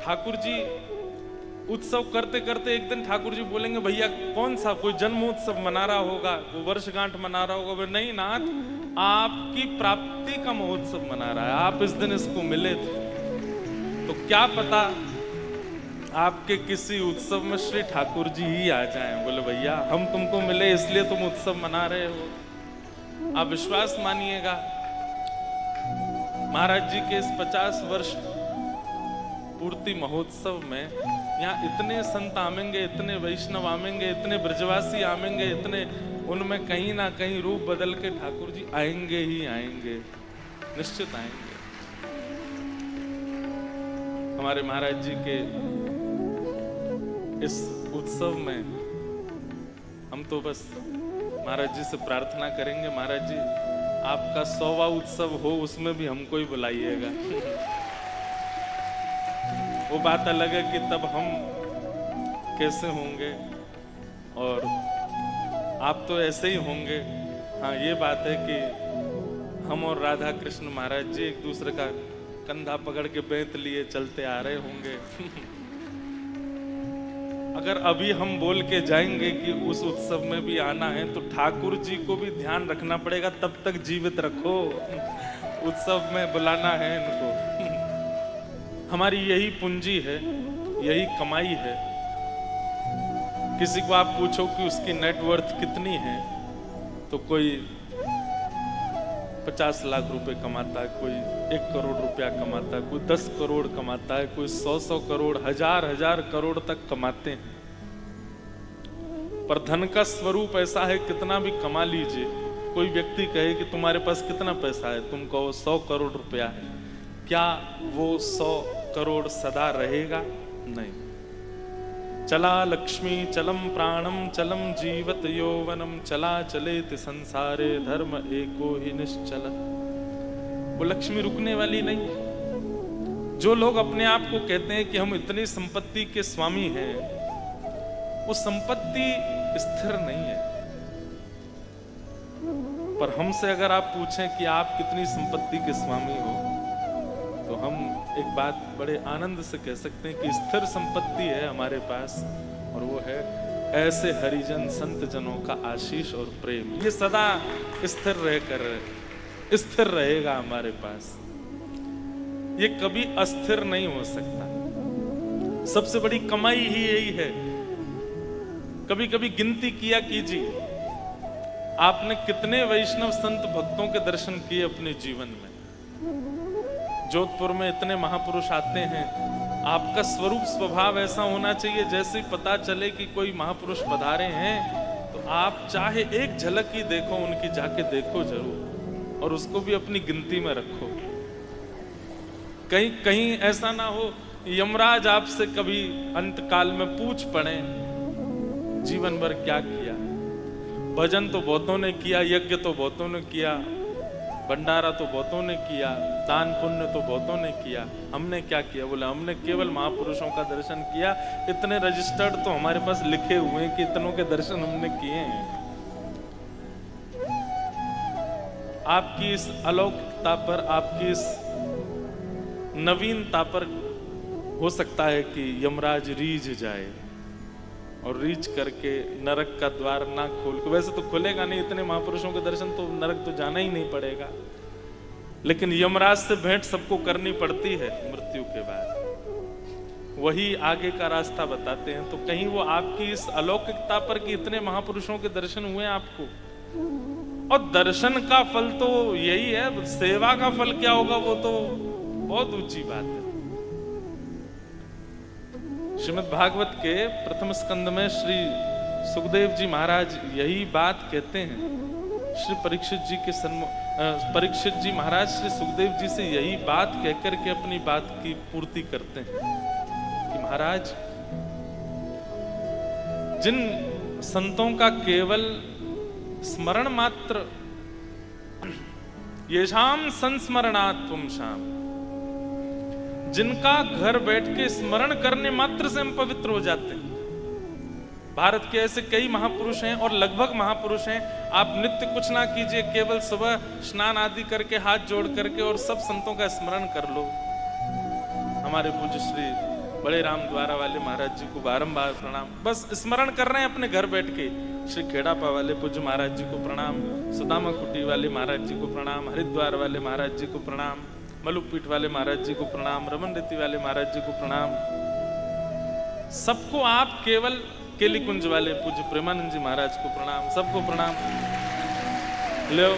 ठाकुर जी उत्सव करते करते एक दिन ठाकुर जी बोलेंगे भैया कौन सा कोई जन्मोत्सव मना रहा होगा, कोई वर्षगांठ मना रहा होगा। बोले नहीं नाथ, आपकी प्राप्ति का महोत्सव मना रहा है, आप इस दिन इसको मिले थे। तो क्या पता आपके किसी उत्सव में श्री ठाकुर जी ही आ जाएं। बोले भैया हम तुमको मिले इसलिए तुम उत्सव मना रहे हो। आप विश्वास मानिएगा, महाराज जी के इस 50 वर्ष पूर्ति महोत्सव में यहाँ इतने संत आमेंगे, इतने वैष्णव आमेंगे, इतने ब्रजवासी आमेंगे, इतने उनमें कहीं ना कहीं रूप बदल के ठाकुर जी आएंगे ही आएंगे, निश्चित आएंगे। हमारे महाराज जी के इस उत्सव में हम तो बस महाराज जी से प्रार्थना करेंगे, महाराज जी आपका 100वां उत्सव हो उसमें भी हमको ही बुलाइएगा। वो बात अलग है कि तब हम कैसे होंगे और आप तो ऐसे ही होंगे। हाँ ये बात है कि हम और राधा कृष्ण महाराज जी एक दूसरे का कंधा पकड़ के बेंत लिए चलते आ रहे होंगे। अगर अभी हम बोल के जाएंगे कि उस उत्सव में भी आना है तो ठाकुर जी को भी ध्यान रखना पड़ेगा, तब तक जीवित रखो, उत्सव में बुलाना है इनको। हमारी यही पूंजी है, यही कमाई है। किसी को आप पूछो कि उसकी नेटवर्थ कितनी है तो कोई 50 लाख रुपए कमाता है, कोई 1 करोड़ रुपया कमाता है, कोई 10 करोड़ कमाता है, कोई 100 करोड़, हजार करोड़ तक कमाते हैं। पर धन का स्वरूप ऐसा है, कितना भी कमा लीजिए, कोई व्यक्ति कहे कि तुम्हारे पास कितना पैसा है, तुम कहो 100 करोड़ रुपया है, क्या वो 100 करोड़ सदा रहेगा? नहीं। चला लक्ष्मी चलम प्राणम चलम जीवत यौवनम चला चलेत संसारे धर्म एको ही निश्चल। वो लक्ष्मी रुकने वाली नहीं। जो लोग अपने आप को कहते हैं कि हम इतनी संपत्ति के स्वामी हैं, वो संपत्ति स्थिर नहीं है। पर हमसे अगर आप पूछें कि आप कितनी संपत्ति के स्वामी हो तो हम एक बात बड़े आनंद से कह सकते हैं कि स्थिर संपत्ति है हमारे पास, और वो है ऐसे हरिजन संत जनों का आशीष और प्रेम। ये सदा स्थिर रहेगा हमारे पास, ये कभी अस्थिर नहीं हो सकता। सबसे बड़ी कमाई ही यही है। कभी कभी गिनती किया कीजिए, आपने कितने वैष्णव संत भक्तों के दर्शन किए अपने जीवन में। जोधपुर में इतने महापुरुष आते हैं, आपका स्वरूप स्वभाव ऐसा होना चाहिए जैसे पता चले कि कोई महापुरुष पधारे हैं तो आप चाहे एक झलक ही देखो उनकी, जाके देखो जरूर और उसको भी अपनी गिनती में रखो। कहीं कहीं ऐसा ना हो यमराज आपसे कभी अंत काल में पूछ पड़े जीवन भर क्या किया। भजन तो बहुतों ने किया, यज्ञ तो बहुतों ने किया, भंडारा तो बहुतों ने किया, दान पुण्य तो बहुतों ने किया, हमने क्या किया? बोले हमने केवल महापुरुषों का दर्शन किया। इतने रजिस्टर्ड तो हमारे पास लिखे हुए हैं कि इतनों के दर्शन हमने किए हैं। आपकी इस अलौकिकता पर, आपकी इस नवीनता पर हो सकता है कि यमराज रीझ जाए और रीच करके नरक का द्वार ना खोल के, वैसे तो खुलेगा नहीं, इतने महापुरुषों के दर्शन तो नरक तो जाना ही नहीं पड़ेगा, लेकिन यमराज से भेंट सबको करनी पड़ती है मृत्यु के बाद। वही आगे का रास्ता बताते हैं। तो कहीं वो आपकी इस अलौकिकता पर कि इतने महापुरुषों के दर्शन हुए आपको, और दर्शन का फल तो यही है, सेवा का फल क्या होगा वो तो बहुत ऊंची बात है। श्रीमद् भागवत के प्रथम स्कंद में श्री सुखदेव जी महाराज यही बात कहते हैं। श्री परीक्षित जी महाराज श्री सुखदेव जी से यही बात कहकर के अपनी बात की पूर्ति करते हैं कि महाराज, जिन संतों का केवल स्मरण मात्र, येषाम संस्मरणात् पुंसाम, जिनका घर बैठ के स्मरण करने मात्र से हम पवित्र हो जाते हैं। भारत के ऐसे कई महापुरुष हैं और लगभग महापुरुष हैं। आप नित्य कुछ ना कीजिए, केवल सुबह स्नान आदि करके हाथ जोड़ करके और सब संतों का स्मरण कर लो। हमारे पूज्य श्री बड़े राम द्वारा वाले महाराज जी को बारंबार प्रणाम। बस स्मरण कर रहे हैं अपने घर बैठ के। श्री खेड़ापा वाले पूज्य महाराज जी को प्रणाम, सुदामा कुटी वाले महाराज जी को प्रणाम, हरिद्वार वाले महाराज जी को प्रणाम, मलुकपीठ वाले महाराज जी को प्रणाम, रमन रेती वाले महाराज जी को प्रणाम। सबको आप केवल केली कुंज वाले पूज्य प्रेमानंद जी महाराज को प्रणाम, सबको प्रणाम। लो,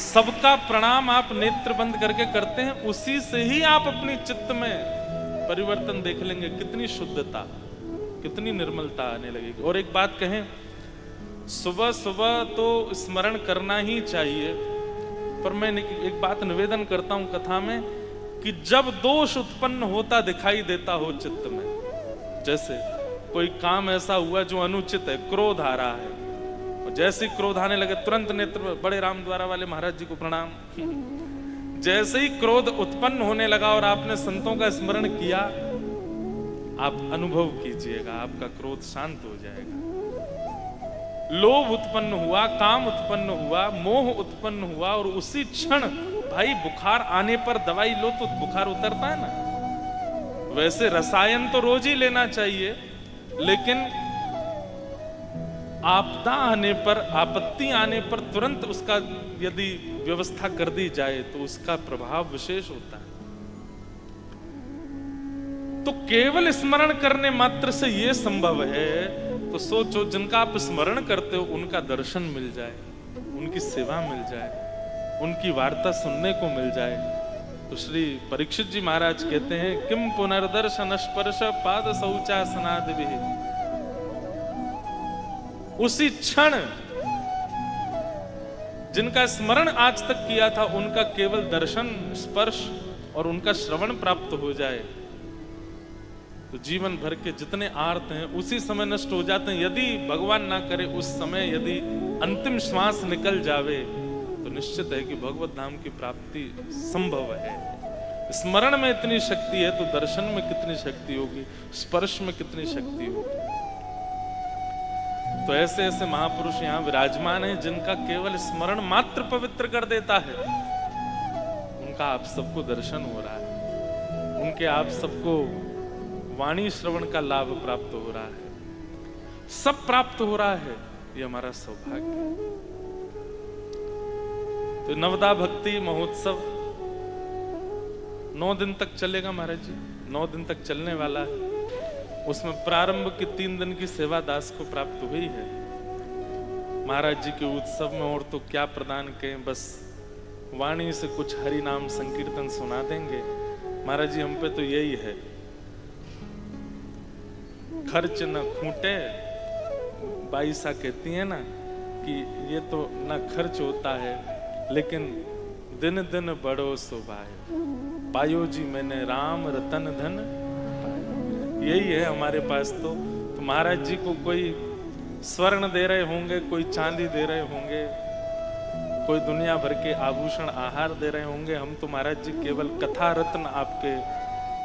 सबका प्रणाम आप नेत्र बंद करके करते हैं, उसी से ही आप अपनी चित्त में परिवर्तन देख लेंगे। कितनी शुद्धता, कितनी निर्मलता आने लगेगी। और एक बात कहें, सुबह सुबह तो स्मरण करना ही चाहिए, पर मैं एक बात निवेदन करता हूं कथा में कि जब दोष उत्पन्न होता दिखाई देता हो चित्त में, जैसे कोई काम ऐसा हुआ जो अनुचित है, क्रोध आ रहा है, और जैसे ही क्रोध आने लगे तुरंत नेत्र, बड़े राम द्वारा वाले महाराज जी को प्रणाम। जैसे ही क्रोध उत्पन्न होने लगा और आपने संतों का स्मरण किया, आप अनुभव कीजिएगा आपका क्रोध शांत हो जाएगा। लोभ उत्पन्न हुआ, काम उत्पन्न हुआ, मोह उत्पन्न हुआ, और उसी क्षण भाई बुखार आने पर दवाई लो तो बुखार उतरता है ना। वैसे रसायन तो रोज ही लेना चाहिए, लेकिन आपदा आने पर, आपत्ति आने पर तुरंत उसका यदि व्यवस्था कर दी जाए तो उसका प्रभाव विशेष होता है। तो केवल स्मरण करने मात्र से यह संभव है, तो सोचो जिनका आप स्मरण करते हो उनका दर्शन मिल जाए, उनकी सेवा मिल जाए, उनकी वार्ता सुनने को मिल जाए। तो श्री परीक्षित जी महाराज कहते हैं, किम पुनर्दर्शन स्पर्श पाद शौचासनादि, उसी क्षण जिनका स्मरण आज तक किया था उनका केवल दर्शन, स्पर्श और उनका श्रवण प्राप्त हो जाए तो जीवन भर के जितने आर्त हैं उसी समय नष्ट हो जाते हैं। यदि भगवान ना करे उस समय यदि अंतिम श्वास निकल जावे तो निश्चित है कि भगवत धाम की प्राप्ति संभव है। स्मरण में इतनी शक्ति है तो दर्शन में कितनी शक्ति होगी, स्पर्श में कितनी शक्ति होगी। तो ऐसे ऐसे महापुरुष यहाँ विराजमान हैं जिनका केवल स्मरण मात्र पवित्र कर देता है। उनका आप सबको दर्शन हो रहा है, उनके आप सबको वाणी श्रवण का लाभ प्राप्त हो रहा है, सब प्राप्त हो रहा है। ये हमारा सौभाग्य है। तो नवदा भक्ति महोत्सव 9 दिन तक चलेगा महाराज जी, 9 दिन तक चलने वाला है। उसमें प्रारंभ की 3 दिन की सेवा दास को प्राप्त हुई है। महाराज जी के उत्सव में और तो क्या प्रदान करें, बस वाणी से कुछ हरि नाम संकीर्तन सुना देंगे। महाराज जी हम पे तो यही है, खर्च न खूंटे, बाईसा कहती है ना कि ये तो ना खर्च होता है लेकिन दिन दिन बड़ो शोभाए, पायो जी मैंने राम रतन धन, यही है हमारे पास। तो महाराज जी को कोई स्वर्ण दे रहे होंगे, कोई चांदी दे रहे होंगे, कोई दुनिया भर के आभूषण आहार दे रहे होंगे, हम तो महाराज जी केवल कथा रत्न आपके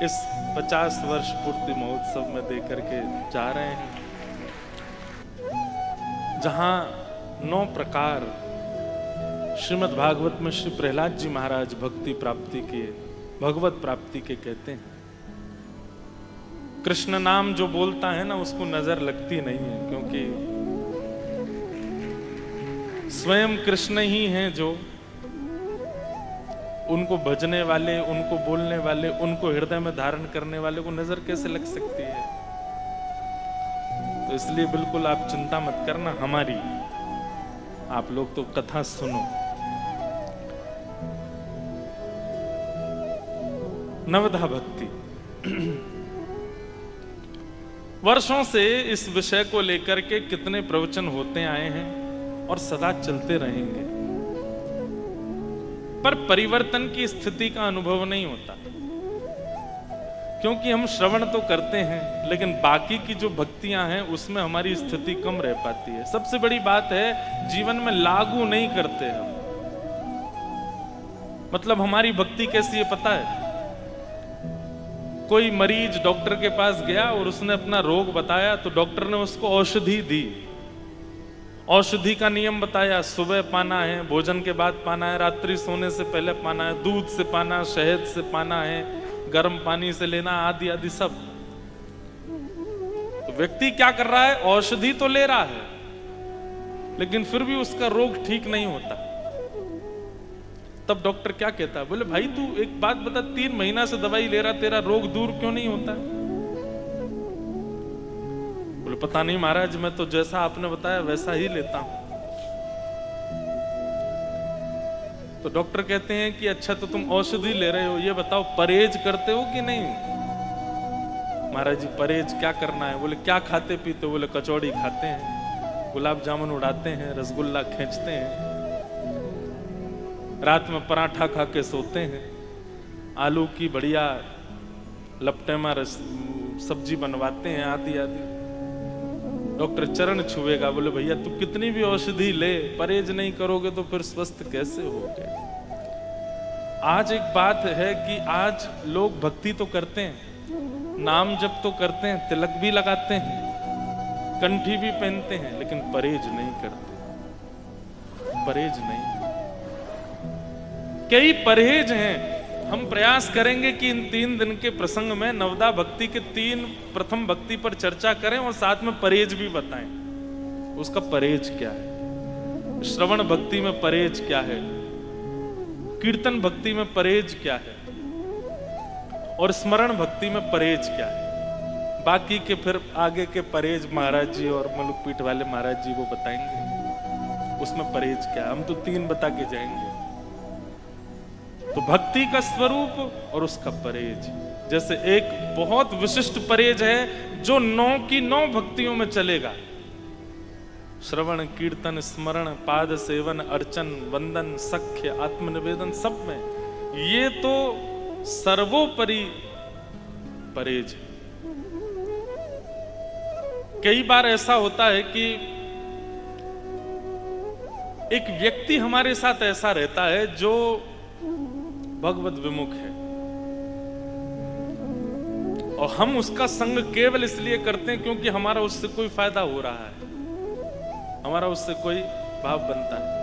इस 50 वर्ष पूर्ति महोत्सव में दे करके जा रहे हैं, जहां 9 प्रकार श्रीमद् भागवत में श्री प्रहलाद जी महाराज भक्ति प्राप्ति के, भगवत प्राप्ति के कहते हैं। कृष्ण नाम जो बोलता है ना उसको नजर लगती नहीं है, क्योंकि स्वयं कृष्ण ही हैं जो उनको भजने वाले, उनको बोलने वाले, उनको हृदय में धारण करने वाले को नजर कैसे लग सकती है। तो इसलिए बिल्कुल आप चिंता मत करना हमारी, आप लोग तो कथा सुनो। नवधा भक्ति वर्षों से इस विषय को लेकर के कितने प्रवचन होते आए हैं और सदा चलते रहेंगे, पर परिवर्तन की स्थिति का अनुभव नहीं होता, क्योंकि हम श्रवण तो करते हैं लेकिन बाकी की जो भक्तियां हैं उसमें हमारी स्थिति कम रह पाती है। सबसे बड़ी बात है जीवन में लागू नहीं करते हम। मतलब हमारी भक्ति कैसी है पता है? कोई मरीज डॉक्टर के पास गया और उसने अपना रोग बताया तो डॉक्टर ने उसको औषधि दी, औषधि का नियम बताया, सुबह पाना है, भोजन के बाद पाना है, रात्रि सोने से पहले पाना है, दूध से पाना, शहद से पाना है, गर्म पानी से लेना, आदि आदि सब। तो व्यक्ति क्या कर रहा है, औषधि तो ले रहा है, लेकिन फिर भी उसका रोग ठीक नहीं होता। तब डॉक्टर क्या कहता है, बोले भाई तू एक बात बता, 3 महीना से दवाई ले रहा, तेरा रोग दूर क्यों नहीं होता? बोले पता नहीं महाराज, मैं तो जैसा आपने बताया वैसा ही लेता हूं। तो डॉक्टर कहते हैं कि अच्छा तो तुम औषधि ले रहे हो, ये बताओ परहेज करते हो कि नहीं? महाराज जी परहेज क्या करना है? बोले क्या खाते पीते हो? बोले कचौड़ी खाते हैं, गुलाब जामुन उड़ाते हैं, रसगुल्ला खींचते हैं, रात में पराठा खा के सोते हैं, आलू की बढ़िया लपटेमा सब्जी बनवाते हैं, आदि आदि। डॉक्टर चरण छुएगा, बोले भैया तू कितनी भी औषधि ले, परहेज नहीं करोगे तो फिर स्वस्थ कैसे होगे? आज एक बात है कि आज लोग भक्ति तो करते हैं, नाम जप तो करते हैं, तिलक भी लगाते हैं, कंठी भी पहनते हैं, लेकिन परहेज नहीं करते, परहेज नहीं। कई परहेज हैं। हम प्रयास करेंगे कि इन 3 दिन के प्रसंग में नवदा भक्ति के 3 प्रथम भक्ति पर चर्चा करें और साथ में परहेज भी बताएं। उसका परहेज क्या है, श्रवण भक्ति में परहेज क्या है, कीर्तन भक्ति में परहेज क्या है, और स्मरण भक्ति में परहेज क्या है। बाकी के फिर आगे के परहेज महाराज जी और मलुक पीठ वाले महाराज जी वो बताएंगे उसमें परहेज क्या है। हम तो 3 बता के जाएंगे। तो भक्ति का स्वरूप और उसका परहेज, जैसे एक बहुत विशिष्ट परहेज है जो 9 की 9 भक्तियों में चलेगा, श्रवण कीर्तन स्मरण पाद सेवन अर्चन वंदन सख्य आत्मनिवेदन, सब में ये तो सर्वोपरि परहेज है। कई बार ऐसा होता है कि एक व्यक्ति हमारे साथ ऐसा रहता है जो भगवत विमुख है, और हम उसका संग केवल इसलिए करते हैं क्योंकि हमारा उससे कोई फायदा हो रहा है, हमारा उससे कोई भाव बनता है।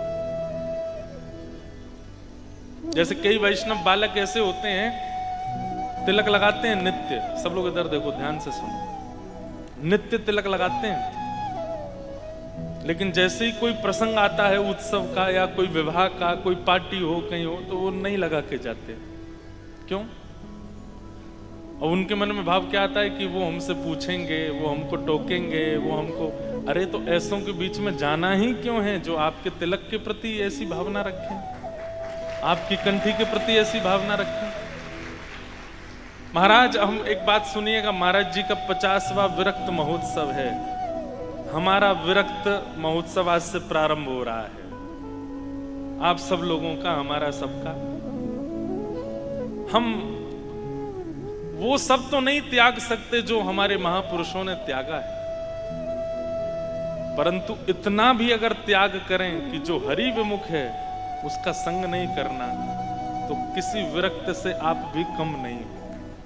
जैसे कई वैष्णव बालक ऐसे होते हैं, तिलक लगाते हैं नित्य, सब लोग इधर देखो ध्यान से सुनो, नित्य तिलक लगाते हैं, लेकिन जैसे ही कोई प्रसंग आता है उत्सव का या कोई विवाह का, कोई पार्टी हो कहीं हो, तो वो नहीं लगा के जाते। क्यों? और उनके मन में भाव क्या आता है कि वो हमसे पूछेंगे, वो हमको टोकेंगे, वो हमको, अरे तो ऐसों के बीच में जाना ही क्यों है जो आपके तिलक के प्रति ऐसी भावना रखें, आपकी कंठी के प्रति ऐसी भावना रखें। महाराज हम एक बात सुनिएगा, महाराज जी का 50वां विरक्त महोत्सव है। हमारा विरक्त महोत्सव आज से प्रारंभ हो रहा है, आप सब लोगों का, हमारा सबका। हम वो सब तो नहीं त्याग सकते जो हमारे महापुरुषों ने त्यागा है, परंतु इतना भी अगर त्याग करें कि जो हरि विमुख है उसका संग नहीं करना, तो किसी विरक्त से आप भी कम नहीं हो,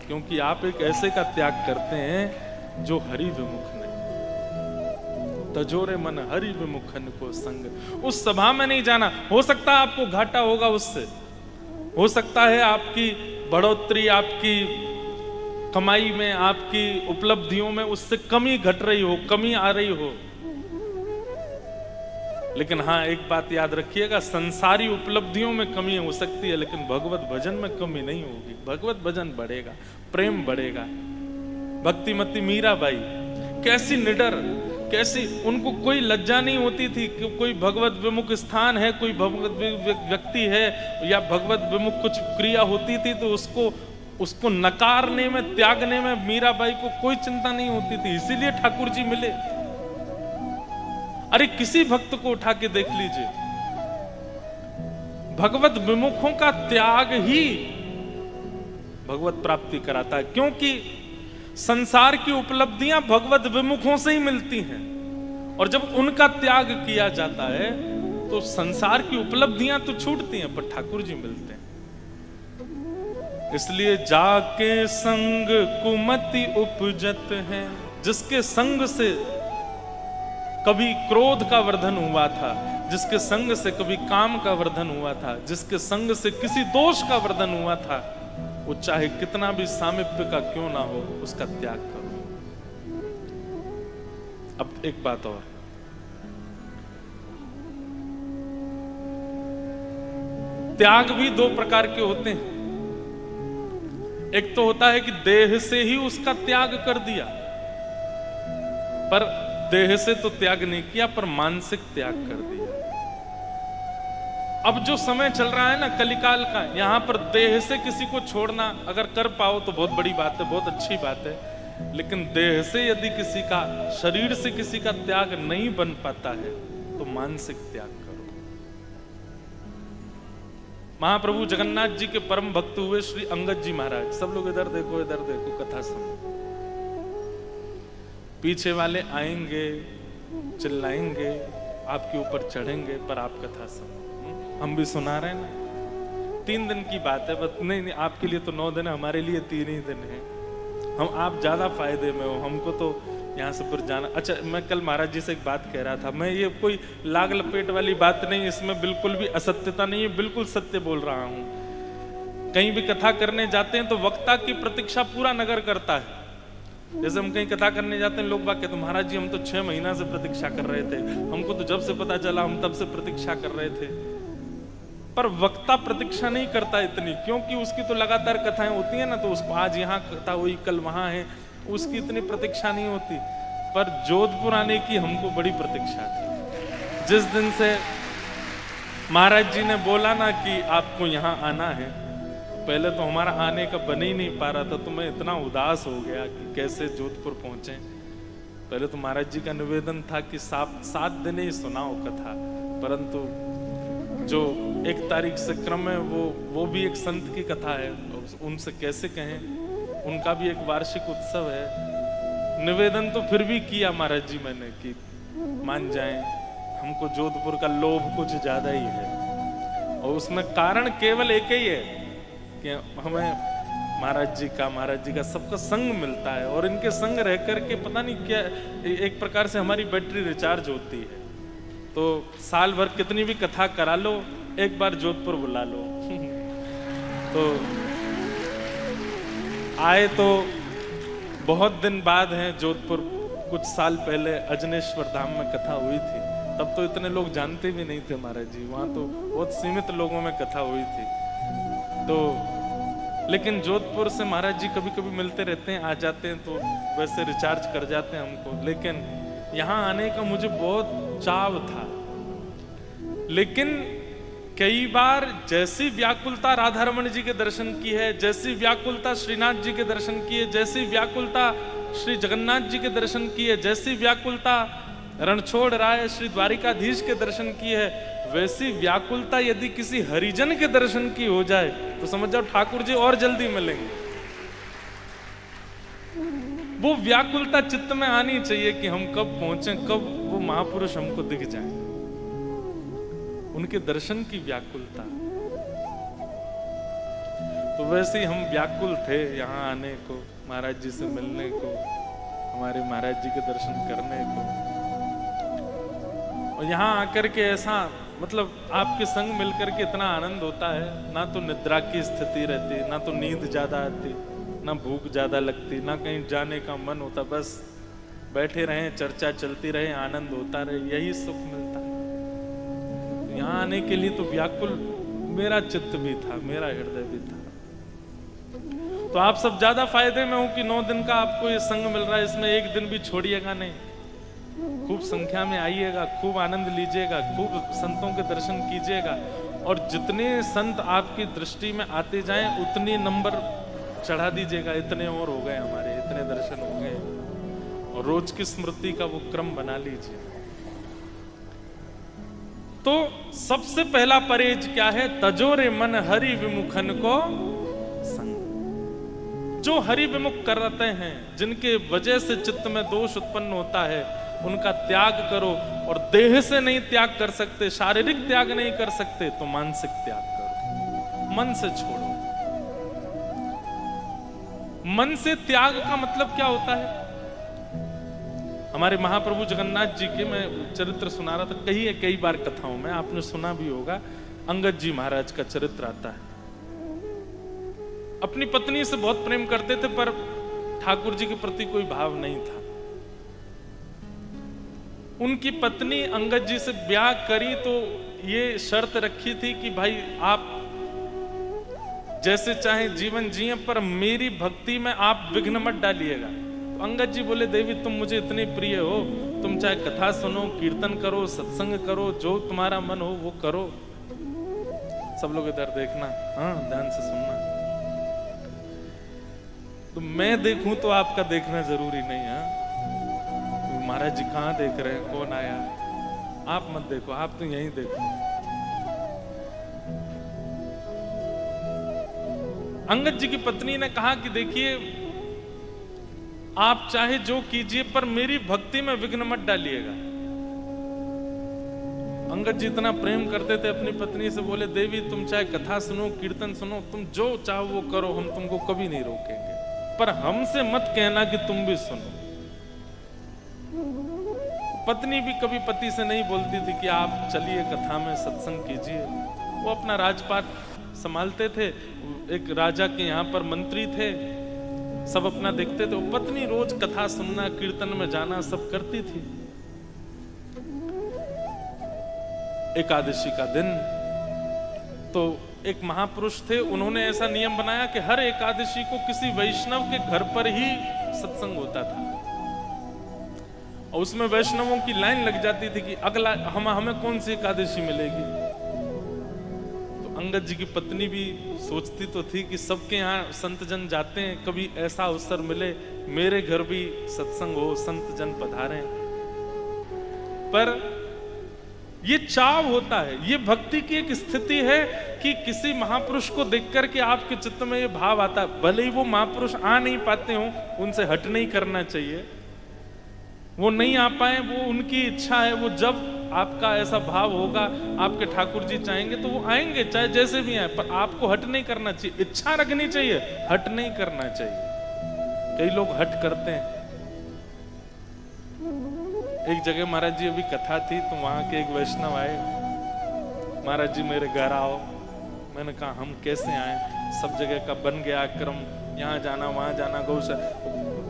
क्योंकि आप एक ऐसे का त्याग करते हैं जो हरि विमुख नहीं। तजोरे मन हरि विमुखन को संग। उस सभा में नहीं जाना, हो सकता है आपको घाटा होगा उससे, हो सकता है आपकी बढ़ोतरी, आपकी कमाई में, आपकी उपलब्धियों में उससे कमी घट रही हो, कमी आ रही हो, लेकिन हाँ एक बात याद रखिएगा, संसारी उपलब्धियों में कमी हो सकती है लेकिन भगवत भजन में कमी नहीं होगी। भगवत भजन बढ़ेगा, प्रेम बढ़ेगा। भक्तिमती मीराबाई कैसी निडर, कैसी, उनको कोई लज्जा नहीं होती थी कि कोई भगवत विमुख स्थान है, कोई भगवत व्यक्ति है या भगवत विमुख कुछ क्रिया होती थी तो उसको नकारने में, त्यागने में मीराबाई को कोई चिंता नहीं होती थी। इसीलिए ठाकुर जी मिले। अरे किसी भक्त को उठा के देख लीजिए, भगवत विमुखों का त्याग ही भगवत प्राप्ति कराता है, क्योंकि संसार की उपलब्धियां भगवत विमुखों से ही मिलती हैं, और जब उनका त्याग किया जाता है तो संसार की उपलब्धियां तो छूटती हैं पर ठाकुर जी मिलते हैं। इसलिए जाके संग कुमति उपजत है, जिसके संग से कभी क्रोध का वर्धन हुआ था, जिसके संग से कभी काम का वर्धन हुआ था, जिसके संग से किसी दोष का वर्धन हुआ था, वो चाहे कितना भी सामीप्य का क्यों ना हो, उसका त्याग करो। अब एक बात और, त्याग भी दो प्रकार के होते हैं। एक तो होता है कि देह से ही उसका त्याग कर दिया, पर देह से तो त्याग नहीं किया, पर मानसिक त्याग कर दिया। अब जो समय चल रहा है ना कलिकाल का, यहां पर देह से किसी को छोड़ना अगर कर पाओ तो बहुत बड़ी बात है, बहुत अच्छी बात है। लेकिन देह से यदि किसी का, शरीर से किसी का त्याग नहीं बन पाता है तो मानसिक त्याग करो। महाप्रभु जगन्नाथ जी के परम भक्त हुए श्री अंगद जी महाराज। सब लोग इधर देखो, इधर देखो, कथा सुनो। पीछे वाले आएंगे, चिल्लाएंगे, आपके ऊपर चढ़ेंगे, पर आप कथा सुनो। हम भी सुना रहे हैं ना। 3 दिन की बात है, बस नहीं, आपके लिए तो 9 दिन है, हमारे लिए 3 ही दिन है। आप ज्यादा फायदे में हो, हमको तो यहाँ से फिर जाना। अच्छा, मैं कल महाराज जी से एक बात कह रहा था, मैं ये कोई लाग लपेट वाली बात नहीं, इसमें बिल्कुल भी असत्यता नहीं है, बिल्कुल सत्य बोल रहा हूँ। कहीं भी कथा करने जाते हैं तो वक्ता की प्रतीक्षा पूरा नगर करता है। जैसे हम कहीं कथा करने जाते हैं, लोग बात कहते हैं महाराज जी हम तो 6 महीना से प्रतीक्षा कर रहे थे, हमको तो जब से पता चला हम तब से प्रतीक्षा कर रहे थे। पर वक्ता प्रतीक्षा नहीं करता इतनी, क्योंकि उसकी तो लगातार कथाएं होती है ना, तो उसको आज यहाँ कथा हुई, कल वहां है, उसकी इतनी प्रतीक्षा नहीं होती। पर जोधपुर आने की हमको बड़ी प्रतीक्षा थी। जिस दिन से महाराज जी ने बोला ना कि आपको यहाँ आना है, पहले तो हमारा आने का बन ही नहीं पा रहा था, तो मैं इतना उदास हो गया कि कैसे जोधपुर पहुंचे। पहले तो महाराज जी का निवेदन था कि 7 दिन ही सुनाओ कथा, परंतु जो 1 तारीख से क्रम है वो भी एक संत की कथा है, उनसे कैसे कहें, उनका भी एक वार्षिक उत्सव है। निवेदन तो फिर भी किया महाराज जी मैंने कि मान जाएं, हमको जोधपुर का लोभ कुछ ज्यादा ही है, और उसमें कारण केवल एक ही है कि हमें महाराज जी का सबका संग मिलता है, और इनके संग रह करके पता नहीं क्या एक प्रकार से हमारी बैटरी रिचार्ज होती है। तो साल भर कितनी भी कथा करा लो, एक बार जोधपुर बुला लो। तो आए तो बहुत दिन बाद हैं जोधपुर। कुछ साल पहले अजनेश्वर धाम में कथा हुई थी, तब तो इतने लोग जानते भी नहीं थे महाराज जी, वहां तो बहुत सीमित लोगों में कथा हुई थी। तो लेकिन जोधपुर से महाराज जी कभी कभी मिलते रहते हैं, आ जाते हैं, तो वैसे रिचार्ज कर जाते हैं हमको। लेकिन यहाँ आने का मुझे बहुत चाव था, लेकिन कई बार जैसी व्याकुलता राधा रमण जी के दर्शन की है, जैसी व्याकुलता श्रीनाथ जी के दर्शन की है, जैसी व्याकुलता श्री जगन्नाथ जी के दर्शन की है, जैसी व्याकुलता रणछोड़ राय श्री द्वारिकाधीश के दर्शन की है, वैसी व्याकुलता यदि किसी हरिजन के दर्शन की हो जाए तो समझ जाओ ठाकुर जी और जल्दी मिलेंगे। वो व्याकुलता चित्त में आनी चाहिए कि हम कब पहुंचे, कब वो महापुरुष हमको दिख जाएं, उनके दर्शन की व्याकुलता। तो वैसे ही हम व्याकुल थे यहाँ आने को, महाराज जी से मिलने को, हमारे महाराज जी के दर्शन करने को। और यहाँ आकर के ऐसा मतलब आपके संग मिलकर के इतना आनंद होता है, ना तो निद्रा की स्थिति रहती, ना तो नींद ज्यादा आती, ना भूख ज्यादा लगती, ना कहीं जाने का मन होता, बस बैठे रहें, चर्चा चलती रहे, आनंद होता रहे, यही सुख मिलता है। यहाँ आने के लिए तो व्याकुल मेरा चित्त भी था, मेरा हृदय भी था। तो आप सब ज्यादा फायदे में हो कि 9 दिन का आपको ये संग मिल रहा है, इसमें एक दिन भी छोड़िएगा नहीं। खूब संख्या में आइएगा, खूब आनंद लीजिएगा, खूब संतों के दर्शन कीजिएगा, और जितने संत आपकी दृष्टि में आते जाएं उतनी नंबर चढ़ा दीजिएगा। इतने और हो गए हमारे, इतने दर्शन हो गए, और रोज की स्मृति का वो क्रम बना लीजिए। तो सबसे पहला परहेज क्या है? तजोरे मन हरि विमुखन को संग। जो हरि विमुख करते हैं, जिनके वजह से चित्त में दोष उत्पन्न होता है, उनका त्याग करो। और देह से नहीं त्याग कर सकते, शारीरिक त्याग नहीं कर सकते, तो मानसिक त्याग करो, मन से छोड़ो। मन से त्याग का मतलब क्या होता है? हमारे महाप्रभु जगन्नाथ जी के मैं चरित्र सुना रहा था, कई बार कथाओं में आपने सुना भी होगा। अंगद जी महाराज का चरित्र आता है। अपनी पत्नी से बहुत प्रेम करते थे, पर ठाकुर जी के प्रति कोई भाव नहीं था। उनकी पत्नी अंगद जी से ब्याह करी तो ये शर्त रखी थी कि भाई आप जैसे चाहे जीवन जिए, पर मेरी भक्ति में आप विघ्न मत डालिएगा। तो अंगद जी बोले, देवी तुम मुझे इतने प्रिय हो, तुम चाहे कथा सुनो, कीर्तन करो, सत्संग करो, जो तुम्हारा मन हो वो करो। सब लोग इधर देखना, हाँ ध्यान से सुनना। तो मैं देखूं तो आपका देखना जरूरी नहीं है। तो महाराज जी कहां देख रहे हैं, कौन आया, आप मत देखो, आप तो यहीं देखो। अंगद जी की पत्नी ने कहा कि देखिए आप चाहे जो कीजिए, पर मेरी भक्ति में विघ्न मत डालिएगा। अंगद जी इतना प्रेम करते थे अपनी पत्नी से, बोले देवी तुम चाहे कथा सुनो, कीर्तन सुनो, तुम जो चाहो वो करो, हम तुमको कभी नहीं रोकेंगे, पर हमसे मत कहना कि तुम भी सुनो। पत्नी भी कभी पति से नहीं बोलती थी कि आप चलिए कथा में सत्संग कीजिए। वो अपना राजपाट संभालते थे, एक राजा के यहाँ पर मंत्री थे, सब अपना देखते थे। वो पत्नी रोज कथा सुनना, कीर्तन में जाना सब करती थी। एकादशी का दिन तो एक महापुरुष थे, उन्होंने ऐसा नियम बनाया कि हर एकादशी को किसी वैष्णव के घर पर ही सत्संग होता था, और उसमें वैष्णवों की लाइन लग जाती थी कि अगला हमें कौन सी एकादशी मिलेगी। तो अंगद जी की पत्नी भी सोचती तो थी कि सबके यहाँ संत जन जाते हैं, कभी ऐसा अवसर मिले मेरे घर भी सत्संग हो, संत जन पधारें। पर ये चाव होता है, ये भक्ति की एक स्थिति है कि किसी महापुरुष को देख करके आपके चित्त में ये भाव आता है। भले ही वो महापुरुष आ नहीं पाते हो, उनसे हट नहीं करना चाहिए, वो नहीं आ पाए, वो उनकी इच्छा है। वो जब आपका ऐसा भाव होगा, आपके ठाकुर जी चाहेंगे तो वो आएंगे, चाहे जैसे भी आए, पर आपको हट नहीं करना चाहिए। इच्छा रखनी चाहिए, हट नहीं करना चाहिए। कई लोग हट करते हैं। एक जगह महाराज जी अभी कथा थी, तो वहां के एक वैष्णव आए, महाराज जी मेरे घर आओ। मैंने कहा हम कैसे आए, सब जगह का बन गया क्रम, यहाँ जाना वहां जाना, गौशाला।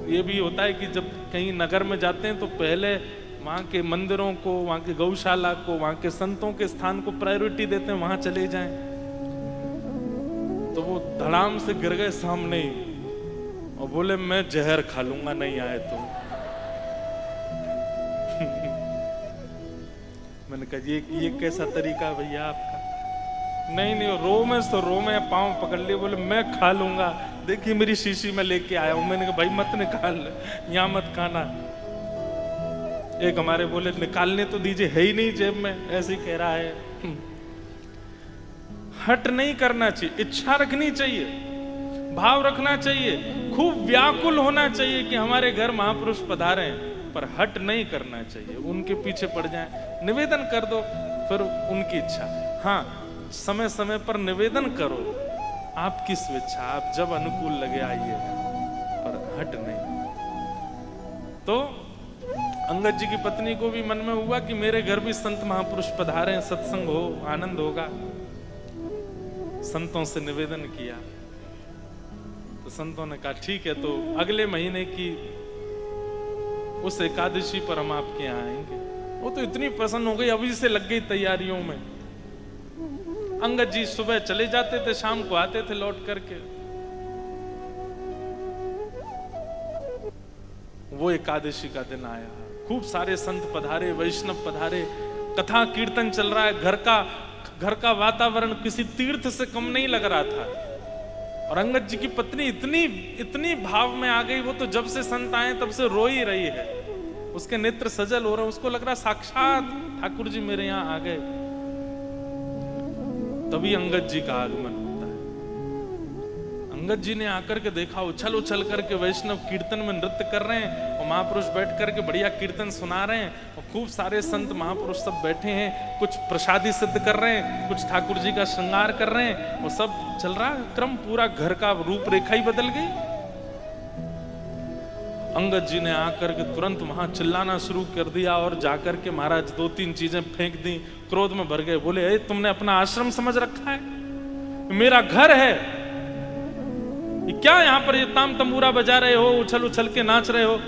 ये भी होता है कि जब कहीं नगर में जाते हैं तो पहले वहाँ के मंदिरों को, वहाँ के गौशाला को, वहाँ के संतों के स्थान को प्रायोरिटी देते हैं, वहां चले जाएं। तो वो धड़ाम से गिर गए सामने ही और बोले मैं जहर खा लूंगा नहीं आए तो। मैंने कहा ये कैसा तरीका है भैया आपका? नहीं रो में तो रो में पाँव पकड़ लिए, बोले मैं खा लूंगा, देखिए मेरी शीशी में लेके आया हूं। मैंने कहा भाई मत निकाल, यहाँ मत खाना। एक हमारे बोले निकालने तो दीजिए, है ही नहीं जेब में, ऐसे ही कह रहा है। हट नहीं करना चाहिए, इच्छा रखनी चाहिए, भाव रखना चाहिए, खूब व्याकुल होना चाहिए कि हमारे घर महापुरुष पधारे हैं, पर हट नहीं करना चाहिए। उनके पीछे पड़ जाए, निवेदन कर दो, फिर उनकी इच्छा। हाँ, समय समय पर निवेदन करो, आपकी स्वेच्छा, आप जब अनुकूल लगे आइएगा, पर हट नहीं। तो अंगद जी की पत्नी को भी मन में हुआ कि मेरे घर भी संत महापुरुष पधारे, सत्संग हो, आनंद होगा। संतों से निवेदन किया तो संतों ने कहा ठीक है, तो अगले महीने की उस एकादशी पर हम आपके यहाँ आएंगे। वो तो इतनी प्रसन्न हो गई, अभी से लग गई तैयारियों में। अंगद जी सुबह चले जाते थे, शाम को आते थे लौट करके। वो एकादशी का दिन आया, खूब सारे संत पधारे, वैष्णव पधारे, कथा कीर्तन चल रहा है। घर का वातावरण किसी तीर्थ से कम नहीं लग रहा था। और अंगद जी की पत्नी इतनी भाव में आ गई, वो तो जब से संत आए तब से रो ही रही है। उसके नेत्र सजल हो रहे, उसको लग रहा साक्षात ठाकुर जी मेरे यहाँ आ गए। तभी अंगद जी का आगमन होता है। अंगद जी ने आकर के देखा, उछल उछल करके वैष्णव कीर्तन में नृत्य कर रहे हैं, और महापुरुष बैठ करके बढ़िया कीर्तन सुना रहे हैं, और खूब सारे संत महापुरुष सब बैठे हैं, कुछ प्रसादी सिद्ध कर रहे हैं, कुछ ठाकुर जी का श्रृंगार कर रहे हैं, और सब चल रहा क्रम। पूरा घर का रूपरेखा ही बदल गई। अंगद जी ने आकर के तुरंत वहां चिल्लाना शुरू कर दिया, और जाकर के महाराज 2-3 चीजें फेंक दी, क्रोध में भर गए। बोले तुमने अपना आश्रम समझ रखा है, मेरा घर है, क्या यहां पर ये ताम तंबूरा बजा रहे हो, उछल उछल के नाच रहे हो?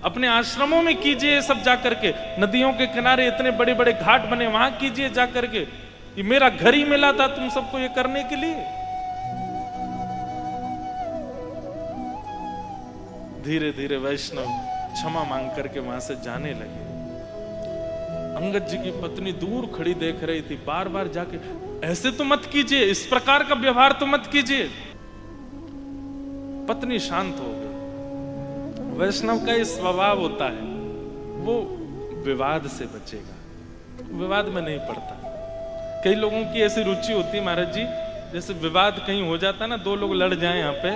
अपने आश्रमों में कीजिए ये सब जाकर के, नदियों के किनारे इतने बड़े बड़े घाट बने, वहां कीजिए जाकर के। ये मेरा घर ही मिला था तुम सबको ये करने के लिए। धीरे धीरे वैष्णव क्षमा मांग करके वहां से जाने लगे। अंगद जी की पत्नी दूर खड़ी देख रही थी, बार बार जाके, ऐसे तो मत कीजिए, इस प्रकार का व्यवहार तो मत कीजिए। पत्नी शांत हो गई। वैष्णव का ये स्वभाव होता है, वो विवाद से बचेगा, विवाद में नहीं पड़ता। कई लोगों की ऐसी रुचि होती है महाराज जी, जैसे विवाद कहीं हो जाता है ना, दो लोग लड़ जाएं यहाँ पे,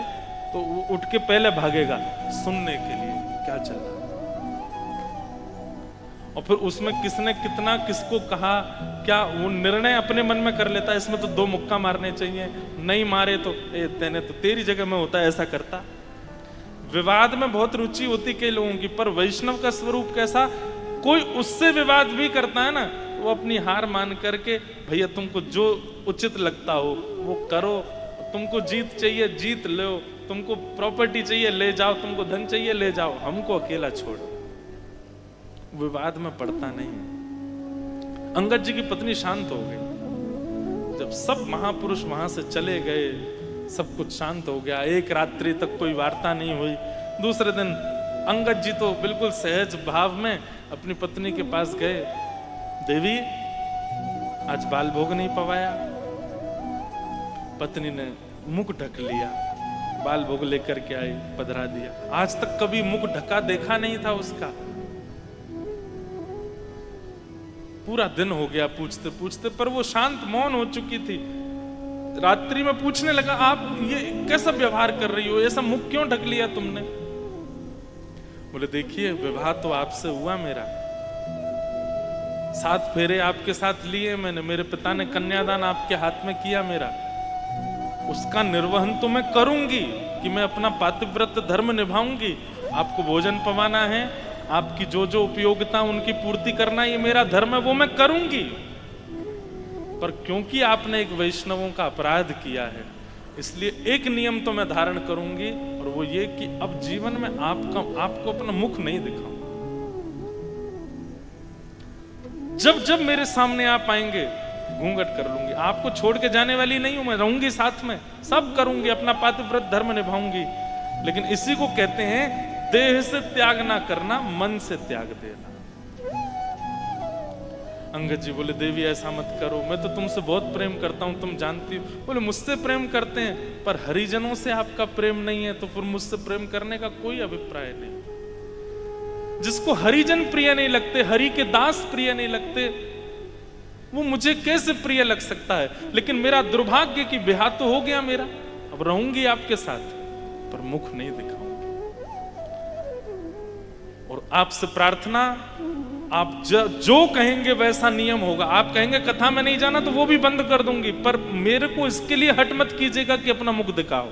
तो वो उठ के पहले भागेगा सुनने के लिए क्या चल रहा है, और फिर उसमें किसने कितना किसको कहा क्या, वो निर्णय अपने मन में कर लेता है। इसमें तो दो मुक्का मारने चाहिए, नहीं मारे तो तेने तो तेरी जगह में होता, ऐसा करता। विवाद में बहुत रुचि होती कई लोगों की, पर वैष्णव का स्वरूप कैसा, कोई उससे विवाद भी करता है ना, वो अपनी हार मान करके, भैया तुमको जो उचित लगता हो वो करो, तुमको जीत चाहिए जीत लो, तुमको प्रॉपर्टी चाहिए ले जाओ, तुमको धन चाहिए ले जाओ, हमको अकेला छोड़ो। विवाद में पड़ता नहीं। अंगद जी की पत्नी शांत हो गई। जब सब महापुरुष वहां से चले गए, सब कुछ शांत हो गया, एक रात्रि तक कोई वार्ता नहीं हुई। दूसरे दिन अंगद जी तो बिल्कुल सहज भाव में अपनी पत्नी के पास गए, देवी आज बाल भोग नहीं पवाया। पत्नी ने मुख ढक लिया, बाल भोग लेकर के आई, पधरा दिया। आज तक कभी मुख ढका देखा नहीं था उसका। पूरा दिन हो गया पूछते पूछते, पर वो शांत मौन हो चुकी थी। रात्रि में पूछने लगा, आप ये कैसा व्यवहार कर रही हो, ऐसा मुख क्यों ढक लिया तुमने? बोले देखिए, विवाह तो आपसे हुआ मेरा, 7 फेरे आपके साथ लिए मैंने, मेरे पिता ने कन्यादान आपके हाथ में किया मेरा, उसका निर्वहन तो मैं करूंगी कि मैं अपना पातिव्रत धर्म निभाऊंगी। आपको भोजन पवाना है, आपकी जो जो उपयोगिता उनकी पूर्ति करना, ये मेरा धर्म है, वो मैं करूंगी। पर क्योंकि आपने एक वैष्णवों का अपराध किया है, इसलिए एक नियम तो मैं धारण करूंगी, और वो ये कि अब जीवन में आपको अपना मुख नहीं दिखाऊं। जब जब मेरे सामने आप आएंगे घूंघट कर लूंगी, आपको छोड़ के जाने वाली नहीं हूं, मैं रहूंगी साथ में, सब करूंगी, अपना पातिव्रत धर्म निभाऊंगी। लेकिन इसी को कहते हैं देह से त्याग ना करना, मन से त्याग देना। अंगद जी बोले देवी ऐसा मत करो, मैं तो तुमसे बहुत प्रेम करता हूं, तुम जानती हो। बोले मुझसे प्रेम करते हैं, पर हरिजनों से आपका प्रेम नहीं है, तो फिर मुझसे प्रेम करने का कोई अभिप्राय नहीं। जिसको हरिजन प्रिय नहीं लगते, हरि के दास प्रिय नहीं लगते, वो मुझे कैसे प्रिय लग सकता है? लेकिन मेरा दुर्भाग्य कि ब्याह तो हो गया मेरा, अब रहूंगी आपके साथ, पर मुख नहीं दिखाऊंगी। और आपसे प्रार्थना, आप जो कहेंगे वैसा नियम होगा। आप कहेंगे कथा में नहीं जाना, तो वो भी बंद कर दूंगी, पर मेरे को इसके लिए हट मत कीजिएगा कि अपना मुख दिखाओ,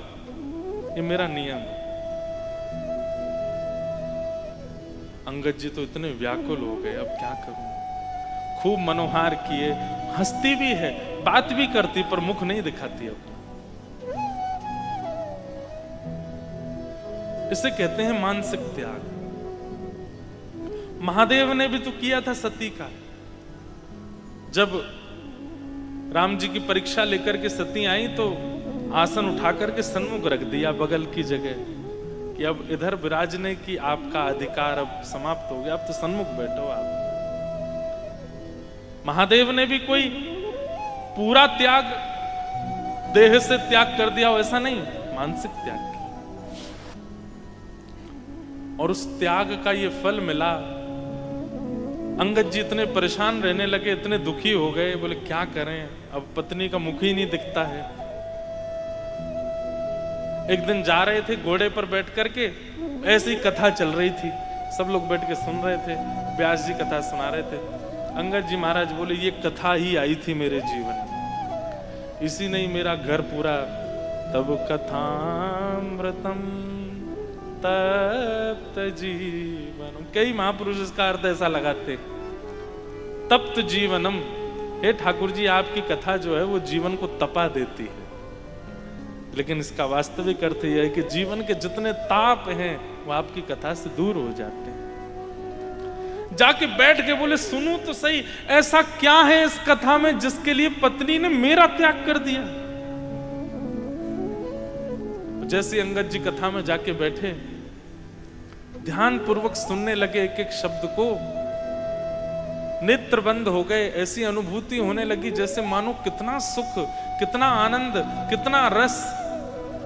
ये मेरा नियम है। अंगद जी तो इतने व्याकुल हो गए, अब क्या करूं। खूब मनोहार किए, हंसती भी है, बात भी करती, पर मुख नहीं दिखाती अपना। इसे कहते हैं मानसिक त्याग। महादेव ने भी तो किया था सती का। जब राम जी की परीक्षा लेकर के सती आई, तो आसन उठा करके सन्मुख रख दिया बगल की जगह, कि अब इधर विराजने की आपका अधिकार अब समाप्त हो गया, अब तो सन्मुख बैठो आप। महादेव ने भी कोई पूरा त्याग, देह से त्याग कर दिया, ऐसा नहीं, मानसिक त्याग किया। और उस त्याग का ये फल मिला। अंगद जी इतने परेशान रहने लगे, इतने दुखी हो गए, बोले क्या करें, अब पत्नी का मुख ही नहीं दिखता है। एक दिन जा रहे थे घोड़े पर बैठ करके, ऐसी कथा चल रही थी, सब लोग बैठ के सुन रहे थे, व्यास जी कथा सुना रहे थे। अंगद जी महाराज बोले ये कथा ही आई थी मेरे जीवन में, इसी नहीं मेरा घर पूरा। तब कथामृतम तप्त जीवनम, कई महापुरुष इसका अर्थ ऐसा लगाते, तप्त जीवनम। हे ठाकुर जी, आपकी कथा जो है वो जीवन को तपा देती है। लेकिन इसका वास्तविक अर्थ यह है कि जीवन के जितने ताप हैं वो आपकी कथा से दूर हो जाते हैं। जाके बैठ के बोले सुनूं तो सही, ऐसा क्या है इस कथा में जिसके लिए पत्नी ने मेरा त्याग कर दिया। जैसे अंगद जी कथा में जाके बैठे, ध्यान पूर्वक सुनने लगे एक एक शब्द को, नेत्र बंद हो गए। ऐसी अनुभूति होने लगी जैसे मानो कितना सुख, कितना आनंद, कितना रस,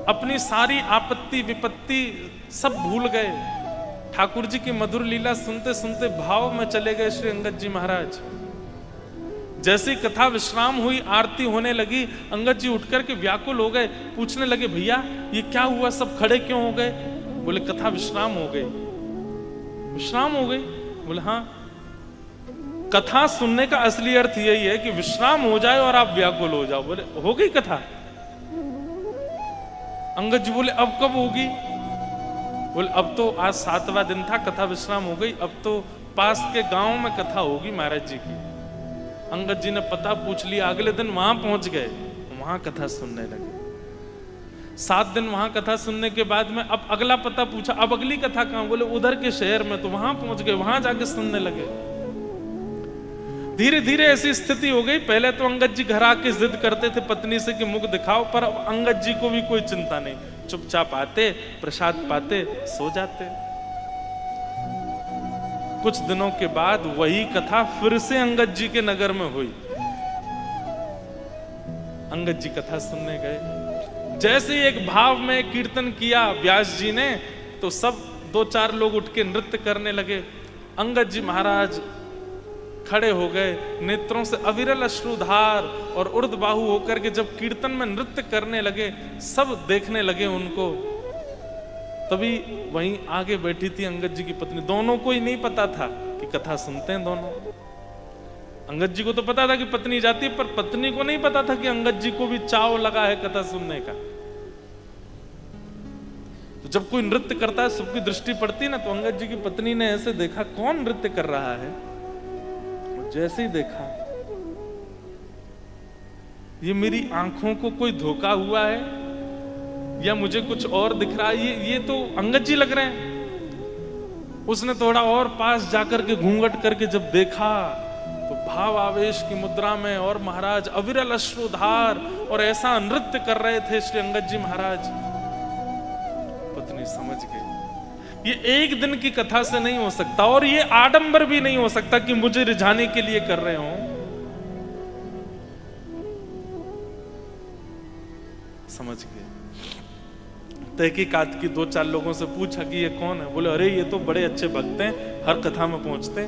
अपनी सारी आपत्ति विपत्ति सब भूल गए। ठाकुर जी की मधुर लीला सुनते सुनते भाव में चले गए श्री अंगद जी महाराज। जैसी कथा विश्राम हुई, आरती होने लगी, अंगद जी उठकर के व्याकुल हो गए, पूछने लगे भैया ये क्या हुआ, सब खड़े क्यों हो गए? बोले कथा विश्राम हो गई। विश्राम हो गई? बोले हाँ। कथा सुनने का असली अर्थ यही है कि विश्राम हो जाए और आप व्याकुल हो जाओ। बोले हो गई कथा? अंगद जी बोले अब कब होगी? बोले अब तो आज 7वां दिन था, कथा विश्राम हो गई, अब तो पास के गांव में कथा होगी महाराज जी की। अंगद जी ने पता पूछ लिया, अगले दिन वहां पहुंच गए, वहां कथा सुनने लगे। 7 दिन वहां कथा सुनने के बाद में अब अगला पता पूछा, अब अगली कथा कहां? बोले उधर के शहर में। तो वहां पहुंच गए, वहां जाके सुनने लगे। धीरे धीरे ऐसी स्थिति हो गई, पहले तो अंगद जी घर आके जिद करते थे पत्नी से कि मुख दिखाओ, पर अब अंगद जी को भी कोई चिंता नहीं, चुपचाप आते, प्रसाद पाते, सो जाते। कुछ दिनों के बाद वही कथा फिर से अंगद जी के नगर में हुई। अंगद जी कथा सुनने गए, जैसे एक भाव में कीर्तन किया व्यास जी ने, तो सब 2-4 लोग उठ के नृत्य करने लगे। अंगद जी महाराज खड़े हो गए, नेत्रों से अविरल अश्रुधार और ऊर्ध्वबाहु होकर के जब कीर्तन में नृत्य करने लगे, सब देखने लगे उनको। तभी वहीं आगे बैठी थी अंगद जी की पत्नी। दोनों को ही नहीं पता था कि कथा सुनते हैं दोनों। अंगद जी को तो पता था कि पत्नी जाती है, पर पत्नी को नहीं पता था कि अंगद जी को भी चाव लगा है कथा सुनने का। तो जब कोई नृत्य करता है, सबकी दृष्टि पड़ती है ना, तो अंगद जी की पत्नी ने ऐसे देखा कौन नृत्य कर रहा है। जैसे ही देखा, ये मेरी आंखों को कोई धोखा हुआ है या मुझे कुछ और दिख रहा है, ये तो अंगद जी लग रहे हैं। उसने थोड़ा और पास जाकर के घूंघट करके जब देखा, तो भाव आवेश की मुद्रा में और महाराज अविरल अश्रुधार और ऐसा नृत्य कर रहे थे श्री अंगद जी महाराज। पत्नी समझ गई ये एक दिन की कथा से नहीं हो सकता, और ये आडंबर भी नहीं हो सकता कि मुझे रिझाने के लिए कर रहे हो। समझ गए। तहकीकात की 2-4 लोगों से पूछा कि ये कौन है? बोले अरे ये तो बड़े अच्छे भक्त हैं, हर कथा में पहुंचते।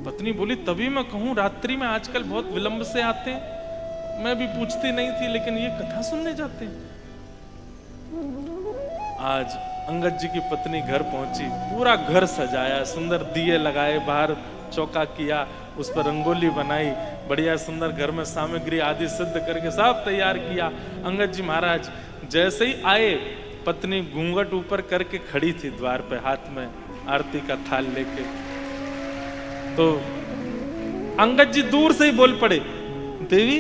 पत्नी बोली तभी मैं कहूं, रात्रि में आजकल बहुत विलंब से आते हैं, मैं भी पूछती नहीं थी, लेकिन ये कथा सुनने जाते हैं। आज अंगद जी की पत्नी घर पहुंची, पूरा घर सजाया, सुंदर दिए लगाए, बाहर चौका किया, उस पर रंगोली बनाई, बढ़िया सुंदर घर में सामग्री आदि सिद्ध करके सब तैयार किया। अंगद जी महाराज जैसे ही आए, पत्नी घूंघट ऊपर करके खड़ी थी द्वार पे, हाथ में आरती का थाल लेके। तो अंगद जी दूर से ही बोल पड़े, देवी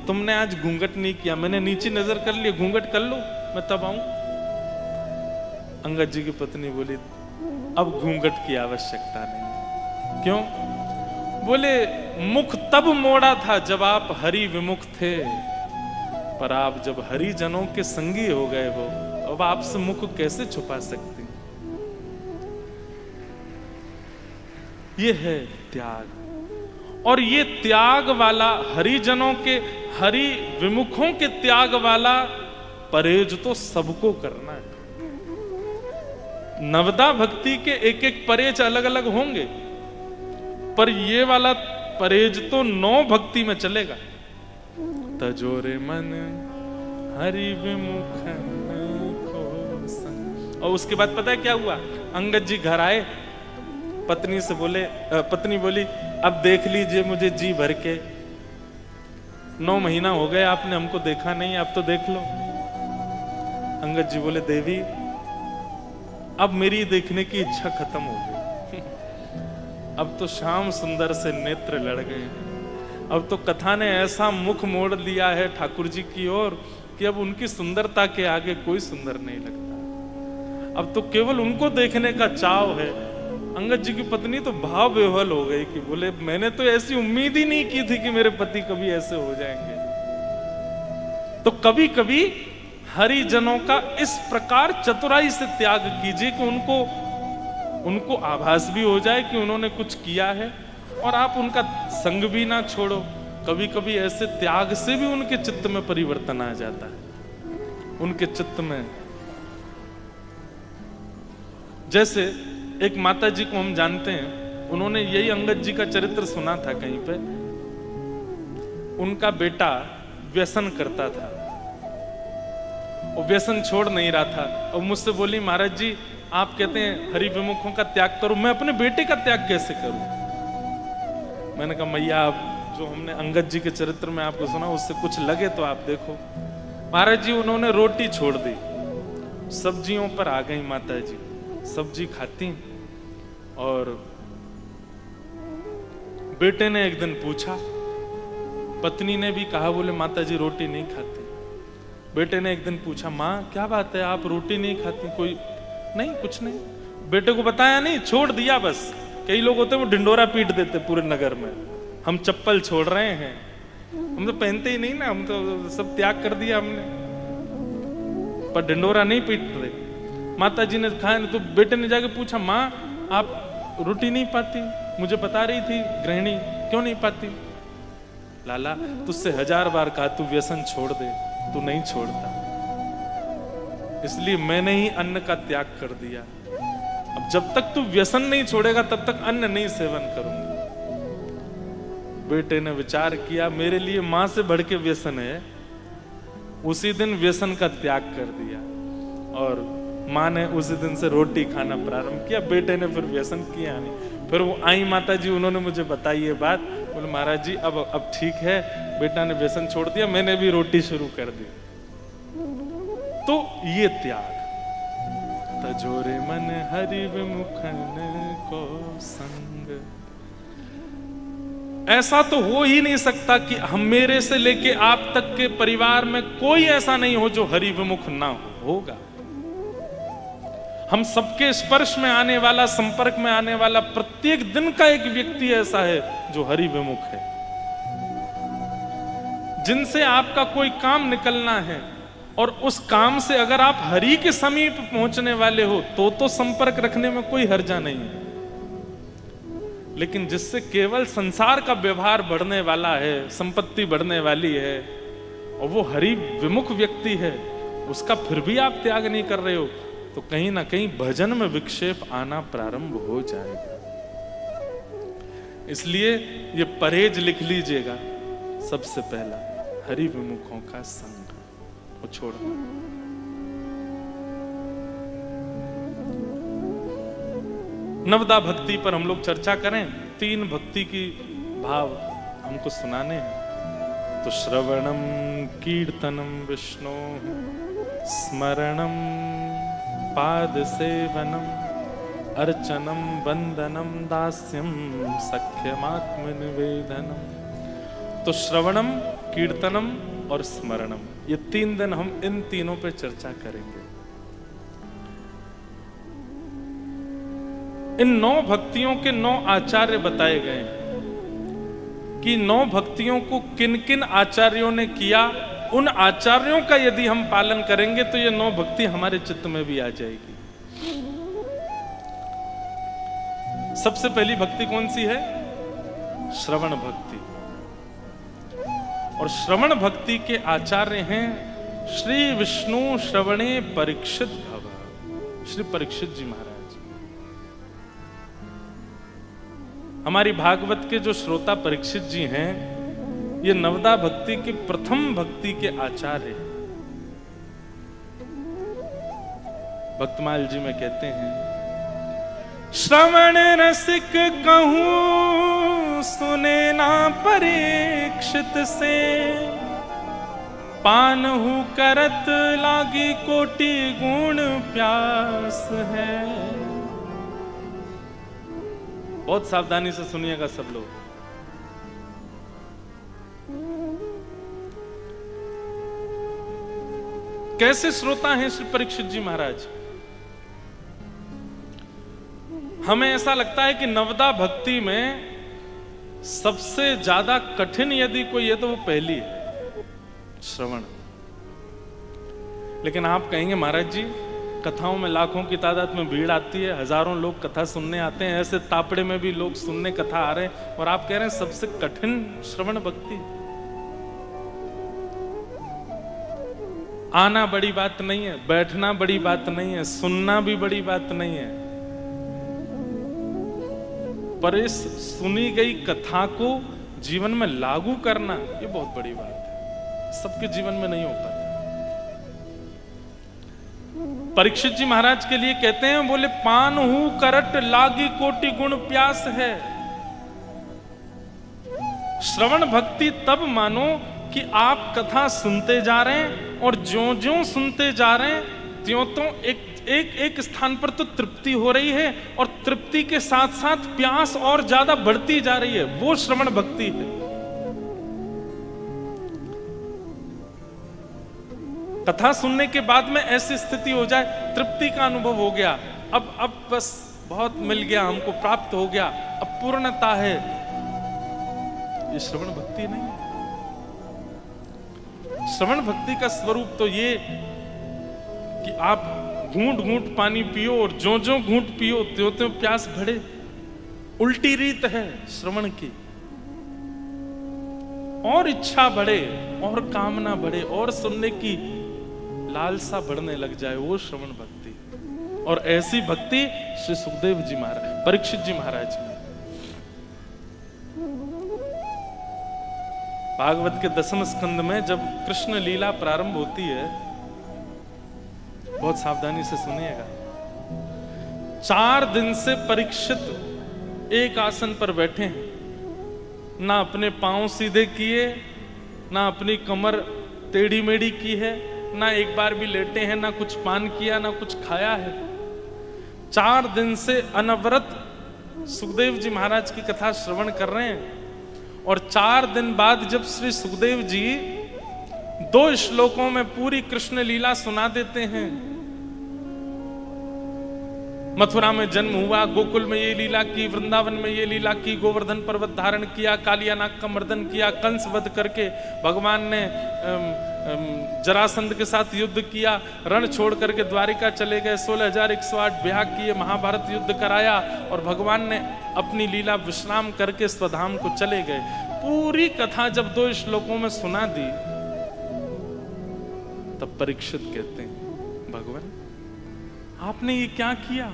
तुमने आज घूंघट नहीं किया, मैंने नीचे नजर कर लिया, घूंघट कर लो मैं तब आऊं। अंगद जी की पत्नी बोली अब घूंघट की आवश्यकता नहीं। क्यों? बोले मुख तब मोड़ा था जब आप हरि विमुख थे, पर आप जब हरि जनों के संगी हो गए हो, अब आपसे मुख कैसे छुपा सकते? ये है त्याग, और ये त्याग वाला हरिजनों के, हरि विमुखों के त्याग वाला परहेज तो सबको करना है। नवदा भक्ति के एक एक परहेज अलग अलग होंगे, पर ये वाला परहेज तो 9 भक्ति में चलेगा। तजोरे मन हरि विमुख को संग। और उसके बाद पता है क्या हुआ? अंगद जी घर आए, पत्नी से बोले, पत्नी बोली अब देख लीजिए मुझे जी भर के, 9 महीना हो गए आपने हमको देखा नहीं, अब तो देख लो। अंगद जी बोले देवी अब मेरी देखने की इच्छा खत्म हो गई, अब तो श्याम सुंदर से नेत्र लड़ गए, अब तो कथा ने ऐसा मुख मोड़ लिया है ठाकुर जी की ओर कि अब उनकी सुंदरता के आगे कोई सुंदर नहीं लगता। अब तो केवल उनको देखने का चाव है। अंगद जी की पत्नी तो भाव विह्वल हो गई कि बोले मैंने तो ऐसी उम्मीद ही नहीं की थी कि मेरे पति कभी ऐसे हो जाएंगे। तो कभी कभी हरिजनों का इस प्रकार चतुराई से त्याग कीजिए कि उनको आभास भी हो जाए कि उन्होंने कुछ किया है, और आप उनका संग भी ना छोड़ो। कभी कभी ऐसे त्याग से भी उनके चित्त में परिवर्तन आ जाता है। उनके चित्त में, जैसे एक माता जी को हम जानते हैं, उन्होंने यही अंगद जी का चरित्र सुना था कहीं पे। उनका बेटा व्यसन करता था और व्यसन छोड़ नहीं रहा था, और मुझसे बोली महाराज जी आप कहते हैं हरि विमुखों का त्याग करो, मैं अपने बेटे का त्याग कैसे करूं? मैंने कहा मैया आप जो हमने अंगद जी के चरित्र में आपको सुना उससे कुछ लगे तो आप देखो। महाराज जी उन्होंने रोटी छोड़ दी, सब्जियों पर आ गई माता जी, सब्जी खाती, और बेटे ने एक दिन पूछा, पत्नी ने भी कहा बोले माता जी रोटी नहीं खाती। बेटे ने एक दिन पूछा माँ क्या बात है आप रोटी नहीं खाती? कोई नहीं, कुछ नहीं। बेटे को बताया नहीं, छोड़ दिया बस। कई लोग होते वो ढिंडोरा पीट देते पूरे नगर में, हम चप्पल छोड़ रहे हैं, हम तो पहनते ही नहीं ना, हम तो सब त्याग कर दिया हमने, पर ढिंडोरा नहीं पीट रहे। माता जी ने खाया, तो बेटे ने जाके पूछा माँ आप रोटी नहीं पाती? मुझे बता रही थी गृहिणी, क्यों नहीं पाती? लाला तुझसे 1000 बार कहा तू व्यसन छोड़ दे, तू नहीं छोड़ता, इसलिए मैंने ही अन्न का त्याग कर दिया। अब जब तक तू व्यसन नहीं छोड़ेगा तब तक अन्न नहीं सेवन करूंगा। बेटे ने विचार किया मेरे लिए मां से बढ़ के व्यसन है, उसी दिन व्यसन का त्याग कर दिया, और मां ने उसी दिन से रोटी खाना प्रारंभ किया। बेटे ने फिर व्यसन किया नहीं। फिर वो आई माता जी, उन्होंने मुझे बताई ये बात, बोले महाराज जी अब ठीक है, बेटा ने व्यसन छोड़ दिया, मैंने भी रोटी शुरू कर दी। तो ये त्याग, तजोरे मन हरि विमुखन को संग, ऐसा तो हो ही नहीं सकता कि हम मेरे से लेके आप तक के परिवार में कोई ऐसा नहीं हो जो हरि विमुख ना होगा। हम सबके स्पर्श में आने वाला, संपर्क में आने वाला प्रत्येक दिन का एक व्यक्ति ऐसा है जो हरि विमुख है। जिनसे आपका कोई काम निकलना है और उस काम से अगर आप हरि के समीप पहुंचने वाले हो तो संपर्क रखने में कोई हर्जा नहीं है। लेकिन जिससे केवल संसार का व्यवहार बढ़ने वाला है, संपत्ति बढ़ने वाली है, और वो हरि विमुख व्यक्ति है, उसका फिर भी आप त्याग नहीं कर रहे हो, तो कहीं ना कहीं भजन में विक्षेप आना प्रारंभ हो जाएगा। इसलिए ये परहेज लिख लीजिएगा, सबसे पहला हरि विमुखों का संग वो छोड़ना। नवदा भक्ति पर हम लोग चर्चा करें, 3 भक्ति की भाव हमको सुनाने हैं। तो श्रवणम कीर्तनम विष्णु, स्मरणम पाद सेवनम, अर्चनम वंदनम दास्यम, सख्यमात्म निवेदनम। तो श्रवणम, कीर्तनम और स्मरणम, ये 3 दिन हम इन तीनों पे चर्चा करेंगे। इन 9 भक्तियों के 9 आचार्य बताए गए कि 9 भक्तियों को किन किन आचार्यों ने किया। उन आचार्यों का यदि हम पालन करेंगे तो ये 9 भक्ति हमारे चित्त में भी आ जाएगी। सबसे पहली भक्ति कौन सी है? श्रवण भक्ति। और श्रवण भक्ति के आचार्य हैं श्री विष्णु श्रवणे परीक्षित भव, श्री परीक्षित जी महाराज। हमारी भागवत के जो श्रोता परीक्षित जी हैं, ये नवदा भक्ति के प्रथम भक्ति के आचार्य हैं। भक्तमाल जी में कहते हैं, श्रवण रसिक कहूं सुने ना परीक्षित से, पानहु करत लागी कोटि गुण प्यास है। बहुत सावधानी से सुनिएगा सब लोग। कैसे श्रोता हैं श्री परीक्षित जी महाराज? हमें ऐसा लगता है कि नवदा भक्ति में सबसे ज्यादा कठिन यदि कोई है तो वो पहली है, श्रवण। लेकिन आप कहेंगे महाराज जी, कथाओं में लाखों की तादाद में भीड़ आती है, हजारों लोग कथा सुनने आते हैं, ऐसे तापड़े में भी लोग सुनने कथा आ रहे हैं, और आप कह रहे हैं सबसे कठिन श्रवण भक्ति। आना बड़ी बात नहीं है, बैठना बड़ी बात नहीं है, सुनना भी बड़ी बात नहीं है, पर इस सुनी गई कथा को जीवन में लागू करना ये बहुत बड़ी बात है। सबके जीवन में नहीं हो पाता। परीक्षित जी महाराज के लिए कहते हैं, बोले पान हूं करट लागी कोटि गुण प्यास है। श्रवण भक्ति तब मानो कि आप कथा सुनते जा रहे हैं और ज्यों-ज्यों सुनते जा रहे हैं त्यों एक स्थान पर तो तृप्ति हो रही है, और तृप्ति के साथ साथ प्यास और ज्यादा बढ़ती जा रही है। वो श्रवण भक्ति है। कथा सुनने के बाद में ऐसी स्थिति हो जाए, तृप्ति का अनुभव हो गया, अब बस बहुत मिल गया, हमको प्राप्त हो गया, अब पूर्णता है, ये श्रवण भक्ति नहीं है। श्रवण भक्ति का स्वरूप तो ये कि आप घूंट घूंट पानी पियो और ज्यों-ज्यों घूंट पियो त्यों-त्यों प्यास बढ़े। उल्टी रीत है श्रवण की, और इच्छा बढ़े और कामना बढ़े और सुनने की लालसा बढ़ने लग जाए, वो श्रवण भक्ति। और ऐसी भक्ति श्री सुखदेव जी महाराज, परीक्षित जी महाराज में। भागवत के 10वें स्कंद में जब कृष्ण लीला प्रारंभ होती है, बहुत सावधानी से सुनिएगा। 4 दिन से परीक्षित एक आसन पर बैठे हैं, ना अपने पांव सीधे किए, ना अपनी कमर टेढ़ी मेढ़ी की है, ना एक बार भी लेटे हैं, ना कुछ पान किया, ना कुछ खाया है। 4 दिन से अनवरत सुखदेव जी महाराज की कथा श्रवण कर रहे हैं। और 4 दिन बाद जब श्री सुखदेव जी 2 श्लोकों में पूरी कृष्ण लीला सुना देते हैं, मथुरा में जन्म हुआ, गोकुल में ये लीला की, वृंदावन में ये लीला की, गोवर्धन पर्वत धारण किया, कालिया नाग का मर्दन किया, कंस वध करके भगवान ने जरासंध के साथ युद्ध किया, रण छोड़ करके द्वारिका चले गए, 16,108 ब्याह किए, महाभारत युद्ध कराया, और भगवान ने अपनी लीला विश्राम करके स्वधाम को चले गए। पूरी कथा जब 2 श्लोकों में सुना दी, तब परीक्षित कहते हैं, भगवान आपने ये क्या किया?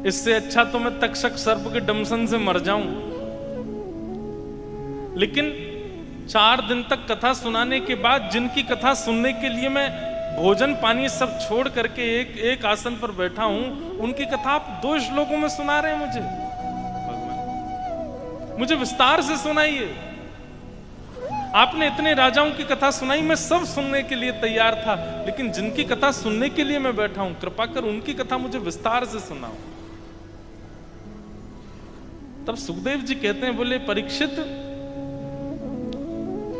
इससे अच्छा तो मैं तक्षक सर्प के डमसन से मर जाऊं। लेकिन 4 दिन तक कथा सुनाने के बाद, जिनकी कथा सुनने के लिए मैं भोजन पानी सब छोड़ करके एक आसन पर बैठा हूं, उनकी कथा आप 2 श्लोकों में सुना रहे हैं मुझे। भगवान मुझे विस्तार से सुनाइए। आपने इतने राजाओं की कथा सुनाई, मैं सब सुनने के लिए तैयार था, लेकिन जिनकी कथा सुनने के लिए मैं बैठा हूं, कृपा कर उनकी कथा मुझे विस्तार से सुनाओ। तब सुखदेव जी कहते हैं, बोले परीक्षित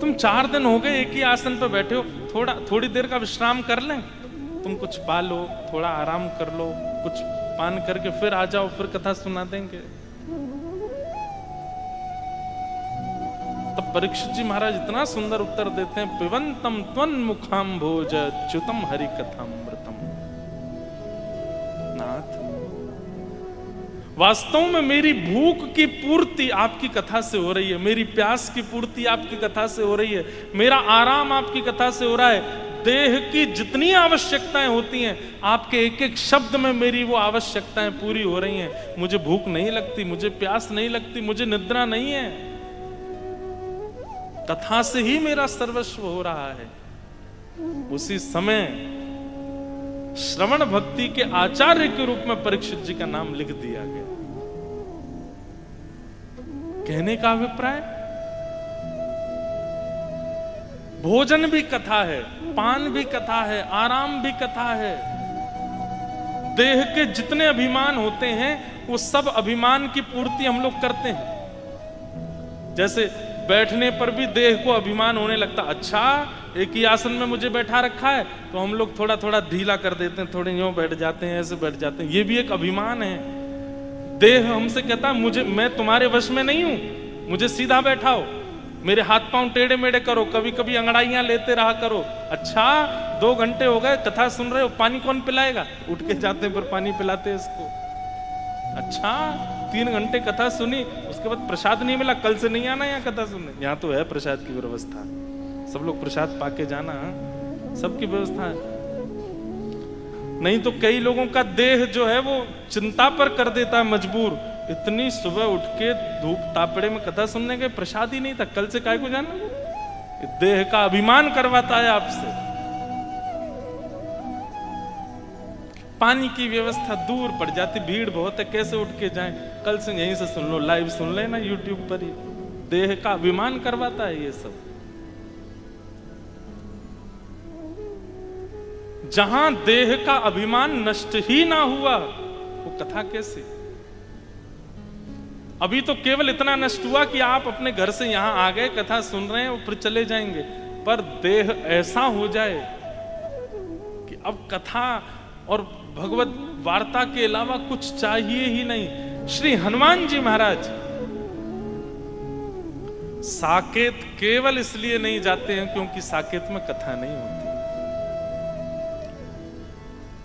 तुम 4 दिन हो गए एक ही आसन पर बैठे हो, थोड़ी देर का विश्राम कर लें, तुम कुछ पा लो, थोड़ा आराम कर लो, कुछ पान करके फिर आ जाओ, फिर कथा सुना देंगे। तब परीक्षित जी महाराज इतना सुंदर उत्तर देते हैं, पिबंतम त्वन्मुखाम्भोज च्युतम हरि कथामृतम। नाथ, वास्तव में मेरी भूख की पूर्ति आपकी कथा से हो रही है, मेरी प्यास की पूर्ति आपकी कथा से हो रही है, मेरा आराम आपकी कथा से हो रहा है। देह की जितनी आवश्यकताएं होती हैं, आपके एक एक शब्द में मेरी वो आवश्यकताएं पूरी हो रही हैं। मुझे भूख नहीं लगती, मुझे प्यास नहीं लगती, मुझे निद्रा नहीं है, कथा से ही मेरा सर्वस्व हो रहा है। उसी समय श्रवण भक्ति के आचार्य के रूप में परीक्षित जी का नाम लिख दिया गया। कहने का अभिप्राय, भोजन भी कथा है, पान भी कथा है, आराम भी कथा है। देह के जितने अभिमान होते हैं, वो सब अभिमान की पूर्ति हम लोग करते हैं। जैसे बैठने पर भी देह को अभिमान होने लगता, अच्छा एक ही आसन में मुझे बैठा रखा है, तो हम लोग थोड़ा थोड़ा ढीला कर देते हैं, थोड़े यूं बैठ जाते हैं, ऐसे बैठ जाते हैं। ये भी एक अभिमान है। देह हमसे कहता है मैं तुम्हारे वश में नहीं हूं, मुझे सीधा बैठाओ, मेरे हाथ पांव टेढ़े मेढ़े करो, कभी कभी अंगड़ाइयां लेते रहा करो। अच्छा 2 घंटे हो गए कथा सुन रहे हो, पानी कौन पिलाएगा? उठ के जाते हैं पर पानी पिलाते हैं इसको। अच्छा 3 घंटे कथा सुनी, उसके बाद प्रसाद नहीं मिला, कल से नहीं आना यहाँ कथा सुनने। यहाँ तो है प्रसाद की व्यवस्था, सब लोग प्रसाद पाके जाना, सबकी व्यवस्था है। नहीं तो कई लोगों का देह जो है वो चिंता पर कर देता है मजबूर। इतनी सुबह उठ के धूप तापड़े में कथा सुनने के, प्रसाद ही नहीं था, कल से काय को जाना? देह का अभिमान करवाता है आपसे। पानी की व्यवस्था दूर पड़ जाती, भीड़ बहुत है, कैसे उठ के जाएं? कल से यहीं से सुन लो, लाइव सुन लेना यूट्यूब पर ही। देह का अभिमान करवाता है ये सब। जहां देह का अभिमान नष्ट ही ना हुआ, वो कथा कैसे? अभी तो केवल इतना नष्ट हुआ कि आप अपने घर से यहां आ गए, कथा सुन रहे हैं और फिर चले जाएंगे, पर देह ऐसा हो जाए कि अब कथा और भगवत वार्ता के अलावा कुछ चाहिए ही नहीं। श्री हनुमान जी महाराज साकेत केवल इसलिए नहीं जाते हैं क्योंकि साकेत में कथा नहीं होती।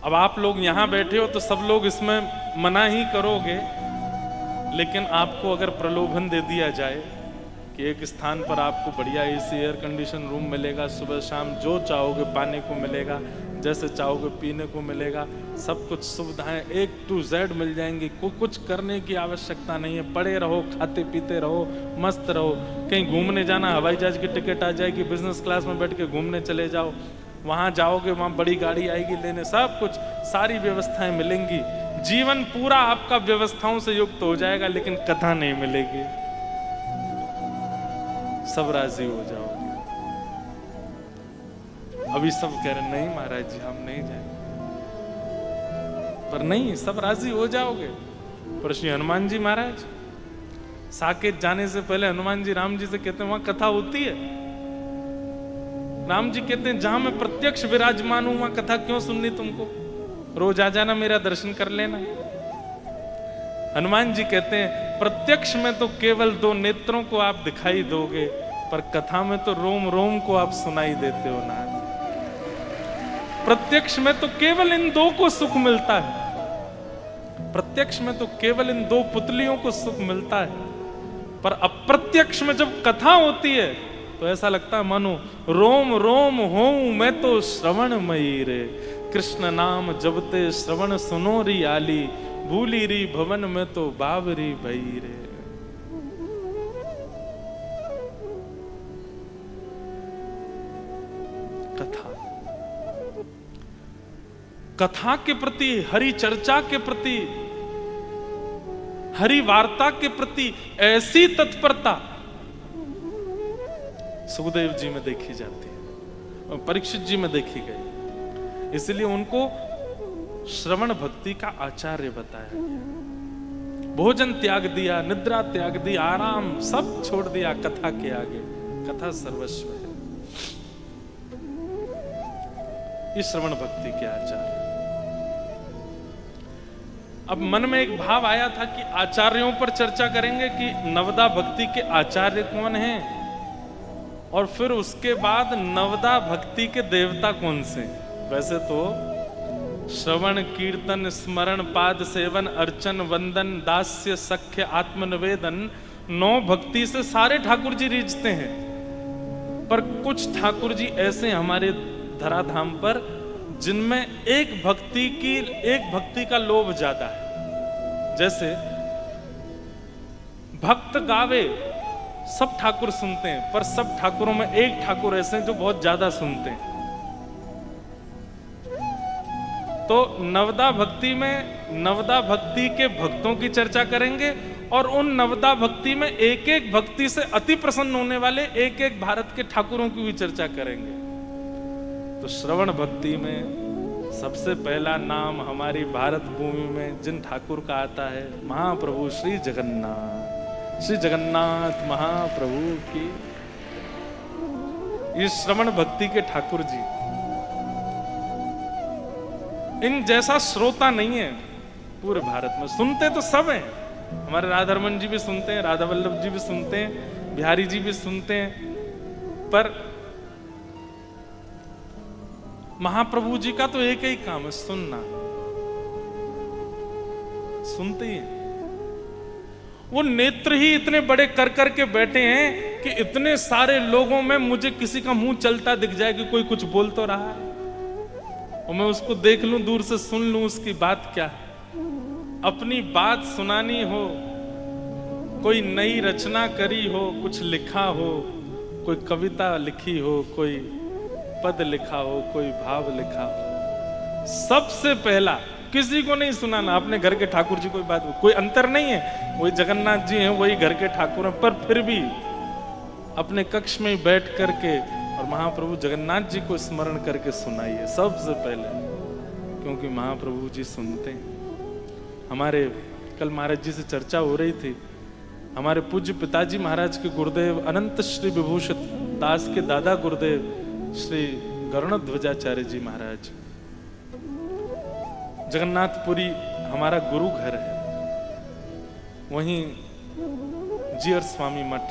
अब आप लोग यहां बैठे हो तो सब लोग इसमें मना ही करोगे, लेकिन आपको अगर प्रलोभन दे दिया जाए कि एक स्थान पर आपको बढ़िया एसी एयर कंडीशन रूम मिलेगा, सुबह शाम जो चाहोगे पाने को मिलेगा, जैसे चाहोगे पीने को मिलेगा, सब कुछ सुविधाएं A to Z मिल जाएंगी, कुछ करने की आवश्यकता नहीं है, पड़े रहो, खाते पीते रहो, मस्त रहो। कहीं घूमने जाना, हवाई जहाज की टिकट आ जाएगी, बिजनेस क्लास में बैठ के घूमने चले जाओ, वहां जाओगे वहां बड़ी गाड़ी आएगी लेने, सब कुछ सारी व्यवस्थाएं मिलेंगी। जीवन पूरा आपका व्यवस्थाओं से युक्त हो जाएगा, लेकिन कथा नहीं मिलेगी। सब राजी हो जाओगे। अभी सब कह रहे नहीं महाराज जी हम नहीं जाएंगे, पर नहीं, सब राजी हो जाओगे। पर श्री हनुमान जी महाराज साकेत जाने से पहले हनुमान जी राम जी से कहते हैं वहां कथा होती है। राम जी कहते हैं जहां मैं प्रत्यक्ष विराजमान हूं वहां कथा क्यों सुननी तुमको, रोज आ जाना, मेरा दर्शन कर लेना। हनुमान जी कहते हैं प्रत्यक्ष में तो केवल 2 नेत्रों को आप दिखाई दोगे, पर कथा में तो रोम रोम को आप सुनाई देते हो ना। प्रत्यक्ष में तो केवल इन 2 को सुख मिलता है, प्रत्यक्ष में तो केवल इन 2 पुतलियों को सुख मिलता है, पर अप्रत्यक्ष में जब कथा होती है तो ऐसा लगता है मानो रोम रोम होऊं मैं तो श्रवण मयी रे, कृष्ण नाम जबते श्रवण सुनो री आली, भूली री भवन में तो बाबरी भई रे। कथा, कथा के प्रति, हरि चर्चा के प्रति, हरि वार्ता के प्रति ऐसी तत्परता सुखदेव जी में देखी जाती है और परीक्षित जी में देखी गई, इसलिए उनको श्रवण भक्ति का आचार्य बताया गया। भोजन त्याग दिया, निद्रा त्याग दी, आराम सब छोड़ दिया कथा के आगे, कथा सर्वस्व है। ये श्रवण भक्ति के आचार्य। अब मन में एक भाव आया था कि आचार्यों पर चर्चा करेंगे कि नवदा भक्ति के आचार्य कौन हैं, और फिर उसके बाद नवदा भक्ति के देवता कौन से। वैसे तो श्रवण कीर्तन स्मरण पाद सेवन अर्चन वंदन दास्य सख्य आत्मनिवेदन 9 भक्ति से सारे ठाकुर जी रीझते हैं, पर कुछ ठाकुर जी ऐसे हमारे धराधाम पर जिनमें एक भक्ति का लोभ ज्यादा है। जैसे भक्त गावे सब ठाकुर सुनते हैं, पर सब ठाकुरों में एक ठाकुर ऐसे हैं जो बहुत ज्यादा सुनते हैं। तो नवदा भक्ति में नवदा भक्ति के भक्तों की चर्चा करेंगे, और उन नवदा भक्ति में एक एक भक्ति से अति प्रसन्न होने वाले एक एक भारत के ठाकुरों की भी चर्चा करेंगे। तो श्रवण भक्ति में सबसे पहला नाम हमारी भारत भूमि में जिन ठाकुर का आता है, महाप्रभु श्री जगन्नाथ। श्री जगन्नाथ महाप्रभु की। ये श्रवण भक्ति के ठाकुर जी, इन जैसा श्रोता नहीं है पूरे भारत में। सुनते तो सब हैं, हमारे राधारमन जी भी सुनते हैं, राधा वल्लभ जी भी सुनते हैं, बिहारी जी भी सुनते हैं, पर महाप्रभु जी का तो एक ही काम है, सुनना। सुनते ही हैं। वो नेत्र ही इतने बड़े कर कर के बैठे हैं कि इतने सारे लोगों में मुझे किसी का मुंह चलता दिख जाए कि कोई कुछ बोल तो रहा है, और मैं उसको देख लूं, दूर से सुन लूं उसकी बात क्या है। अपनी बात सुनानी हो, कोई नई रचना करी हो, कुछ लिखा हो, कोई कविता लिखी हो, कोई पद लिखा हो, कोई भाव लिखा हो, सबसे पहला किसी को नहीं सुनाना, अपने घर के ठाकुर जी। कोई बात, कोई अंतर नहीं है, वही जगन्नाथ जी हैं, वही घर के ठाकुर हैं, पर फिर भी अपने कक्ष में बैठ करके और महाप्रभु जगन्नाथ जी को स्मरण करके सुनाइए सबसे पहले, क्योंकि महाप्रभु जी सुनते हैं। हमारे कल महाराज जी से चर्चा हो रही थी, हमारे पूज्य पिताजी महाराज के गुरुदेव अनंत श्री विभूषित दास के दादा गुरुदेव श्री गरुणध्वजाचार्य जी महाराज, जगन्नाथपुरी हमारा गुरु घर है, वहीं जीयर स्वामी मठ।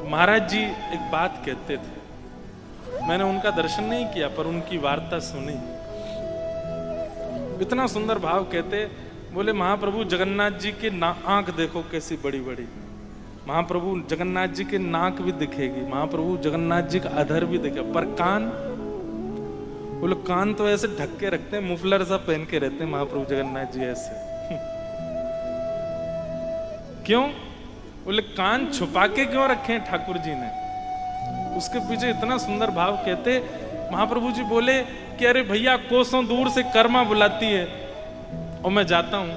महाराज जी एक बात कहते थे, मैंने उनका दर्शन नहीं किया पर उनकी वार्ता सुनी। इतना सुंदर भाव कहते, बोले महाप्रभु जगन्नाथ जी के आंख देखो कैसी बड़ी बड़ी, महाप्रभु जगन्नाथ जी के नाक भी दिखेगी, महाप्रभु जगन्नाथ जी का अधर भी दिखे, पर कान, बोले कान तो ऐसे ढक के रखते हैं, मुफलर सा पहन के रहते हैं महाप्रभु जगन्नाथ जी ऐसे। क्यों? बोले कान छुपा के क्यों रखे हैं ठाकुर जी ने? उसके पीछे इतना सुंदर भाव कहते, महाप्रभु जी बोले कि अरे भैया कोसों दूर से कर्मा बुलाती है और मैं जाता हूं,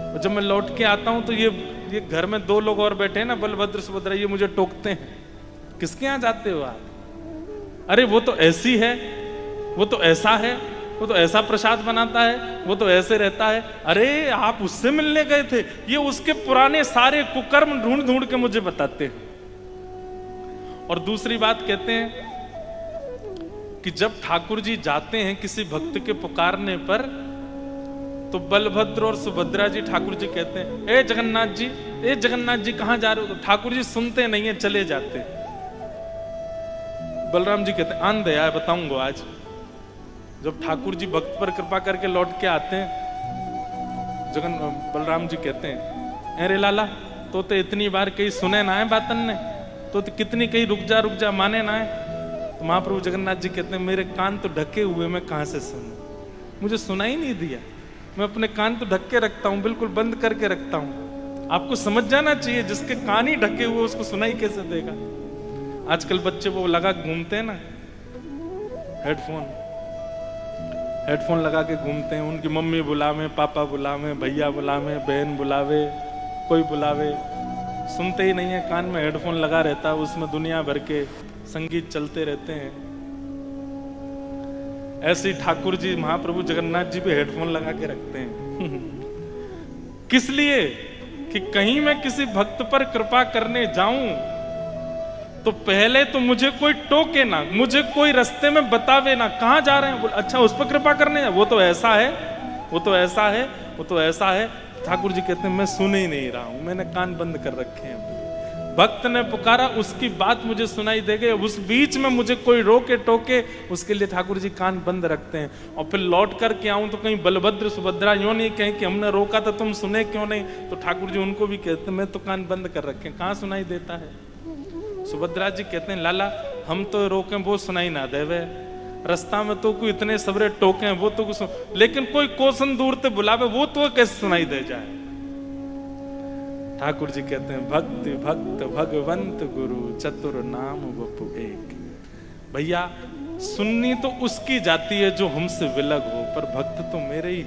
और जब मैं लौट के आता हूं तो ये घर में दो लोग और बैठे हैं ना, बलभद्र सुभद्रा, ये मुझे टोकते हैं, किसके यहां जाते हो आप? अरे वो तो ऐसी है, वो तो ऐसा है, वो तो ऐसा प्रसाद बनाता है, वो तो ऐसे रहता है। अरे आप उससे मिलने गए थे? ये उसके पुराने सारे कुकर्म ढूंढ ढूंढ के मुझे बताते हैं। और दूसरी बात कहते हैं कि जब ठाकुर जी जाते हैं किसी भक्त के पुकारने पर, तो बलभद्र और सुभद्रा जी ठाकुर जी कहते हैं, ए जगन्नाथ जी कहां जा रहे हो? तो ठाकुर जी सुनते नहीं है, चले जाते। बलराम जी कहते हैं, आन दे आए बताऊंगा आज। जब ठाकुर जी भक्त पर कृपा करके लौट के आते हैं, बलराम जी कहते हैं, अरे लाला तो इतनी बार कहीं सुने ना है बातन ने, तो कितनी कहीं रुक जा माने ना है। तो महाप्रभु जगन्नाथ जी कहते हैं, मेरे कान तो ढके हुए, मैं कहां से सुनूं? मुझे सुना ही नहीं दिया, मैं अपने कान तो ढक के रखता हूं, बिल्कुल बंद करके रखता हूं। आपको समझ जाना चाहिए, जिसके कान ही ढके हुए उसको सुनाई कैसे देगा? आजकल बच्चे वो लगा घूमते हैं ना, हेडफोन लगा के घूमते हैं, उनकी मम्मी बुलावे, पापा बुलावे, भैया बुलावे, बहन बुलावे, कोई बुलावे, सुनते ही नहीं है, कान में हेडफोन लगा रहता है, उसमें दुनिया भर के संगीत चलते रहते हैं। ऐसे ही ठाकुर जी महाप्रभु जगन्नाथ जी भी हेडफोन लगा के रखते हैं। किस लिए? कि कहीं मैं किसी भक्त पर कृपा करने जाऊं तो पहले तो मुझे कोई टोके ना, मुझे कोई रास्ते में बतावे ना, कहां जा रहे हैं? बोले अच्छा उस पर कृपा करने है, वो तो ऐसा है, वो तो ऐसा है, वो तो ऐसा है। ठाकुर जी कहते हैं मैं सुन ही नहीं रहा हूं, मैंने कान बंद कर रखे हैं। भक्त ने पुकारा, उसकी बात मुझे सुनाई देगी, उस बीच में मुझे कोई रोके टोके, उसके लिए ठाकुर जी कान बंद रखते हैं। और फिर लौट करके आऊं तो कहीं बलभद्र सुभद्रा यूं नहीं कहें कि हमने रोका तो तुम सुने क्यों नहीं? तो ठाकुर जी उनको भी कहते मैं तो कान बंद कर रखे, कहां सुनाई देता है? सुभद्रा जी कहते हैं लाला हम तो रोके वो सुनाई ना देवे, रास्ता में तो कोई इतने सबरे टोके हैं वो तो कुछ, लेकिन कोई कोसन दूर से बुलावे वो तो कैसे सुनाई दे जाए? ठाकुर जी कहते हैं भक्ति भक्त भगवंत गुरु चतुर नाम वपु एक। भैया सुननी तो उसकी जाती है जो हमसे विलग हो, पर भक्त तो मेरे ही है।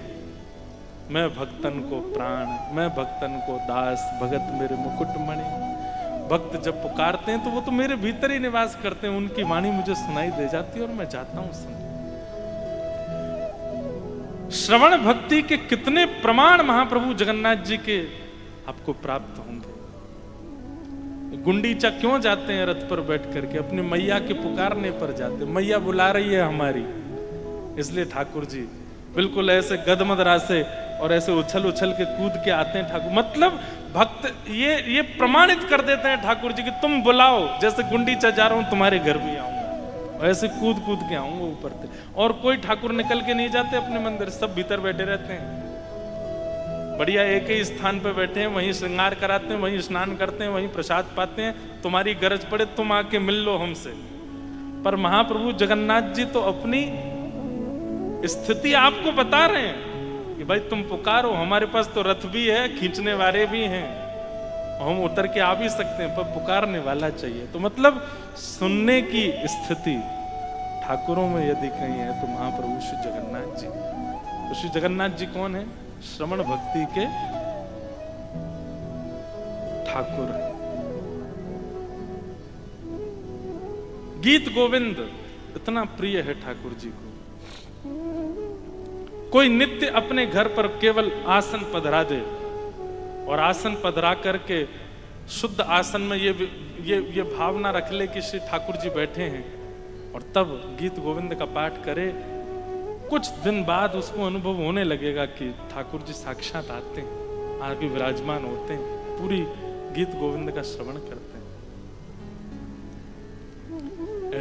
मैं भक्तन को प्राण, मैं भक्तन को दास, भगत मेरे मुकुटमणि। भक्त जब पुकारते हैं तो वो तो मेरे भीतर ही निवास करते हैं, उनकी वाणी मुझे सुनाई दे जाती है और मैं जाता हूं सुन। श्रवण भक्ति के कितने प्रमाण महाप्रभु जगन्नाथ जी के आपको प्राप्त होंगे। गुंडीचा क्यों जाते हैं रथ पर बैठ करके? अपनी मैया के पुकारने पर जाते, मैया बुला रही है हमारी, इसलिए ठाकुर जी बिल्कुल ऐसे गदमदरा से और ऐसे उछल उछल के कूद के आते हैं ठाकुर। मतलब भक्त ये प्रमाणित कर देते हैं ठाकुर जी कि तुम बुलाओ, जैसे गुंडीचा जा रहा हूं तुम्हारे घर भी आऊंगा, ऐसे कूद कूद के आऊंगा ऊपर से। और कोई ठाकुर निकल के नहीं जाते अपने मंदिर, सब भीतर बैठे रहते हैं, बढ़िया एक ही स्थान पे बैठे हैं, वहीं श्रृंगार कराते हैं, वहीं स्नान करते हैं, वहीं प्रसाद पाते हैं। तुम्हारी गरज पड़े तुम आके मिल लो हमसे। पर महाप्रभु जगन्नाथ जी तो अपनी स्थिति आपको बता रहे हैं कि भाई तुम पुकारो, हमारे पास तो रथ भी है, खींचने वाले भी हैं, हम उतर के आ भी सकते हैं, पर पुकारने वाला चाहिए। तो मतलब सुनने की स्थिति ठाकुरों में यदि कहीं है तो महाप्रभु श्री जगन्नाथ जी। तो श्री जगन्नाथ जी कौन है? श्रवण भक्ति के ठाकुर हैं। गीत गोविंद इतना प्रिय है ठाकुर जी को। कोई नित्य अपने घर पर केवल आसन पधरा दे और आसन पधरा करके शुद्ध आसन में ये भावना रख ले कि श्री ठाकुर जी बैठे हैं, और तब गीत गोविंद का पाठ करे, कुछ दिन बाद उसको अनुभव होने लगेगा कि ठाकुर जी साक्षात आते हैं, आगे विराजमान होते हैं, पूरी गीत गोविंद का श्रवण करते हैं।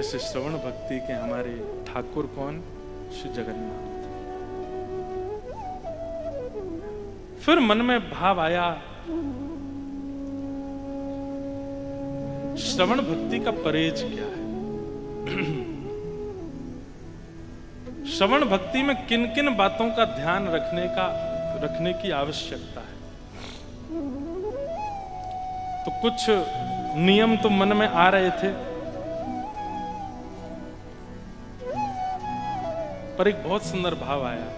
ऐसे श्रवण भक्ति के हमारे ठाकुर कौन? श्री जगन्नाथ। फिर मन में भाव आया, श्रवण भक्ति का परहेज क्या है? श्रवण भक्ति में किन किन बातों का ध्यान रखने की आवश्यकता है? तो कुछ नियम तो मन में आ रहे थे, पर एक बहुत सुंदर भाव आया,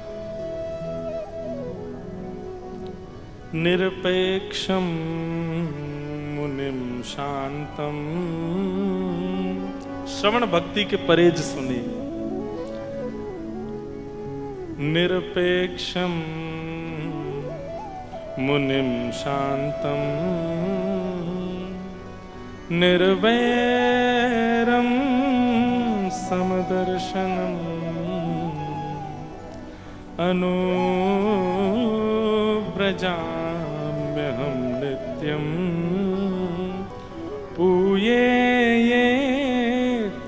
निरपेक्षम मुनिम शांतम। श्रवण भक्ति के परहेज सुनिए। निरपेक्षम मुनिम शांतम निर्वैरम समदर्शनम अनुव्रजाम्यहं नित्यं पूये ये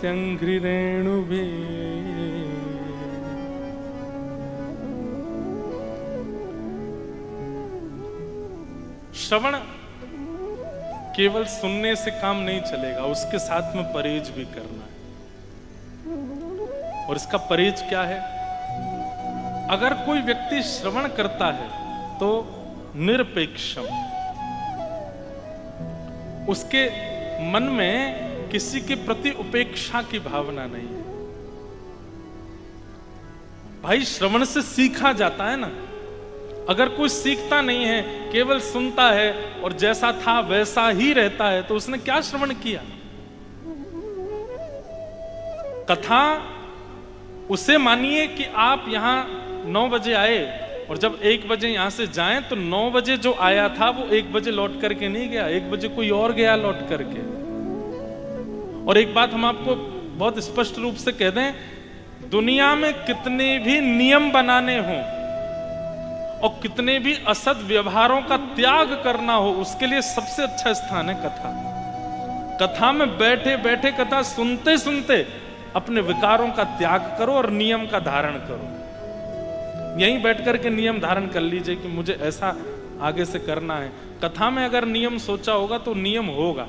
त्यंघ्रिरेणुभिः। श्रवण केवल सुनने से काम नहीं चलेगा, उसके साथ में परहेज भी करना है। और इसका परहेज क्या है? अगर कोई व्यक्ति श्रवण करता है तो निरपेक्षम, उसके मन में किसी के प्रति उपेक्षा की भावना नहीं है। भाई श्रवण से सीखा जाता है ना। अगर कोई सीखता नहीं है, केवल सुनता है और जैसा था वैसा ही रहता है, तो उसने क्या श्रवण किया? कथा उसे मानिए कि आप यहां 9 बजे आए और जब 1 बजे यहां से जाएं तो 9 बजे जो आया था वो 1 बजे लौट करके नहीं गया, 1 बजे कोई और गया लौट करके। और एक बात हम आपको बहुत स्पष्ट रूप से कह दें, दुनिया में कितने भी नियम बनाने हों और कितने भी असद व्यवहारों का त्याग करना हो, उसके लिए सबसे अच्छा स्थान है कथा। कथा में बैठे बैठे, कथा सुनते सुनते अपने विकारों का त्याग करो और नियम का धारण करो। यहीं बैठ करके नियम धारण कर लीजिए कि मुझे ऐसा आगे से करना है। कथा में अगर नियम सोचा होगा तो नियम होगा,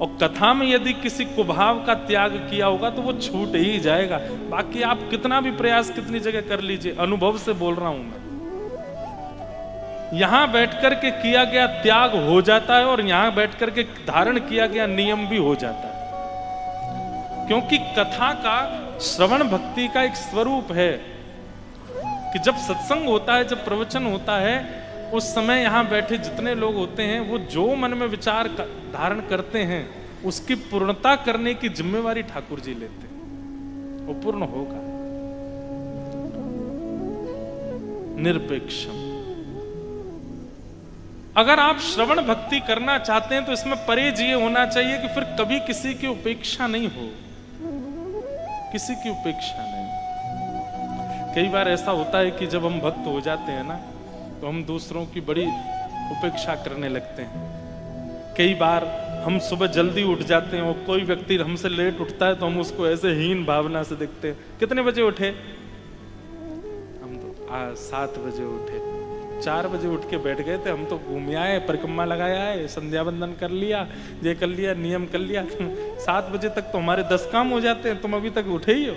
और कथा में यदि किसी कुभाव का त्याग किया होगा तो वो छूट ही जाएगा। बाकी आप कितना भी प्रयास कितनी जगह कर लीजिए, अनुभव से बोल रहा हूं मैं, यहां बैठ करके किया गया त्याग हो जाता है और यहां बैठ करके धारण किया गया नियम भी हो जाता है। क्योंकि कथा का, श्रवण भक्ति का एक स्वरूप है कि जब सत्संग होता है, जब प्रवचन होता है, उस समय यहां बैठे जितने लोग होते हैं वो जो मन में विचार धारण करते हैं उसकी पूर्णता करने की जिम्मेवारी ठाकुर जी लेते हैं। वो पूर्ण होगा। निरपेक्षम। अगर आप श्रवण भक्ति करना चाहते हैं तो इसमें परहेज ये होना चाहिए कि फिर कभी किसी की उपेक्षा नहीं हो, किसी की उपेक्षा नहीं। कई बार ऐसा होता है कि जब हम भक्त हो जाते हैं ना तो हम दूसरों की बड़ी उपेक्षा करने लगते हैं। कई बार हम सुबह जल्दी उठ जाते हैं और कोई व्यक्ति हमसे लेट उठता है तो हम उसको ऐसे हीन भावना से देखते हैं। कितने बजे उठे? हम तो 7 बजे उठे, 4 बजे उठ के बैठ गए थे, हम तो घूम आए, परिक्रमा लगाया है, संध्या बंदन कर लिया, ये कर लिया, नियम कर लिया। 7 बजे तक तो हमारे 10 काम हो जाते हैं, तुम अभी तक उठे ही हो।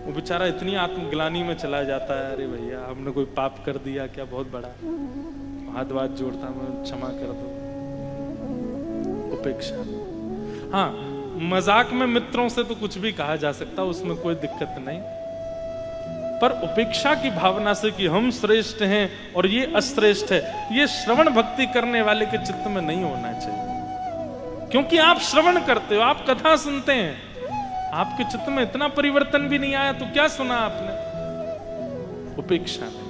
वो बेचारा इतनी आत्मग्लानि में चला जाता है, अरे भैया हमने कोई पाप कर दिया क्या बहुत बड़ा? हाथ वाथ जोड़ता, मैं क्षमा कर दो। उपेक्षा। हाँ, मजाक में मित्रों से तो कुछ भी कहा जा सकता, उसमें कोई दिक्कत नहीं, पर उपेक्षा की भावना से कि हम श्रेष्ठ हैं और ये अश्रेष्ठ है, ये श्रवण भक्ति करने वाले के चित्त में नहीं होना चाहिए। क्योंकि आप श्रवण करते हो, आप कथा सुनते हैं, आपके चित्त में इतना परिवर्तन भी नहीं आया तो क्या सुना आपने? उपेक्षा नहीं।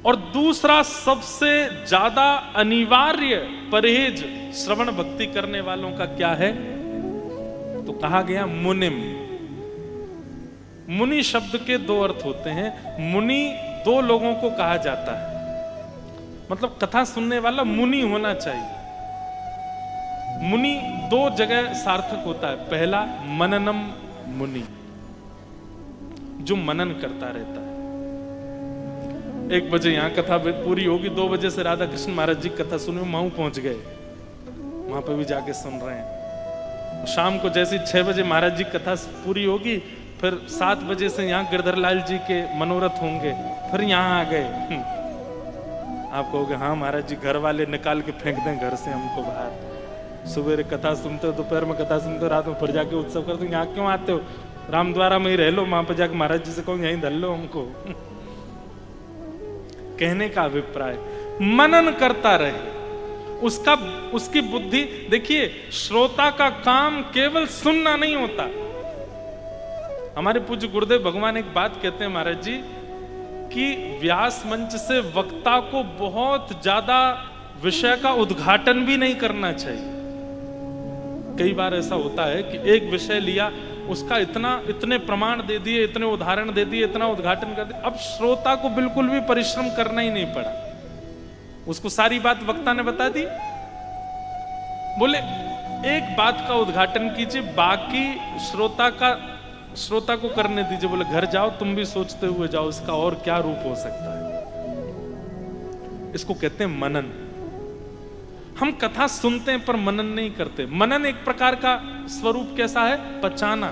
और दूसरा सबसे ज्यादा अनिवार्य परहेज श्रवण भक्ति करने वालों का क्या है? तो कहा गया मुनिम। मुनि शब्द के 2 अर्थ होते हैं। मुनि 2 लोगों को कहा जाता है, मतलब कथा सुनने वाला मुनि होना चाहिए। मुनि 2 जगह सार्थक होता है। पहला मननम मुनि, जो मनन करता रहता है। 1 बजे यहाँ कथा पूरी होगी, 2 बजे से राधा कृष्ण महाराज जी कथा सुने, माऊ पहुंच गए, वहां पे भी जाके सुन रहे हैं। शाम को जैसे 6 बजे महाराज जी कथा पूरी होगी, फिर 7 बजे से यहाँ गिरधर लाल जी के मनोरथ होंगे, फिर यहाँ आ गए। आप कहोगे हाँ महाराज जी घर वाले निकाल के फेंक दें घर से हमको बाहर। सुबह कथा सुनते हो, दोपहर में कथा सुनते हो, रात में फिर जाके उत्सव करते हो, यहाँ क्यों आते हो? रामद्वारा में ही रह लो, वहां पर जाके महाराज जी से कहो यहीं धर लो हमको। कहने का अभिप्राय मनन करता रहे, उसकी बुद्धि। देखिए, श्रोता का काम केवल सुनना नहीं होता। हमारे पूज्य गुरुदेव भगवान एक बात कहते हैं महाराज जी कि व्यास मंच से वक्ता को बहुत ज्यादा विषय का उद्घाटन भी नहीं करना चाहिए। कई बार ऐसा होता है कि एक विषय लिया, उसका इतने प्रमाण दे दिए, इतने उदाहरण दे दिए, इतना उद्घाटन कर दिया, अब श्रोता को बिल्कुल भी परिश्रम करना ही नहीं पड़ा, उसको सारी बात वक्ता ने बता दी। बोले एक बात का उद्घाटन कीजिए, बाकी श्रोता को करने दीजिए। बोले घर जाओ, तुम भी सोचते हुए जाओ इसका और क्या रूप हो सकता है। इसको कहते हैं मनन। हम कथा सुनते हैं पर मनन नहीं करते। मनन एक प्रकार का स्वरूप कैसा है? पचाना।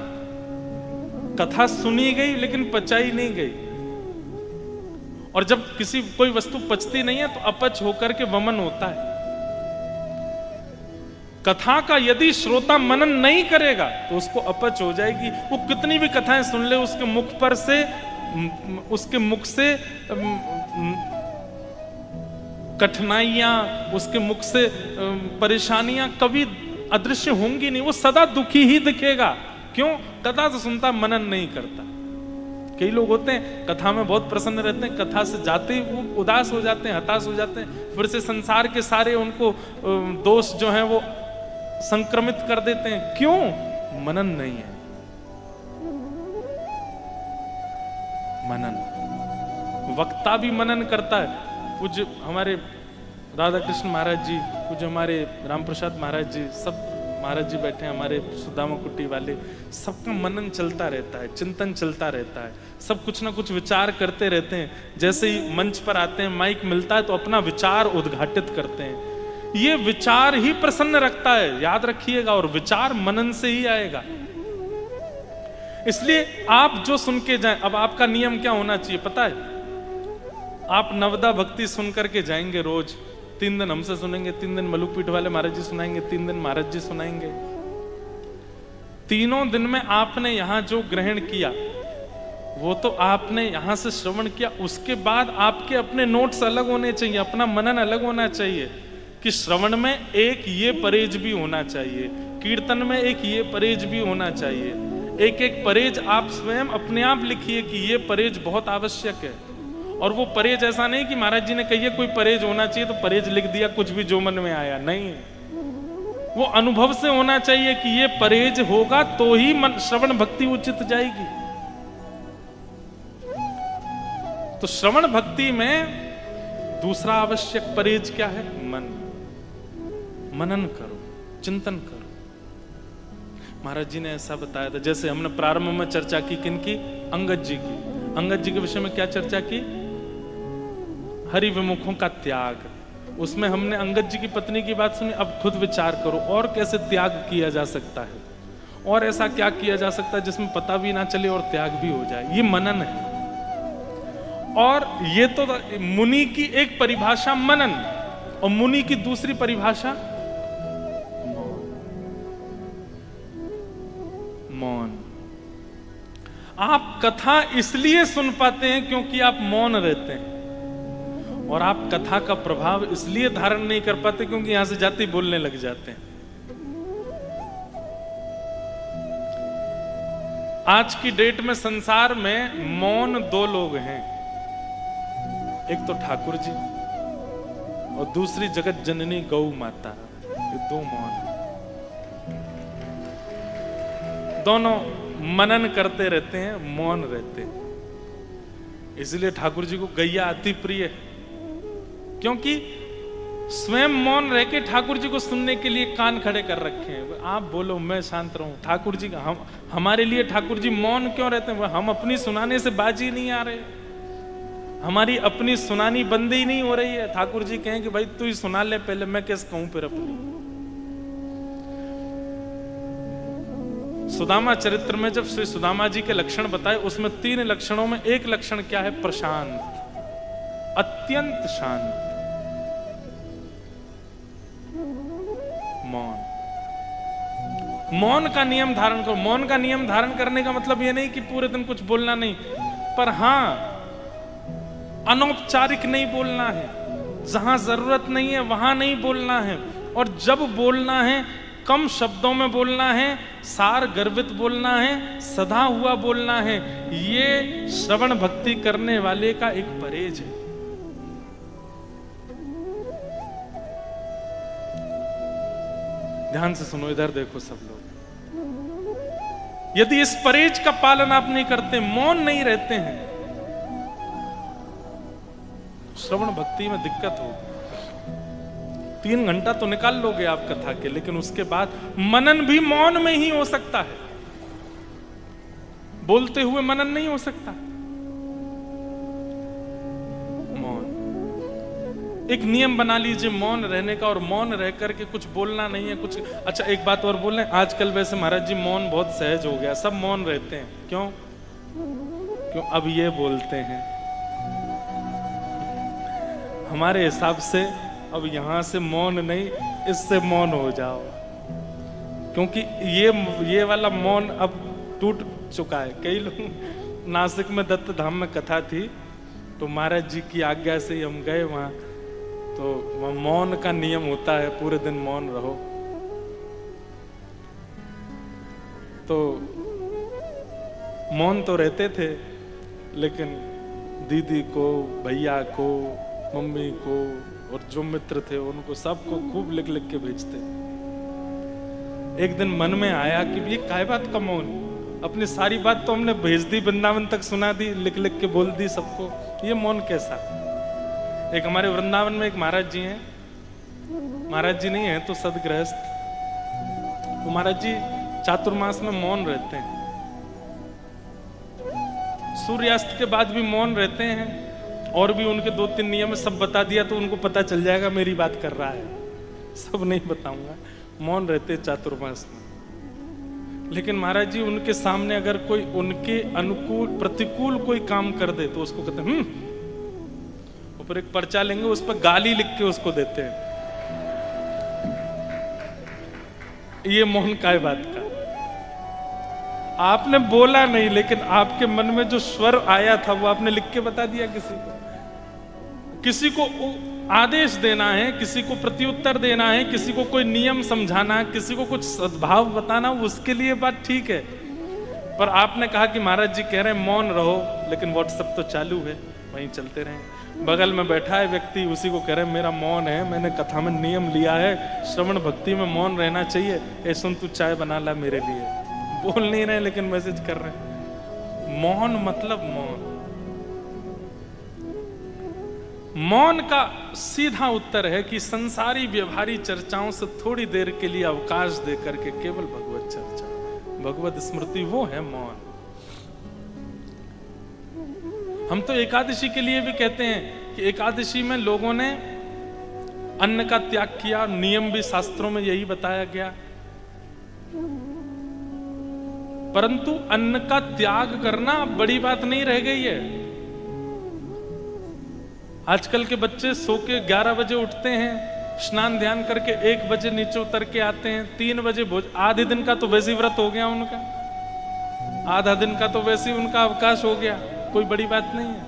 कथा सुनी गई लेकिन पचाई नहीं गई, और जब कोई वस्तु पचती नहीं है तो अपच होकर के वमन होता है। कथा का यदि श्रोता मनन नहीं करेगा तो उसको अपच हो जाएगी। वो कितनी भी कथाएं सुन ले, उसके मुख से कठिनाइयां, उसके मुख से परेशानियां कभी अदृश्य होंगी नहीं, वो सदा दुखी ही दिखेगा। क्यों? कथा से सुनता, मनन नहीं करता। कई लोग होते हैं कथा में बहुत प्रसन्न रहते हैं, कथा से जाते ही वो उदास हो जाते हैं, हताश हो जाते हैं, फिर से संसार के सारे उनको दोष जो हैं वो संक्रमित कर देते हैं। क्यों? मनन नहीं है। मनन, वक्ता भी मनन करता है। पूज्य हमारे राधा कृष्ण महाराज जी, पूज्य हमारे राम प्रसाद महाराज जी, सब महाराज जी बैठे हैं, हमारे सुदामा कुट्टी वाले, सबका मनन चलता रहता है, चिंतन चलता रहता है, सब कुछ ना कुछ विचार करते रहते हैं। जैसे ही मंच पर आते हैं, माइक मिलता है तो अपना विचार उद्घाटित करते हैं। ये विचार ही प्रसन्न रखता है, याद रखिएगा, और विचार मनन से ही आएगा। इसलिए आप जो सुन के जाएं, अब आपका नियम क्या होना चाहिए पता है? आप नवदा भक्ति सुन करके जाएंगे रोज, 3 दिन हमसे सुनेंगे, 3 दिन मलुकपीठ वाले महाराज जी सुनाएंगे, 3 दिन महाराज जी सुनाएंगे। तीनों दिन में आपने यहां जो ग्रहण किया वो तो आपने यहां से श्रवण किया, उसके बाद आपके अपने नोट्स अलग होने चाहिए, अपना मनन अलग होना चाहिए कि श्रवण में एक ये परहेज भी होना चाहिए, कीर्तन में एक ये परहेज भी होना चाहिए, एक एक परहेज आप स्वयं अपने आप लिखिए कि ये परहेज बहुत आवश्यक है। और वो परहेज ऐसा नहीं कि महाराज जी ने कहिए कोई परहेज होना चाहिए तो परहेज लिख दिया, कुछ भी जो मन में आया, नहीं। वो अनुभव से होना चाहिए कि ये परहेज होगा तो ही मन श्रवण भक्ति उचित जाएगी। तो श्रवण भक्ति में दूसरा आवश्यक परहेज क्या है? मन। मनन करो, चिंतन करो। महाराज जी ने ऐसा बताया था, जैसे हमने प्रारंभ में चर्चा की किनकी? अंगद जी की। अंगद जी के विषय में क्या चर्चा की? हरि विमुखों का त्याग। उसमें हमने अंगद जी की पत्नी की बात सुनी। अब खुद विचार करो और कैसे त्याग किया जा सकता है, और ऐसा क्या किया जा सकता है जिसमें पता भी ना चले और त्याग भी हो जाए। ये मनन है। और ये तो मुनि की एक परिभाषा मनन, और मुनि की दूसरी परिभाषा मौन। आप कथा इसलिए सुन पाते हैं क्योंकि आप मौन रहते हैं, और आप कथा का प्रभाव इसलिए धारण नहीं कर पाते क्योंकि यहां से जाते ही बोलने लग जाते हैं। आज की डेट में संसार में मौन दो लोग हैं, एक तो ठाकुर जी और दूसरी जगत जननी गौ माता। ये दो मौन, दोनों मनन करते रहते हैं, मौन रहते हैं। इसलिए ठाकुर जी को गैया अति प्रिय है, क्योंकि स्वयं मौन रह के ठाकुर जी को सुनने के लिए कान खड़े कर रखे हैं। आप बोलो मैं शांत रहूं। ठाकुर जी का हमारे लिए ठाकुर जी मौन क्यों रहते हैं? हम अपनी सुनाने से बाजी नहीं आ रहे, हमारी अपनी सुनानी बंद ही नहीं हो रही है। ठाकुर जी कहें कि भाई तू ही सुना ले पहले, मैं कैसे कहूं फिर अपनी। सुदामा चरित्र में जब श्री सुदामा जी के लक्षण बताए, उसमें 3 लक्षणों में एक लक्षण क्या है? प्रशांत, अत्यंत शांत, मौन। मौन का नियम धारण करो। मौन का नियम धारण करने का मतलब यह नहीं कि पूरे दिन कुछ बोलना नहीं, पर हां अनौपचारिक नहीं बोलना है, जहां जरूरत नहीं है वहां नहीं बोलना है, और जब बोलना है कम शब्दों में बोलना है, सार गर्वित बोलना है, सधा हुआ बोलना है। ये श्रवण भक्ति करने वाले का एक परहेज है। ध्यान से सुनो, इधर देखो सब लोग। यदि इस परहेज का पालन आप नहीं करते, मौन नहीं रहते हैं, श्रवण भक्ति में दिक्कत होगी। 3 घंटा तो निकाल लोगे आप कथा के, लेकिन उसके बाद मनन भी मौन में ही हो सकता है, बोलते हुए मनन नहीं हो सकता। मौन एक नियम बना लीजिए मौन रहने का, और मौन रह करके कुछ बोलना नहीं है कुछ। अच्छा एक बात और बोल रहे हैं, आजकल वैसे महाराज जी मौन बहुत सहज हो गया, सब मौन रहते हैं। क्यों? अब ये बोलते हैं हमारे हिसाब से अब यहां से मौन नहीं, इससे मौन हो जाओ, क्योंकि ये वाला मौन अब टूट चुका है। कई लोग, नासिक में दत्त धाम में कथा थी, तो महाराज जी की आज्ञा से हम गए वहां, तो वहां मौन का नियम होता है, पूरे दिन मौन रहो। तो मौन तो रहते थे, लेकिन दीदी को, भैया को, मम्मी को और जो मित्र थे उनको सबको खूब लिख लिख के भेजते। एक दिन मन में आया कि ये काय बात का मौन, अपनी सारी बात तो हमने भेज दी, वृंदावन तक सुना दी, लिख लिख के बोल दी सबको, ये मौन कैसा? एक हमारे वृंदावन में एक महाराज जी हैं, महाराज जी नहीं है तो सदगृहस्थ, वो महाराज जी चातुर्मास में मौन रहते हैं, सूर्यास्त के बाद भी मौन रहते हैं, और भी उनके 2-3 नियम सब बता दिया तो उनको पता चल जाएगा मेरी बात कर रहा है, सब नहीं बताऊंगा। मौन रहते चातुर्मास में। लेकिन महाराज जी उनके सामने अगर कोई उनके अनुकूल प्रतिकूल कोई काम कर दे तो उसको कहते हैं ऊपर एक पर्चा लेंगे, उस पर गाली लिख के उसको देते हैं। ये मौन काय बात का? आपने बोला नहीं, लेकिन आपके मन में जो स्वर आया था वो आपने लिख के बता दिया किसी को। किसी को आदेश देना है, किसी को प्रत्युत्तर देना है, किसी को कोई नियम समझाना है, किसी को कुछ सद्भाव बताना, उसके लिए बात ठीक है। पर आपने कहा कि महाराज जी कह रहे हैं मौन रहो, लेकिन व्हाट्सएप तो चालू है, वहीं चलते रहे। बगल में बैठा है व्यक्ति, उसी को कह रहे हैं मेरा मौन है, मैंने कथा में नियम लिया है, श्रवण भक्ति में मौन रहना चाहिए। ए सुन, तू चाय बना ला मेरे लिए। बोल नहीं रहे लेकिन मैसेज कर रहे हैं। मौन मतलब मौन। मौन का सीधा उत्तर है कि संसारी व्यवहारी चर्चाओं से थोड़ी देर के लिए अवकाश देकर के केवल भगवत चर्चा, भगवत स्मृति, वो है मौन। हम तो एकादशी के लिए भी कहते हैं कि एकादशी में लोगों ने अन्न का त्याग किया, नियम भी शास्त्रों में यही बताया गया। परंतु अन्न का त्याग करना बड़ी बात नहीं रह गई है। आजकल के बच्चे सो के 11 बजे उठते हैं, स्नान ध्यान करके 1 बजे नीचे उतर के आते हैं, 3 बजे भोज। आधे दिन का तो वैसे ही व्रत हो गया उनका, आधा दिन का तो वैसे ही उनका अवकाश हो गया, कोई बड़ी बात नहीं है।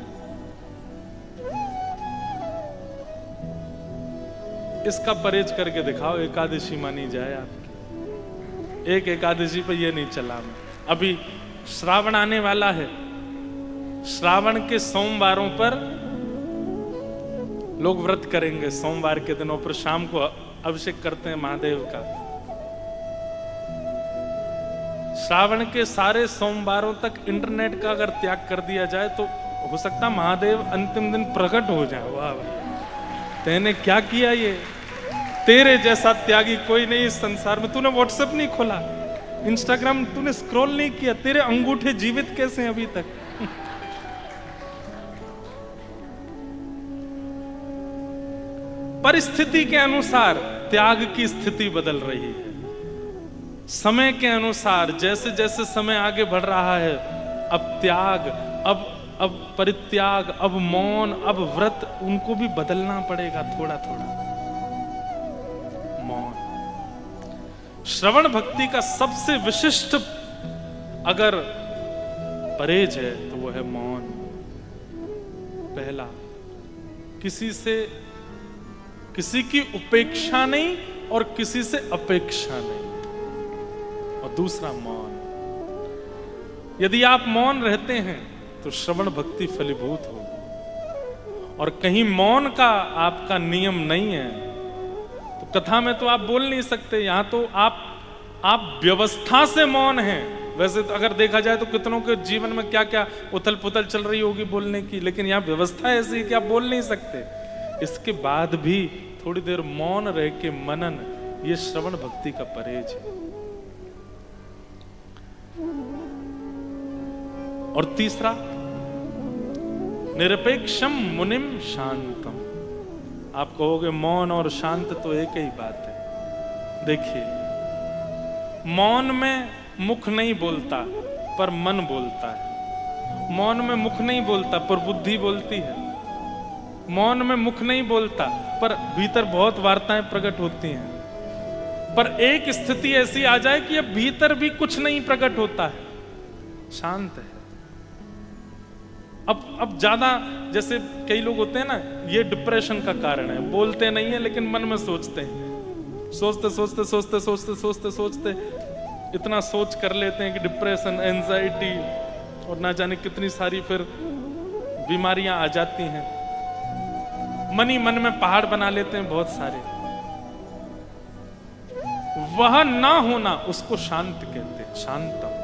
इसका परहेज करके दिखाओ, एकादशी मानी जाए आपकी। एक एकादशी पे ये नहीं चला मैं। अभी श्रावण आने वाला है, श्रावण के सोमवारों पर लोग व्रत करेंगे। सोमवार के दिनों पर शाम को अभिषेक करते हैं महादेव का। श्रावण के सारे सोमवारों तक इंटरनेट का अगर त्याग कर दिया जाए तो हो सकता महादेव अंतिम दिन प्रकट हो जाए। वाह तेने क्या किया, ये तेरे जैसा त्यागी कोई नहीं इस संसार में। तूने व्हाट्सएप नहीं खोला, इंस्टाग्राम तूने स्क्रॉल नहीं किया, तेरे अंगूठे जीवित कैसे हैं अभी तक? परिस्थिति के अनुसार त्याग की स्थिति बदल रही है। समय के अनुसार जैसे जैसे समय आगे बढ़ रहा है, अब त्याग, अब परित्याग, अब मौन, अब व्रत, उनको भी बदलना पड़ेगा थोड़ा थोड़ा। मौन श्रवण भक्ति का सबसे विशिष्ट अगर परहेज है तो वो है मौन। पहला, किसी की उपेक्षा नहीं और किसी से अपेक्षा नहीं। और दूसरा मौन। यदि आप मौन रहते हैं तो श्रवण भक्ति फलीभूत हो। और कहीं मौन का आपका नियम नहीं है तो कथा में तो आप बोल नहीं सकते। यहां तो आप व्यवस्था से मौन हैं। वैसे तो अगर देखा जाए तो कितनों के जीवन में क्या क्या उथल पुथल चल रही होगी बोलने की, लेकिन यहां व्यवस्था ऐसी है कि आप बोल नहीं सकते। इसके बाद भी थोड़ी देर मौन रह के मनन, ये श्रवण भक्ति का परहेज है। और तीसरा, निरपेक्षम मुनिम शांतम। आप कहोगे मौन और शांत तो एक ही बात है। देखिए, मौन में मुख नहीं बोलता पर मन बोलता है। मौन में मुख नहीं बोलता पर बुद्धि बोलती है। मौन में मुख नहीं बोलता पर भीतर बहुत वार्ताएं प्रकट होती हैं। पर एक स्थिति ऐसी आ जाए कि अब भीतर भी कुछ नहीं प्रकट होता है, शांत है। अब ज्यादा, जैसे कई लोग होते हैं ना, ये डिप्रेशन का कारण है। बोलते नहीं है लेकिन मन में सोचते हैं, सोचते सोचते सोचते सोचते सोचते सोचते इतना सोच कर लेते हैं कि डिप्रेशन, एंजाइटी और ना जाने कितनी सारी फिर बीमारियां आ जाती हैं। मन ही मन में पहाड़ बना लेते हैं बहुत सारे। वह ना होना, उसको शांत कहते हैं, शांतम।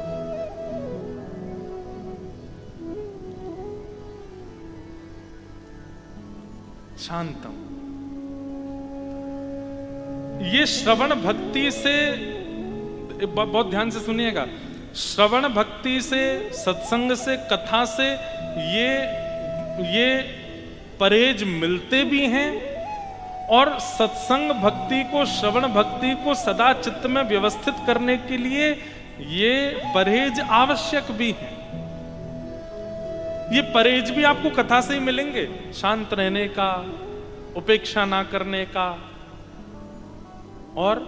शांतम। ये श्रवण भक्ति से, बहुत ध्यान से सुनिएगा, श्रवण भक्ति से, सत्संग से, कथा से ये परहेज मिलते भी हैं। और सत्संग भक्ति को, श्रवण भक्ति को सदा चित्त में व्यवस्थित करने के लिए ये परहेज आवश्यक भी है। ये परहेज भी आपको कथा से ही मिलेंगे। शांत रहने का, उपेक्षा ना करने का और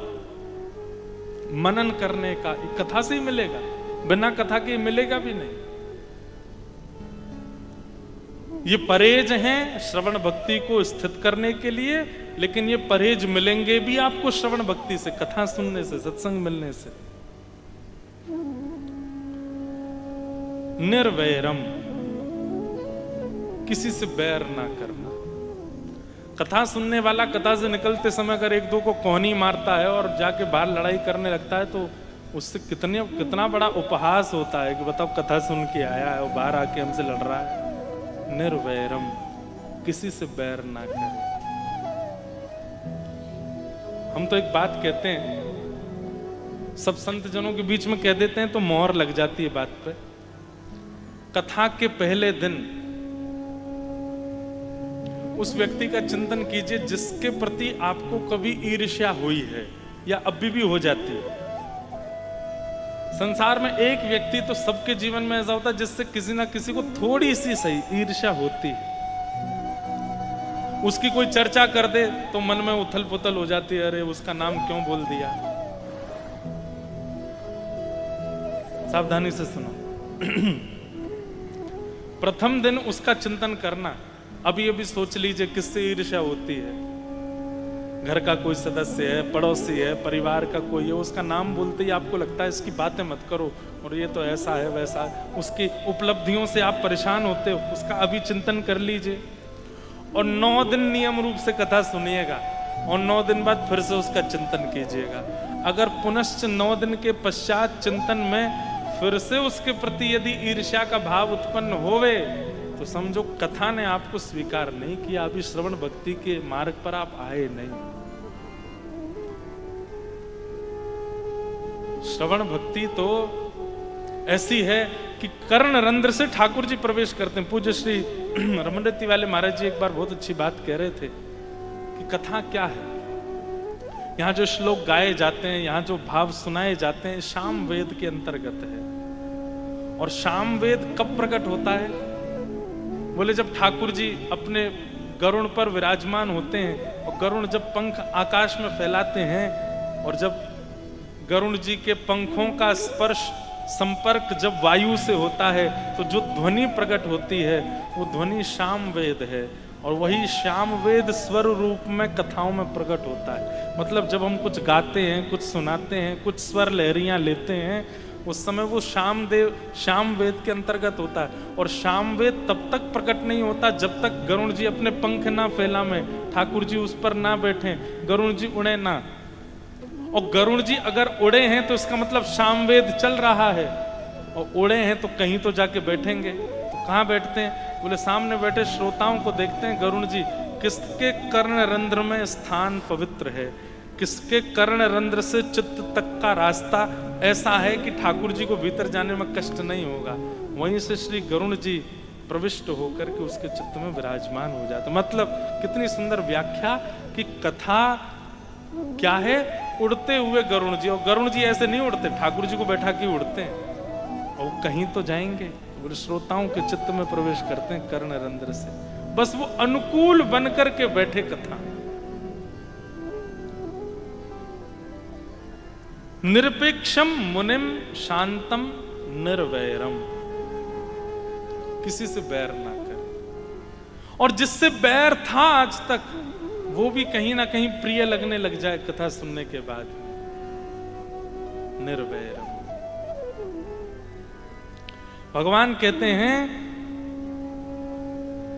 मनन करने का, कथा से ही मिलेगा। बिना कथा के मिलेगा भी नहीं। ये परहेज हैं श्रवण भक्ति को स्थित करने के लिए, लेकिन ये परहेज मिलेंगे भी आपको श्रवण भक्ति से, कथा सुनने से, सत्संग मिलने से। निर्वैरम, किसी से बैर ना करना। कथा सुनने वाला कथा से निकलते समय अगर एक दो को कोहनी मारता है और जाके बाहर लड़ाई करने लगता है तो उससे कितना बड़ा उपहास होता है कि बताओ कथा सुन के आया है और बाहर आके हमसे लड़ रहा है। निर्वैरम, किसी से बैर ना करे। हम तो एक बात कहते हैं, सब संत जनों के बीच में कह देते हैं तो मोहर लग जाती है बात पे। कथा के पहले दिन उस व्यक्ति का चिंतन कीजिए जिसके प्रति आपको कभी ईर्ष्या हुई है या अभी भी हो जाती है। संसार में एक व्यक्ति तो सबके जीवन में ऐसा होता है जिससे किसी ना किसी को थोड़ी सी सही ईर्ष्या होती है। उसकी कोई चर्चा कर दे तो मन में उथल पुथल हो जाती है, अरे उसका नाम क्यों बोल दिया। सावधानी से सुनो। प्रथम दिन उसका चिंतन करना। अभी अभी सोच लीजिए किससे ईर्ष्या होती है। घर का कोई सदस्य है, पड़ोसी है, परिवार का कोई है, उसका नाम बोलते ही आपको लगता है इसकी बातें मत करो और ये तो ऐसा है वैसा है। उसकी उपलब्धियों से आप परेशान होते हो, उसका अभी चिंतन कर लीजिए और 9 दिन नियम रूप से कथा सुनिएगा और 9 दिन बाद फिर से उसका चिंतन कीजिएगा। अगर पुनश्च 9 दिन के पश्चात चिंतन में फिर से उसके प्रति यदि ईर्ष्या का भाव उत्पन्न होवे तो समझो कथा ने आपको स्वीकार नहीं किया, अभी श्रवण भक्ति के मार्ग पर आप आए नहीं। श्रवण भक्ति तो ऐसी है कि कर्ण रंध्र से ठाकुर जी प्रवेश करते हैं। पूज्य श्री रमणरत्ती वाले महाराज जी एक बार बहुत अच्छी बात कह रहे थे कि कथा क्या है। यहाँ जो श्लोक गाए जाते हैं, यहाँ जो भाव सुनाए जाते हैं, शाम वेद के अंतर्गत है। और शाम वेद कब प्रकट होता है? बोले जब ठाकुर जी अपने गरुड़ पर विराजमान होते हैं और गरुड़ जब पंख आकाश में फैलाते हैं और जब गरुड़ जी के पंखों का स्पर्श संपर्क जब वायु से होता है तो जो ध्वनि प्रकट होती है वो ध्वनि शाम वेद है। और वही शाम वेद स्वर रूप में कथाओं में प्रकट होता है। मतलब जब हम कुछ गाते हैं, कुछ सुनाते हैं, कुछ स्वर लहरियां लेते हैं, उस समय वो शाम वेद के अंतर्गत होता है। और शाम वेद तब तक प्रकट नहीं होता जब तक गरुड़ जी अपने पंख ना फैला में, ठाकुर जी उस पर ना बैठे, गरुड़ जी उड़े ना। और गरुड़ जी अगर उड़े हैं तो इसका मतलब शाम वेद चल रहा है, और उड़े हैं तो कहीं तो जाके बैठेंगे। तो कहाँ बैठते हैं? बोले सामने बैठे श्रोताओं को देखते हैं गरुड़ जी किसके कर्ण रंध्र में स्थान पवित्र है, किसके कर्ण रंध्र से चित्त तक का रास्ता ऐसा है कि ठाकुर जी को भीतर जाने में कष्ट नहीं होगा। वहीं से श्री गरुड़ जी प्रविष्ट होकर के उसके चित्त में विराजमान हो जाते। मतलब कितनी सुंदर व्याख्या कि कथा क्या है? उड़ते हुए गरुड़ जी। और गरुड़ जी ऐसे नहीं उड़ते, ठाकुर जी को बैठा के उड़ते हैं और कहीं तो जाएंगे। बोले श्रोताओं के चित्त में प्रवेश करते हैं कर्ण रंध्र से। बस वो अनुकूल बनकर के बैठे कथा। निरपेक्षम मुनिम शांतम निर्वैरम, किसी से बैर ना करे। और जिससे बैर था आज तक वो भी कहीं ना कहीं प्रिय लगने लग जाए कथा सुनने के बाद। निर्वैरम। भगवान कहते हैं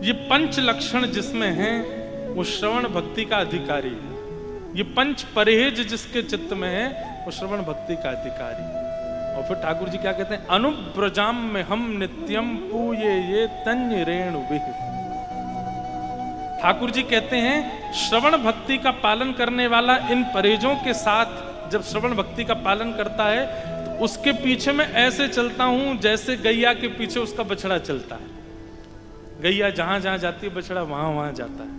ये पंच लक्षण जिसमें है वो श्रवण भक्ति का अधिकारी है। ये पंच परहेज जिसके चित्त में है वो श्रवण भक्ति का अधिकारी। और फिर ठाकुर जी क्या कहते हैं? अनुब्रजाम में हम नित्यम पूये ये तन्य रेणु बिह। ठाकुर जी कहते हैं श्रवण भक्ति का पालन करने वाला इन परहेजों के साथ जब श्रवण भक्ति का पालन करता है तो उसके पीछे मैं ऐसे चलता हूं जैसे गैया के पीछे उसका बछड़ा चलता है। गैया जहां जहां जाती है बछड़ा वहां वहां जाता है।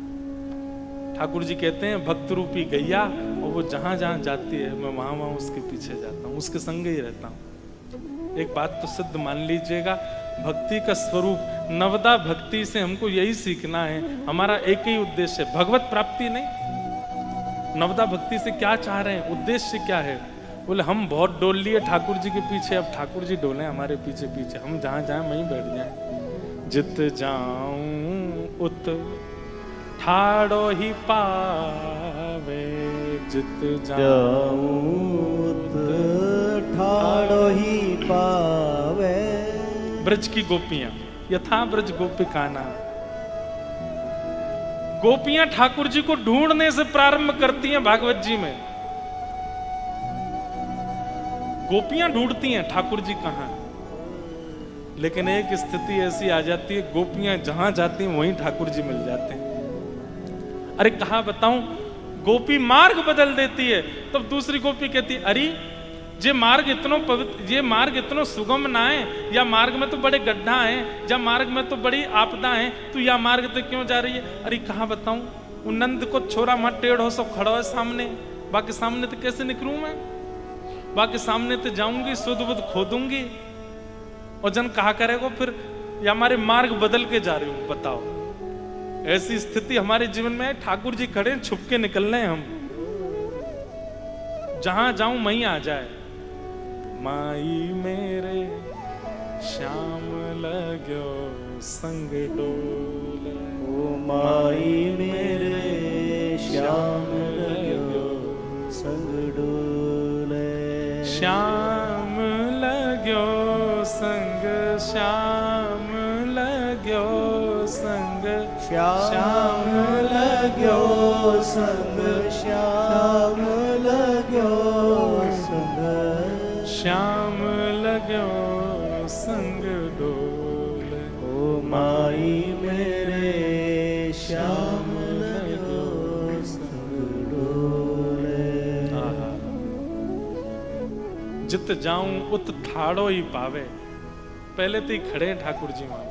ठाकुर जी कहते हैं भक्त रूपी गैया, और वो जहां जहां जाती है मैं वहां वहां उसके पीछे जाता हूं, उसके संग ही रहता हूं। एक बात तो सिद्ध मान लीजिएगा, भक्ति का स्वरूप नवदा भक्ति से हमको यही सीखना है। हमारा एक ही उद्देश्य है, भगवत प्राप्ति नहीं। नवदा भक्ति से क्या चाह रहे हैं, उद्देश्य क्या है? बोले हम बहुत डोल लिए ठाकुर जी के पीछे, अब ठाकुर जी डोले हमारे पीछे पीछे, हम जहां जाए वहीं बैठ जाए। जित जाऊं उत ठाड़ो ही पावे, जित जाऊं उत ठाड़ो ही पावे। ब्रज की गोपियां, यथा ब्रज गोपिकाना। गोपियां ठाकुर जी को ढूंढने से प्रारंभ करती हैं भागवत जी में। गोपियां ढूंढती हैं ठाकुर जी कहां, लेकिन एक स्थिति ऐसी आ जाती है, गोपियां जहां जाती हैं वहीं ठाकुर जी मिल जाते हैं। अरे कहां बताऊं, गोपी मार्ग बदल देती है, तब दूसरी गोपी कहती है, अरे ये मार्ग इतनो पवित्र, ये मार्ग इतनो सुगम ना है, या मार्ग में तो बड़े गड्ढा हैं, या मार्ग में तो बड़ी आपदा है, तू या मार्ग तो क्यों जा रही है? अरे कहां बताऊं, उन नंद को छोरा मत टेढ़ो सो खड़ो है सामने, बाकी सामने तो कैसे निकलूं मैं, बाकी सामने तो जाऊंगी सुध बुध खोदूंगी, और जन कहा करेगा फिर या हमारे मार्ग बदल के जा रही हूं, बताओ। ऐसी स्थिति हमारे जीवन में है, ठाकुर जी खड़े छुप के निकल रहे हैं, हम जहां जाऊं वहीं आ जाए। माई मेरे श्याम लगो संग डोले, ओ माई मेरे श्याम लगो संग डोले, श्याम लगो संग, श्याम लगो संग, श्याम लगो संग, श्याम लगो संग, श्याम लगो संग डोले। ओ माई मेरे श्याम लगो संग डोले। जित जाऊं उत ठाड़ो ही पावे, पहले तो ही खड़े हैं ठाकुर जी वहां पे।